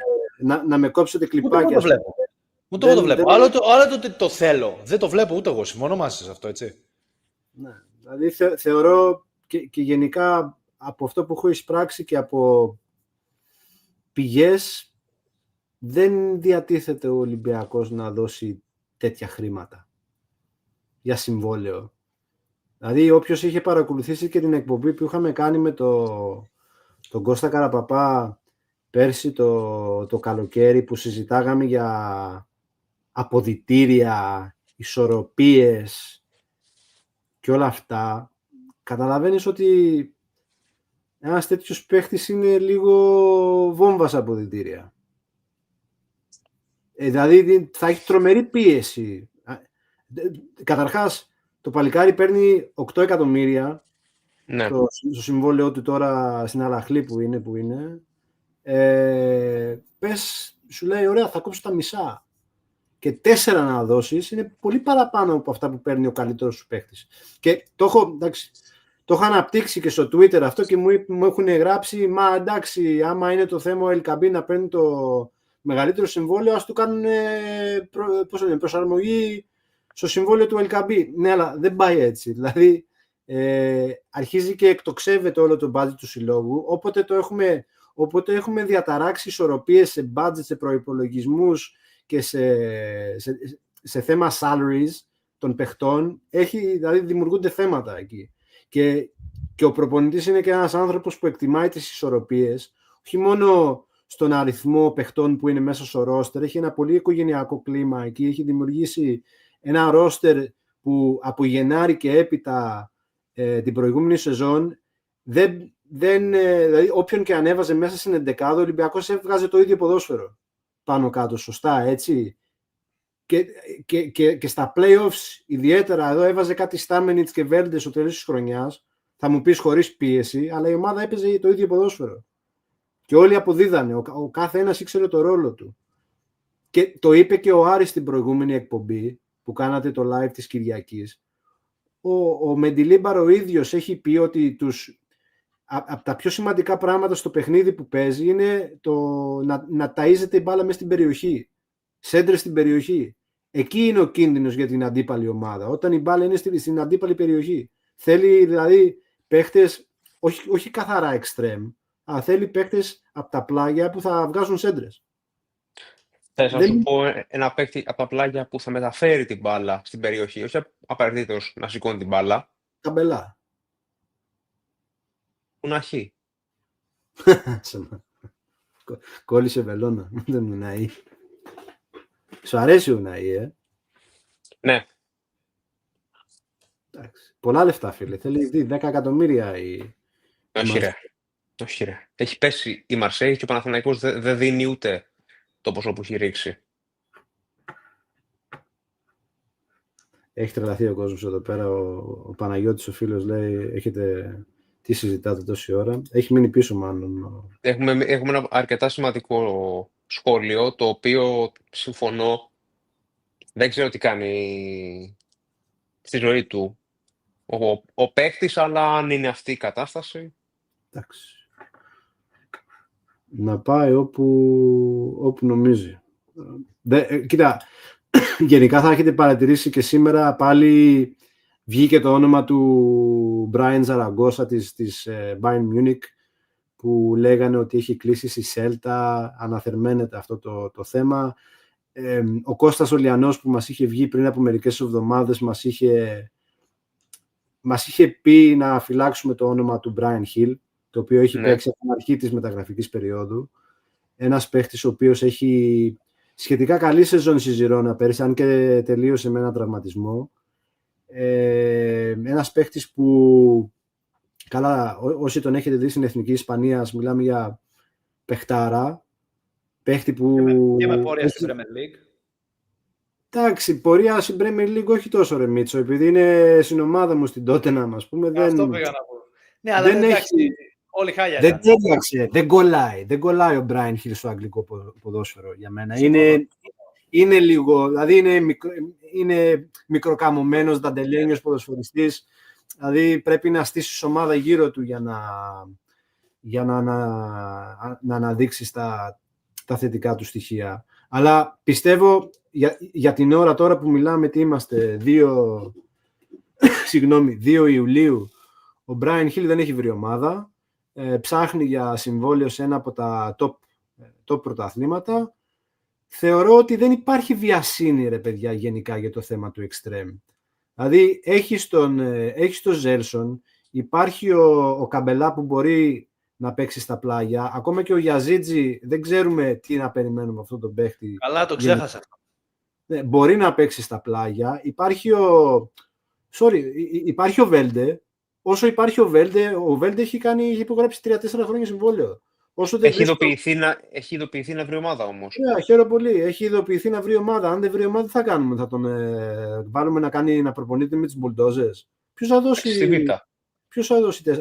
Να με κόψετε κλιπάκια. Ούτε το βλέπω. Ούτε εγώ το βλέπω. Άλλο το ότι το θέλω. Δεν το βλέπω ούτε εγώ. Συμφωνώ μαζί σε αυτό, έτσι. Ναι. Δηλαδή θεωρώ και γενικά από αυτό που έχω εισπράξει και από πηγές, δεν διατίθεται ο Ολυμπιακός να δώσει τέτοια χρήματα για συμβόλαιο. Δηλαδή, όποιος είχε παρακολουθήσει και την εκπομπή που είχαμε κάνει με τον Κώστα Καραπαπά πέρσι το καλοκαίρι, που συζητάγαμε για αποδυτήρια, ισορροπίες και όλα αυτά, καταλαβαίνεις ότι ένας τέτοιος παίχτης είναι λίγο βόμβας αποδυτήρια. Δηλαδή, θα έχει τρομερή πίεση. Καταρχάς, το παλικάρι παίρνει 8 εκατομμύρια, ναι, στο συμβόλαιό του τώρα στην Αλαχλή που είναι. Πες, σου λέει, ωραία, θα κόψω τα μισά. Και 4 να δώσεις είναι πολύ παραπάνω από αυτά που παίρνει ο καλύτερος σου παίχτης. Και το έχω αναπτύξει και στο Twitter αυτό και μου έχουν γράψει, μα εντάξει, άμα είναι το θέμα ο Ελκαμπή να παίρνει το μεγαλύτερο συμβόλαιο, ας του κάνουν προσαρμογή στο συμβόλαιο του Ελκαμπή. Ναι, αλλά δεν πάει έτσι. Δηλαδή, αρχίζει και εκτοξεύεται όλο το budget του συλλόγου, όποτε έχουμε διαταράξει ισορροπίες σε budget, σε προϋπολογισμούς και σε θέμα salaries των παιχτών, δηλαδή δημιουργούνται θέματα εκεί. Και ο προπονητής είναι και ένας άνθρωπος που εκτιμάει τις ισορροπίες, όχι μόνο στον αριθμό παιχτών που είναι μέσα στο ρόστερ, έχει ένα πολύ οικογενειακό κλίμα εκεί, έχει δημιουργήσει ένα ρόστερ που από Γενάρη και έπειτα την προηγούμενη σεζόν, δηλαδή όποιον και ανέβαζε μέσα στην εντεκάδα, ο Ολυμπιακός έβγαζε το ίδιο ποδόσφαιρο πάνω κάτω, σωστά, έτσι. Και στα playoffs, ιδιαίτερα εδώ, έβαζε κάτι Στάμενιτς και Βέρντε στο τέλος της χρονιάς. Θα μου πεις χωρίς πίεση, αλλά η ομάδα έπαιζε το ίδιο ποδόσφαιρο. Και όλοι αποδίδανε. Ο κάθε ένας ήξερε το ρόλο του. Και το είπε και ο Άρης στην προηγούμενη εκπομπή που κάνατε το live της Κυριακής. Ο Μεντιλίμπαρ ο ίδιος έχει πει ότι από τα πιο σημαντικά πράγματα στο παιχνίδι που παίζει είναι να ταΐζεται η μπάλα μέσα στην περιοχή. Σέντρες στην περιοχή. Εκεί είναι ο κίνδυνος για την αντίπαλη ομάδα. Όταν η μπάλα είναι στην αντίπαλη περιοχή. Θέλει δηλαδή παίχτες, όχι καθαρά εξτρέμ, αλλά θέλει παίχτες από τα πλάγια που θα βγάζουν σέντρες. Θες να σου πω ένα παίχτη από τα πλάγια που θα μεταφέρει την μπάλα στην περιοχή, όχι απαραίτητος να σηκώνει την μπάλα. Καμπελά. Ουναχή. Κόλλησε βελόνα. Δεν είναι Ουναή. Σου αρέσει ο Ουναή, Ναι. Εντάξει. Πολλά λεφτά, φίλε. Θέλει 10 εκατομμύρια Όχι ρε. Έχει πέσει η Μαρσέη και ο Παναθηναϊκός δεν δίνει ούτε το ποσό που έχει ρίξει. Έχει τρελαθεί ο κόσμος εδώ πέρα. Ο Παναγιώτης ο φίλος λέει, τι συζητάτε τόση ώρα. Έχει μείνει πίσω μάλλον. Έχουμε ένα αρκετά σημαντικό σχόλιο, το οποίο συμφωνώ Δεν ξέρω τι κάνει στη ζωή του ο παίκτης, αλλά αν είναι αυτή η κατάσταση. Εντάξει. Να πάει όπου νομίζει. Κοίτα, γενικά θα έχετε παρατηρήσει και σήμερα πάλι βγήκε το όνομα του Brian Zaragoza της Bayern Munich, που λέγανε ότι έχει κλείσει στη Σέλτα, αναθερμαίνεται αυτό το θέμα. Ο Κώστας Ολιανός, που μας είχε βγει πριν από μερικές εβδομάδες, μας είχε πει να φυλάξουμε το όνομα του Brian Hill, το οποίο έχει παίξει από την αρχή της μεταγραφικής περίοδου. Ένας παίχτης ο οποίος έχει σχετικά καλή σεζόν στη Ζιρόνα πέρυσι, αν και τελείωσε με έναν τραυματισμό. Ένας παίχτης που, καλά, όσοι τον έχετε δει στην Εθνική Ισπανίας, μιλάμε για παιχτάρα. Παίχτη που... Και με πορεία στην Premier League. Εντάξει, πορεία στην Premier League όχι τόσο, ρε Μίτσο, επειδή είναι στην ομάδα μου στην Tottenham, ας πούμε. Αυτό πήγα να πω. Ναι, αλλά δεν έχει... Όλοι χάλια. Δεν τέριαξε, δεν κολλάει ο Brian Hill στο αγγλικό ποδόσφαιρο για μένα. Είναι λίγο, δηλαδή είναι μικροκαμωμένος, δαντελένιος ποδοσφαιριστής, δηλαδή πρέπει να στήσεις ομάδα γύρω του για να αναδείξει τα θετικά του στοιχεία. Αλλά πιστεύω για την ώρα τώρα που μιλάμε, τι είμαστε, 2 Ιουλίου, ο Brian Hill δεν έχει βρει ομάδα, ψάχνει για συμβόλαιο σε ένα από τα top πρωταθλήματα. Θεωρώ ότι δεν υπάρχει βιασύνη, ρε παιδιά, γενικά για το θέμα του extreme. Δηλαδή, έχεις τον Ζέλσον, υπάρχει ο Καμπελά που μπορεί να παίξει στα πλάγια, ακόμα και ο Γιαζίτζι, δεν ξέρουμε τι να περιμένουμε αυτόν τον παίχτη. Καλά, το ξέχασα. Μπορεί να παίξει στα πλάγια. Υπάρχει ο Βέλντε. Όσο υπάρχει ο Βέλντε έχει υπογράψει 3-4 χρόνια συμβόλαιο. Έχει ειδοποιηθεί να βρει ομάδα όμως. Χαίρομαι πολύ. Έχει ειδοποιηθεί να βρει ομάδα. Αν δεν βρει ομάδα, τι θα κάνουμε? Θα τον βάλουμε να προπονείται με τις μπουλντόζες? Ποιος θα δώσει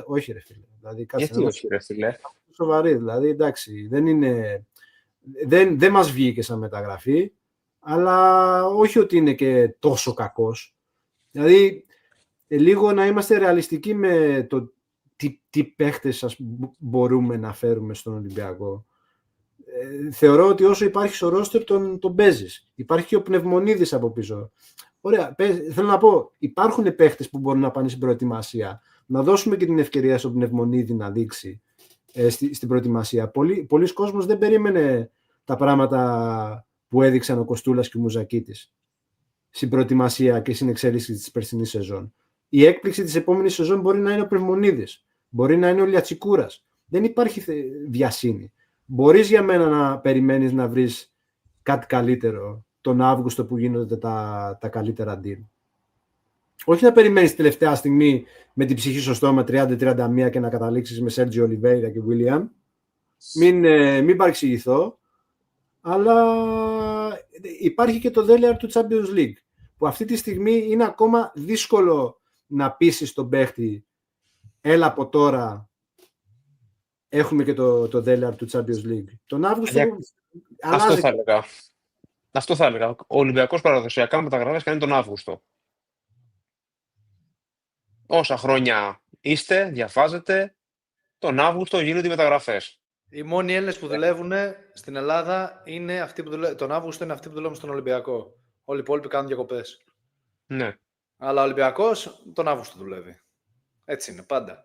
όχι, ρε φίλε. Δηλαδή, γιατί όχι, ρε φίλε? Σοβαρή, δηλαδή, εντάξει. Δεν μας βγήκε σαν μεταγραφή, αλλά όχι ότι είναι και τόσο κακός. Δηλαδή, λίγο να είμαστε ρεαλιστικοί με το τι παίχτες μπορούμε να φέρουμε στον Ολυμπιακό. Θεωρώ ότι όσο υπάρχει στο ρόστερ τον παίζεις. Υπάρχει και ο Πνευμονίδης από πίσω. Ωραία, θέλω να πω, υπάρχουν παίχτες που μπορούν να πάνε στην προετοιμασία. Να δώσουμε και την ευκαιρία στον Πνευμονίδη να δείξει στην προετοιμασία. Πολλοί κόσμος δεν περίμενε τα πράγματα που έδειξαν ο Κοστούλας και ο Μουζακίτης στην προετοιμασία και στην εξέλιξη της περσινής σεζόν. Η έκπληξη της επόμενης σεζόν μπορεί να είναι ο Πνευμονίδης. Μπορεί να είναι ο Λιατσικούρας. Δεν υπάρχει βιασύνη. Μπορείς για μένα να περιμένεις να βρεις κάτι καλύτερο τον Αύγουστο που γίνονται τα καλύτερα deal. Όχι να περιμένεις τελευταία στιγμή με την ψυχή στο στόμα 30-31 και να καταλήξεις με Σέρτζιο Ολιβέιρα και Βίλιαμ. Μην παρεξηγηθώ. Αλλά υπάρχει και το δέλεαρ του Champions League, που αυτή τη στιγμή είναι ακόμα δύσκολο να πείσεις τον παίχτη. Έλα από τώρα, έχουμε και το δέλεαρ του Champions League. Τον Αύγουστο Αυτό θα έλεγα. Ο Ολυμπιακός παραδοσιακά μεταγραφές κάνει τον Αύγουστο. Όσα χρόνια είστε, διαφάζετε, τον Αύγουστο γίνονται οι μεταγραφές. Οι μόνοι Έλληνες που δουλεύουν στην Ελλάδα είναι αυτοί που δουλεύουν. Τον Αύγουστο είναι αυτοί που δουλεύουν στον Ολυμπιακό. Όλοι οι υπόλοιποι κάνουν διακοπές. Ναι. Αλλά ο Ολυμπιακός τον Αύγουστο δουλεύει. Έτσι είναι πάντα.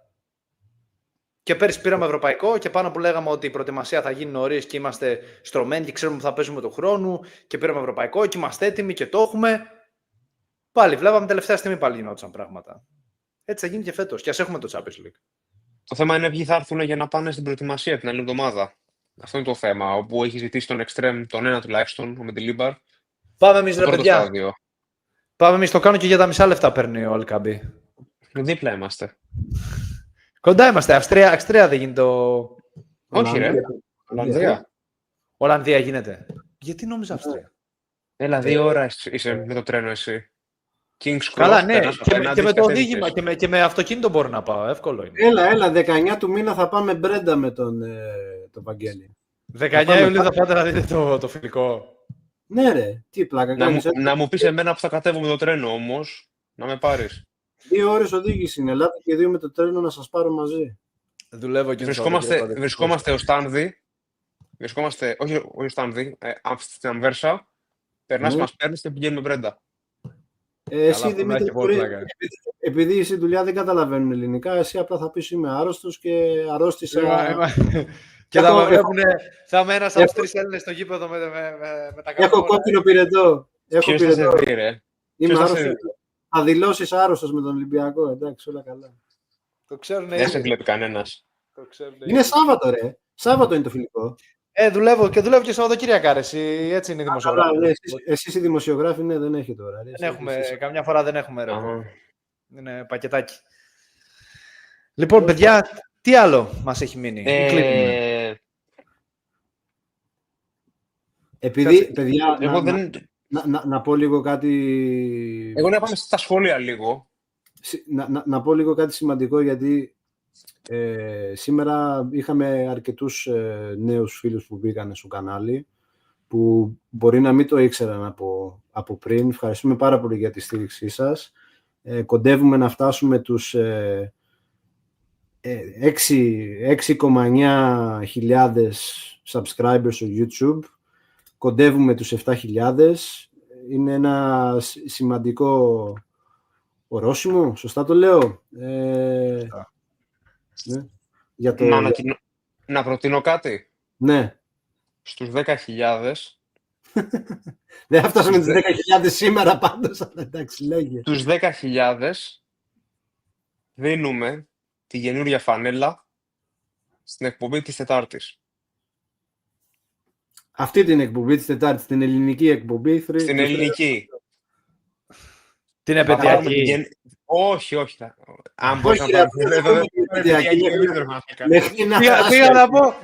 Και πέρυσι πήραμε ευρωπαϊκό και πάνω που λέγαμε ότι η προετοιμασία θα γίνει νωρίς και είμαστε στρωμένοι και ξέρουμε που θα παίζουμε του χρόνου και πήραμε ευρωπαϊκό και είμαστε έτοιμοι και το έχουμε. Πάλι βλέπαμε τελευταία στιγμή πάλι γινόντουσαν πράγματα. Έτσι θα γίνει και φέτος. Και ας έχουμε το Champions League. Το θέμα είναι ποιοι θα έρθουν για να πάνε στην προετοιμασία την άλλη εβδομάδα. Αυτό είναι το θέμα. Όπου έχει ζητήσει τον Extreme, τον ένα τουλάχιστον, ο Μεντιλίμπαρ. Πάμε εμείς, ρε παιδιά. Πάμε εμείς. Το κάνω και για τα μισά λεφτά παίρνει ο Αλκαμπή. Δίπλα είμαστε. Κοντά είμαστε. Αυστρία δεν γίνεται Όχι, ρε. Ολλανδία. Ολλανδία γίνεται. Γιατί νόμιζα Αυστρία? Έλα, 2 ώρες είσαι με το τρένο εσύ. Καλά, ναι. Και με το οδήγημα και με αυτοκίνητο μπορώ να πάω. Εύκολο είναι. Έλα, 19 του μήνα θα πάμε μπρέντα με τον Βαγγέλη. 19 Ιουλίου θα πάτε να δείτε το φιλικό. Ναι ρε, τι πλάκα κάνεις. Να μου πεις εμένα που θα κατέβω με το τρένο όμως, να με πάρεις. 2 ώρες οδήγηση είναι, ελάτε και 2 με το τρένο να σας πάρω μαζί. Δουλεύω και Βρισκόμαστε ως Στάνδη. Όχι ως Στάνδη, στην Αμβέρσα. Περνάς, μας παίρνεις και πηγαίνουμε Μπρέντα. Εσύ Δημήτρη, επειδή εσύ δουλειά δεν καταλαβαίνουν ελληνικά, εσύ απλά θα πεις είμαι άρρωστος και αρρώστησα. Και θα είμαι ένας από τους 3 Έλληνες στο γήπεδο με τα καπνό. Έχω κόκκινο πυρετό. Ποιος θα σε δει, ρε? Είμαι άρρωστος. Θα δηλώσεις άρρωστος με τον Ολυμπιακό, εντάξει, όλα καλά. Το ξέρουν. Δεν σε βλέπει κανένας. Είναι Σάββατο, ρε. Σάββατο είναι το φιλικό. Δουλεύω και Σαββατοκύριακα, έτσι είναι η δημοσιογράφη. Εσείς οι δημοσιογράφοι, ναι, δεν έχετε ώρα. Καμιά φορά δεν έχουμε ρεύμα. Είναι πακετάκι. Λοιπόν, παιδιά, τι άλλο μας έχει μείνει? Επειδή, παιδιά, να πω λίγο κάτι... Εγώ να πάμε στα σχόλια λίγο. Να πω λίγο κάτι σημαντικό, γιατί σήμερα είχαμε αρκετούς νέους φίλους που μπήκαν στο κανάλι, που μπορεί να μην το ήξεραν από πριν. Ευχαριστούμε πάρα πολύ για τη στήριξή σας. Κοντεύουμε να φτάσουμε τους 6,9 subscribers στο YouTube. Κοντεύουμε τους 7.000. Είναι ένα σημαντικό ορόσημο, σωστά το λέω? Ναι. Για το... Να προτείνω κάτι. Ναι. Στους 10.000. Δεν θα φτάσουμε τις 10.000 σήμερα πάντως, αλλά εντάξει, λέγε. Τους 10.000 δίνουμε τη καινούργια φανέλα στην εκπομπή της Τετάρτης. Αυτή την εκπομπή της Τετάρτης, την ελληνική εκπομπή. Στην ελληνική. Την επαιτειακή. Όχι. Αν μπορείς να πάρεις πήγα να πω,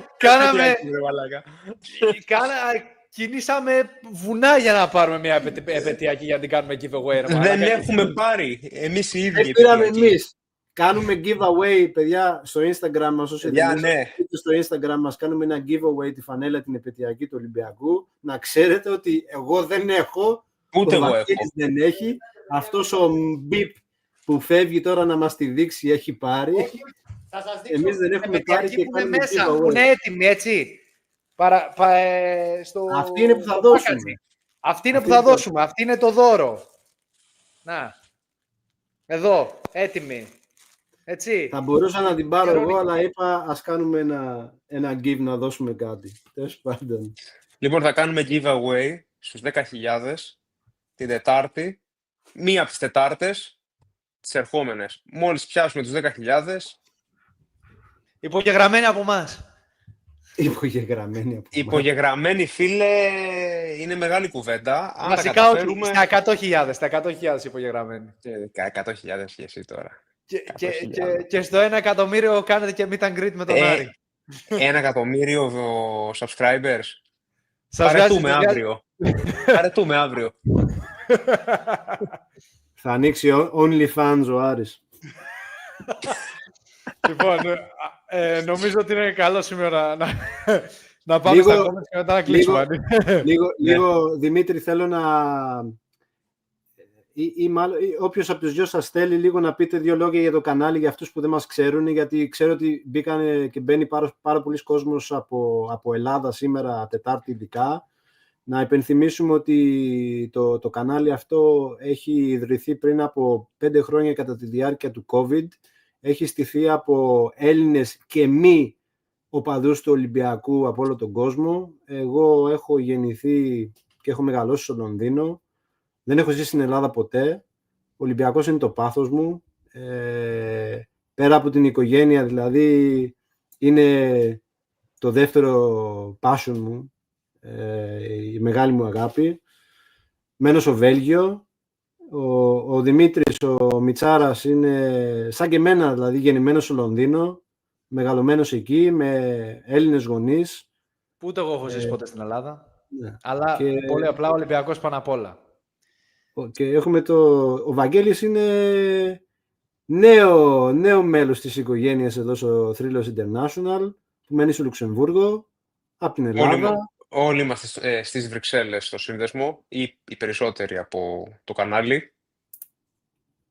κινήσαμε βουνά για να πάρουμε μια επαιτειακή για να την κάνουμε giveaway. Δεν έχουμε πάρει. Εμείς οι ίδιοι. Πήραμε εμείς. Κάνουμε giveaway, παιδιά, στο Instagram μας. Όσοι στο Instagram μας κάνουμε ένα giveaway τη φανέλα την επαιτειακή του Ολυμπιακού. Να ξέρετε ότι εγώ δεν έχω. Ούτε εγώ έχω. Δεν έχει. Αυτός ο μπιπ που φεύγει τώρα να μας τη δείξει έχει πάρει. Εμείς δεν έχουμε πάρει και κάνουμε μέσα, giveaway. Που είναι έτοιμη, έτσι. Αυτή είναι που θα δώσουμε. Αυτή είναι που θα δώσουμε. Αυτή είναι το δώρο. Να. Εδώ, έτοιμη. Έτσι. Θα μπορούσα να την πάρω εγώ, αλλά είπα ας κάνουμε ένα give να δώσουμε κάτι. Τέλος πάντων. Λοιπόν, θα κάνουμε giveaway στους 10.000 την Τετάρτη. Μία από τις Τετάρτες, τις ερχόμενες. Μόλις πιάσουμε τους 10.000. Υπογεγραμμένοι από εμάς. Υπογεγραμμένοι, φίλε, είναι μεγάλη κουβέντα. Βασικά στα 100.000. Στα 100.000 υπογεγραμμένοι. 100.000 και εσύ τώρα. Και στο 1 εκατομμύριο κάνετε και meet and greet με τον Άρη. 1 εκατομμύριο subscribers. Παρετούμε αύριο. Θα ανοίξει OnlyFans ο Άρης. Λοιπόν, νομίζω ότι είναι καλό σημείο να πάμε στα comments και μετά να κλείσουμε. Λίγο, Δημήτρη, θέλω να... Ή μάλλον, όποιος από τους δυο σας θέλει λίγο να πείτε 2 λόγια για το κανάλι για αυτούς που δεν μας ξέρουν, γιατί ξέρω ότι μπήκανε και μπαίνει πάρα πολλοί κόσμος από Ελλάδα σήμερα, Τετάρτη ειδικά. Να υπενθυμίσουμε ότι το κανάλι αυτό έχει ιδρυθεί πριν από 5 χρόνια κατά τη διάρκεια του COVID. Έχει στηθεί από Έλληνες και μη οπαδούς του Ολυμπιακού από όλο τον κόσμο. Εγώ έχω γεννηθεί και έχω μεγαλώσει στο Λονδίνο. Δεν έχω ζήσει στην Ελλάδα ποτέ. Ο Ολυμπιακός είναι το πάθος μου. Πέρα από την οικογένεια, δηλαδή, είναι το δεύτερο passion μου, η μεγάλη μου αγάπη. Μένω στο Βέλγιο. Ο Δημήτρης, ο Μιτσάρας, είναι σαν και εμένα, δηλαδή γεννημένος στο Λονδίνο, μεγαλωμένος εκεί, με Έλληνες γονείς. Που ούτε εγώ έχω ζήσει ποτέ στην Ελλάδα. Ναι. Αλλά πολύ απλά ο Ολυμπιακός πάνω απ' όλα. Και έχουμε ο Βαγγέλης είναι νέο μέλος της οικογένειας εδώ στο Θρύλος International, που μένει στο Λουξεμβούργο, από την Ελλάδα. Όλοι είμαστε στις Βρυξέλλες στο σύνδεσμο ή οι περισσότεροι από το κανάλι.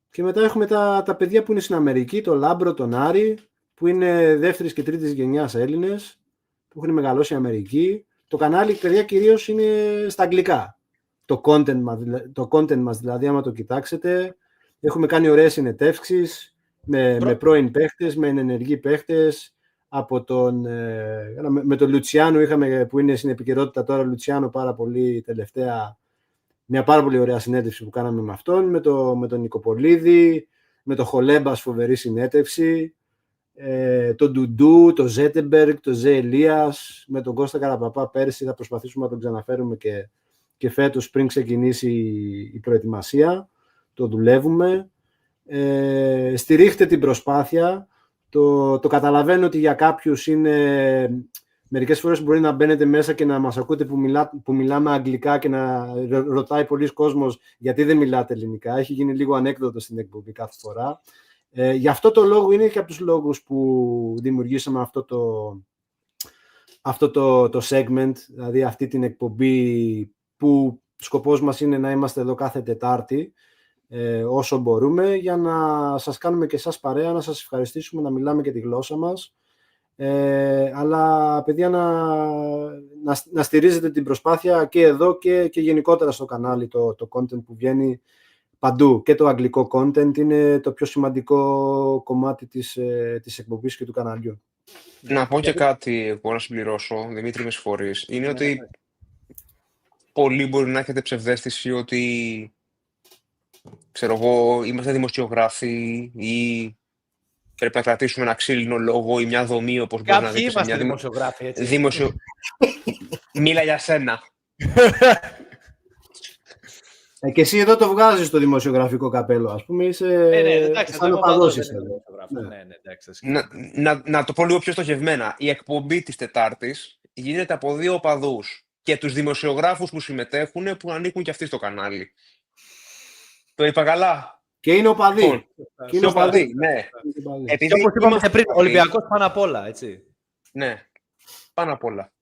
Και μετά έχουμε τα παιδιά που είναι στην Αμερική, τον Λάμπρο, τον Άρη, που είναι δεύτερης και τρίτης γενιάς Έλληνες, που έχουν μεγαλώσει Αμερική. Το κανάλι, παιδιά, κυρίως είναι στα αγγλικά. Το content μας, δηλαδή, άμα το κοιτάξετε, έχουμε κάνει ωραίες συνεντεύξεις με πρώην παίχτες, με ενεργοί παίχτες. Με τον Λουτσιάνο είχαμε, που είναι στην επικαιρότητα τώρα, Λουτσιάνο πάρα πολύ τελευταία, μια πάρα πολύ ωραία συνέντευξη που κάναμε με αυτόν, με τον Νικοπολίδη, με τον Χολέμπας, φοβερή συνέντευξη, τον Ντουντού, τον Ζέτεμπεργκ, τον Ζε Ελίας, με τον Κώστα Καραπαπά πέρσι θα προσπαθήσουμε να τον ξαναφέρουμε και φέτος πριν ξεκινήσει η προετοιμασία, το δουλεύουμε. Στηρίχτε την προσπάθεια. Το καταλαβαίνω ότι για κάποιους είναι... Μερικές φορές μπορεί να μπαίνετε μέσα και να μας ακούτε που μιλάμε αγγλικά και να ρωτάει πολλοί κόσμος γιατί δεν μιλάτε ελληνικά. Έχει γίνει λίγο ανέκδοτο στην εκπομπή κάθε φορά. Γι' αυτό το λόγο είναι και από τους λόγους που δημιουργήσαμε αυτό το segment, δηλαδή αυτή την εκπομπή που σκοπός μας είναι να είμαστε εδώ κάθε Τετάρτη όσο μπορούμε, για να σας κάνουμε και εσάς παρέα, να σας ευχαριστήσουμε, να μιλάμε και τη γλώσσα μας. Αλλά παιδιά, να στηρίζετε την προσπάθεια και εδώ και γενικότερα στο κανάλι, το content που βγαίνει παντού. Και το αγγλικό content είναι το πιο σημαντικό κομμάτι της εκπομπής και του καναλιού. Να πω και κάτι που να συμπληρώσω, Δημήτρη, με συγχωρείς. Είναι ότι πολλοί μπορεί να έχετε ψευδαίσθηση ότι, ξέρω εγώ, είμαστε δημοσιογράφοι ή πρέπει να κρατήσουμε ένα ξύλινο λόγο ή μια δομή, όπως μπορεί να δείτε. Κάποιοι είμαστε δημοσιογράφοι, έτσι. Μίλα για σένα. Και εσύ εδώ το βγάζεις το δημοσιογραφικό καπέλο, ας πούμε, είσαι σαν οπαδός είσαι. Να το πω λίγο πιο στοχευμένα. Η εκπομπή της Τετάρτης γίνεται από 2 οπαδούς και τους δημοσιογράφους που συμμετέχουν, που ανήκουν και αυτοί στο κανάλι. Το είπα καλά? Και είναι οπαδοί. Και είναι οπαδοί, ναι. Επειδή όπως είπαμε πριν, Ολυμπιακός πάνω απ' όλα, έτσι. Ναι, πάνω απ' όλα.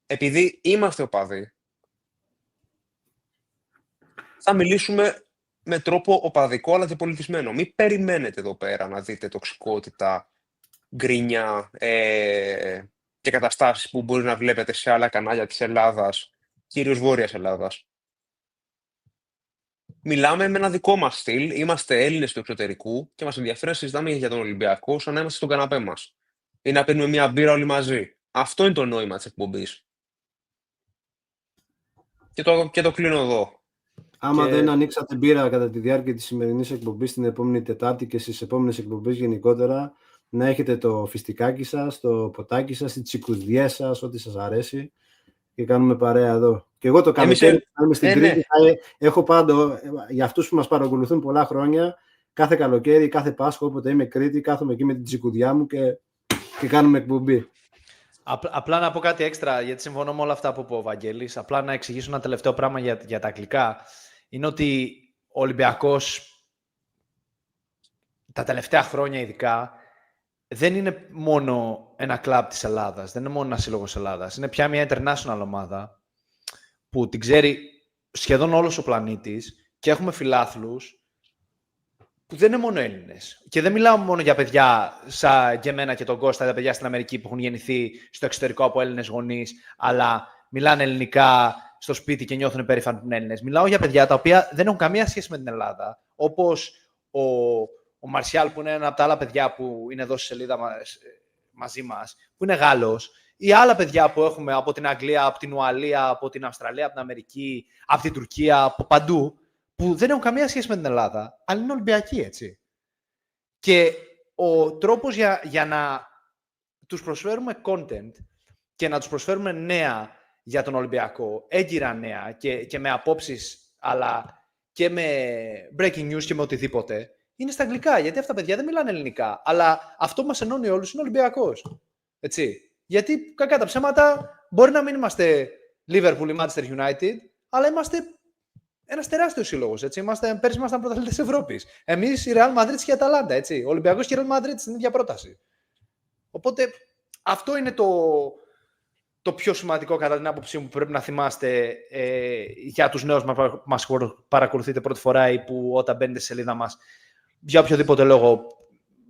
Επειδή είμαστε οπαδοί, θα μιλήσουμε με τρόπο οπαδικό αλλά και πολιτισμένο. Μην περιμένετε εδώ πέρα να δείτε τοξικότητα, γκρίνια και καταστάσεις που μπορεί να βλέπετε σε άλλα κανάλια της Ελλάδας, κυρίως Βόρειας Ελλάδας. Μιλάμε με ένα δικό μας στυλ, είμαστε Έλληνες του εξωτερικού και μας ενδιαφέρει να συζητάμε για τον Ολυμπιακό σαν να είμαστε στον καναπέ μας. Ή να πίνουμε μια μπύρα όλοι μαζί. Αυτό είναι το νόημα της εκπομπής. Και το κλείνω εδώ. Άμα δεν ανοίξατε μπύρα κατά τη διάρκεια της σημερινής εκπομπής την επόμενη Τετάρτη και στις επόμενες εκπομπές γενικότερα, να έχετε το φιστικάκι σας, το ποτάκι σας, τις τσικουδιές σας, ό,τι σας αρέσει και κάνουμε παρέα εδώ. Και εγώ το καλοκαίρι, είμαι στην Κρήτη, έχω πάντα, για αυτούς που μας παρακολουθούν πολλά χρόνια, κάθε καλοκαίρι, κάθε Πάσχα, όποτε είμαι Κρήτη, κάθομαι εκεί με την τσικουδιά μου και κάνουμε εκπομπή. Απλά να πω κάτι έξτρα, γιατί συμφωνώ με όλα αυτά που είπε ο Βαγγέλης. Απλά να εξηγήσω ένα τελευταίο πράγμα για τα αγγλικά. Είναι ότι ο Ολυμπιακός τα τελευταία χρόνια ειδικά δεν είναι μόνο ένα κλαμπ της Ελλάδας, δεν είναι μόνο ένα σύλλογος Ελλάδας. Είναι πια μια international ομάδα που την ξέρει σχεδόν όλος ο πλανήτης και έχουμε φιλάθλους που δεν είναι μόνο Έλληνες. Και δεν μιλάω μόνο για παιδιά σαν και εμένα και τον Κώστα, τα παιδιά στην Αμερική που έχουν γεννηθεί στο εξωτερικό από Έλληνες γονείς, αλλά μιλάνε ελληνικά στο σπίτι και νιώθουν περήφανοι που είναι Έλληνες. Μιλάω για παιδιά τα οποία δεν έχουν καμία σχέση με την Ελλάδα, όπως ο Μαρσιάλ, που είναι ένα από τα άλλα παιδιά που είναι εδώ στη σελίδα μαζί μας, που είναι Γάλλος, ή άλλα παιδιά που έχουμε από την Αγγλία, από την Ουαλία, από την Αυστραλία, από την Αμερική, από την Τουρκία, από παντού, που δεν έχουν καμία σχέση με την Ελλάδα, αλλά είναι Ολυμπιακοί, έτσι. Και ο τρόπος για να τους προσφέρουμε content και να τους προσφέρουμε νέα για τον Ολυμπιακό, έγκυρα νέα και με απόψεις, αλλά και με breaking news και με οτιδήποτε, είναι στα αγγλικά, γιατί αυτά τα παιδιά δεν μιλάνε ελληνικά. Αλλά αυτό που μας ενώνει όλους είναι Ολυμπιακός. Έτσι. Γιατί, κακά τα ψέματα, μπορεί να μην είμαστε Liverpool ή Manchester United, αλλά είμαστε ένας τεράστιος σύλλογος. Πέρσι ήμασταν πρωταθλητές της Ευρώπης. Εμείς η Real Madrid και η Αταλάντα. Έτσι. Ο Ολυμπιακός και η Real Madrid στην ίδια πρόταση. Οπότε αυτό είναι το πιο σημαντικό κατά την άποψή μου που πρέπει να θυμάστε για τους νέους που μας παρακολουθείτε πρώτη φορά ή που όταν μπαίνετε στη σελίδα μας για οποιοδήποτε λόγο,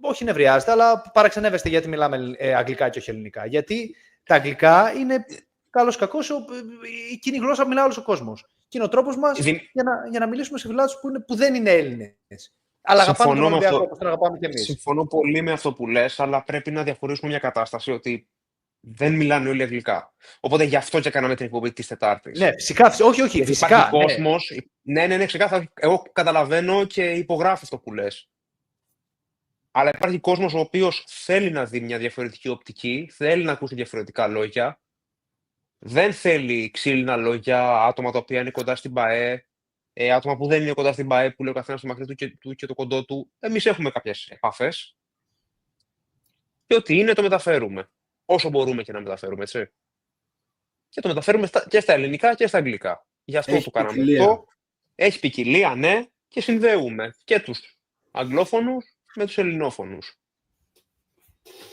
όχι νευριάζετε, αλλά παραξενεύεστε γιατί μιλάμε αγγλικά και όχι ελληνικά. Γιατί τα αγγλικά είναι καλώς κακώς εκείνη η γλώσσα που μιλάει όλος ο κόσμος. Και είναι ο τρόπος μας για να μιλήσουμε σε φιλάθλους που δεν είναι Έλληνες. Αλλά αγαπάμε τον Ολυμπιακό όπως τον αγαπάμε και εμείς. Συμφωνώ πολύ με αυτό που λες, αλλά πρέπει να διαχωρίσουμε μια κατάσταση ότι δεν μιλάνε όλοι αγγλικά. Οπότε γι' αυτό και κάναμε την εκπομπή της Τετάρτης. Ναι, φυσικά. Όχι, φυσικά. Υπάρχει κόσμος. Ναι, ξεκάθαρα. Εγώ καταλαβαίνω και υπογράφω αυτό που λες. Αλλά υπάρχει κόσμος ο οποίος θέλει να δει μια διαφορετική οπτική, θέλει να ακούσει διαφορετικά λόγια. Δεν θέλει ξύλινα λόγια, άτομα τα οποία είναι κοντά στην ΠΑΕ, άτομα που δεν είναι κοντά στην ΠΑΕ, που λέει ο καθένας το μακρύ του και το κοντό του. Εμείς έχουμε κάποιες επαφές. Και ό,τι είναι το μεταφέρουμε. Όσο μπορούμε και να μεταφέρουμε, έτσι. Και το μεταφέρουμε και στα ελληνικά και στα αγγλικά. Γι' αυτό το κάναμε αυτό. Έχει ποικιλία, ναι, και συνδέουμε και τους αγγλόφωνους με τους ελληνόφωνους.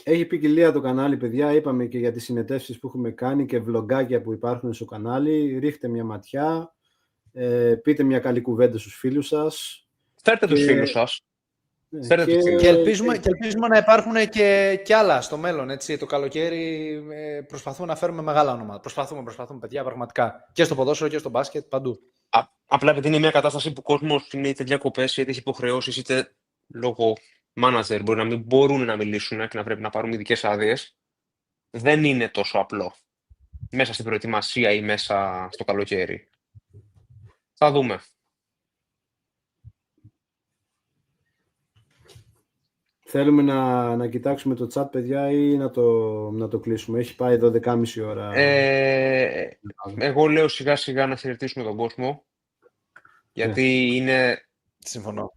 Έχει ποικιλία το κανάλι, παιδιά. Είπαμε και για τις συνεντεύξεις που έχουμε κάνει και βλογκάκια που υπάρχουν στο κανάλι. Ρίχτε μια ματιά. Πείτε μια καλή κουβέντα στους φίλους σας. Φέρτε τους φίλους σας. Και ελπίζουμε να υπάρχουν και άλλα στο μέλλον. Έτσι. Το καλοκαίρι προσπαθούμε να φέρουμε μεγάλα ονόματα. Προσπαθούμε, παιδιά, πραγματικά. Και στο ποδόσφαιρο και στο μπάσκετ, παντού. Απλά επειδή είναι μια κατάσταση που ο κόσμος είναι είτε διακοπές, είτε έχει υποχρεώσεις, είτε λόγω manager μπορεί να μην μπορούν να μιλήσουν και να πρέπει να πάρουν ειδικές άδειες. Δεν είναι τόσο απλό. Μέσα στην προετοιμασία ή μέσα στο καλοκαίρι. Θα δούμε. Θέλουμε να κοιτάξουμε το chat, παιδιά, ή να το κλείσουμε? Έχει πάει 12.30 ώρα. Εγώ λέω σιγά σιγά να χαιρετήσουμε τον κόσμο. Γιατί είναι... Συμφωνώ.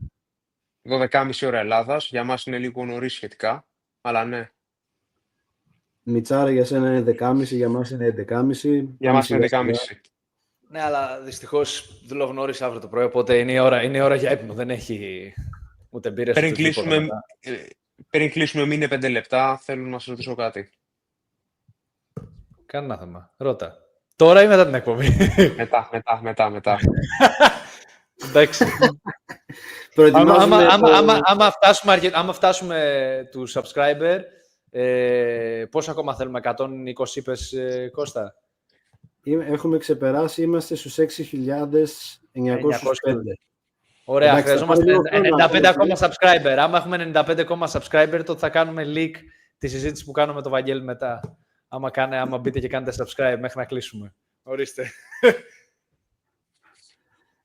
12.30 ώρα Ελλάδας. Για μας είναι λίγο νωρίς σχετικά. Αλλά ναι. Μιτσάρα, για σένα είναι 10.30, για μας είναι 11.30. Για μας είναι 11.30. Ναι, αλλά δυστυχώς δουλεύω νωρίς αύριο το πρωί, οπότε είναι η ώρα για ύπνο. Δεν έχει ούτε μπύρες. Πριν κλείσουμε, μείνε 5 λεπτά. Θέλω να σας ρωτήσω κάτι. Κανένα θέμα. Ρώτα. Τώρα ή μετά την εκπομπή? Μετά. Εντάξει. Άμα φτάσουμε τους subscriber, πόσο ακόμα θέλουμε? 120 είπες, Κώστα? Έχουμε ξεπεράσει, είμαστε στους 6.905. Ωραία, χρειαζόμαστε 95 ακόμα subscriber. Άμα έχουμε 95 ακόμα subscriber, τότε θα κάνουμε leak τη συζήτηση που κάνουμε με το Βαγγέλη μετά. Άμα μπείτε και κάνετε subscribe μέχρι να κλείσουμε. Ορίστε.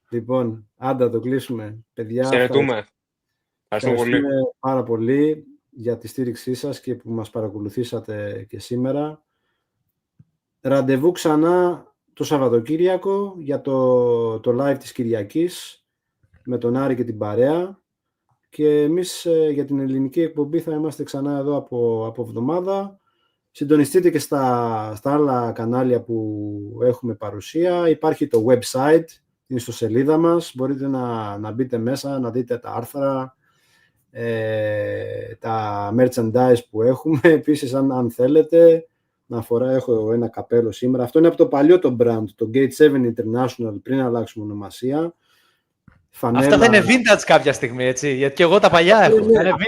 Λοιπόν, άντα το κλείσουμε. Παιδιά, χαιρετούμε. Ευχαριστούμε πάρα πολύ για τη στήριξή σας και που μας παρακολουθήσατε και σήμερα. Ραντεβού ξανά το Σαββατοκύριακο για το live της Κυριακής με τον Άρη και την παρέα. Και εμείς για την ελληνική εκπομπή θα είμαστε ξανά εδώ από εβδομάδα. Συντονιστείτε και στα άλλα κανάλια που έχουμε παρουσία. Υπάρχει το website, είναι στο σελίδα μας. Μπορείτε να μπείτε μέσα, να δείτε τα άρθρα, τα merchandise που έχουμε. Επίσης, αν θέλετε, έχω ένα καπέλο σήμερα. Αυτό είναι από το παλιό το brand, το Gate 7 International, πριν αλλάξουμε ονομασία. Φανέλα... Αυτά θα είναι vintage κάποια στιγμή, έτσι, γιατί και εγώ τα παλιά έχω.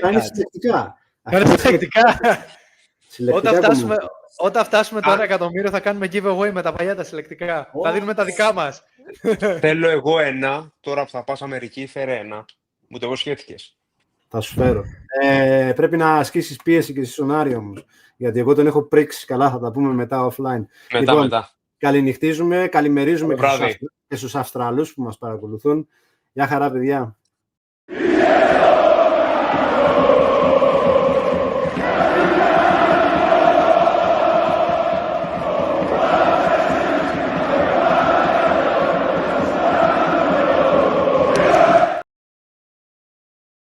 Είναι συλλεκτικά. Όταν φτάσουμε το 1 εκατομμύριο θα κάνουμε giveaway με τα παλιά τα συλλεκτικά. Θα δίνουμε τα δικά μας. Θέλω εγώ ένα, τώρα που θα πας Αμερική, φέρε ένα. Μου το εγώ σχέθηκες. Θα σου φέρω. Πρέπει να ασκήσεις πίεση και στον Άρη όμως. Γιατί εγώ τον έχω πρίξει καλά, θα τα πούμε μετά offline. Μετά. Καληνυχτίζουμε, καλημερίζουμε και στους Αυστραλούς που μας παρακολουθούν. Γεια χαρά, παιδιά.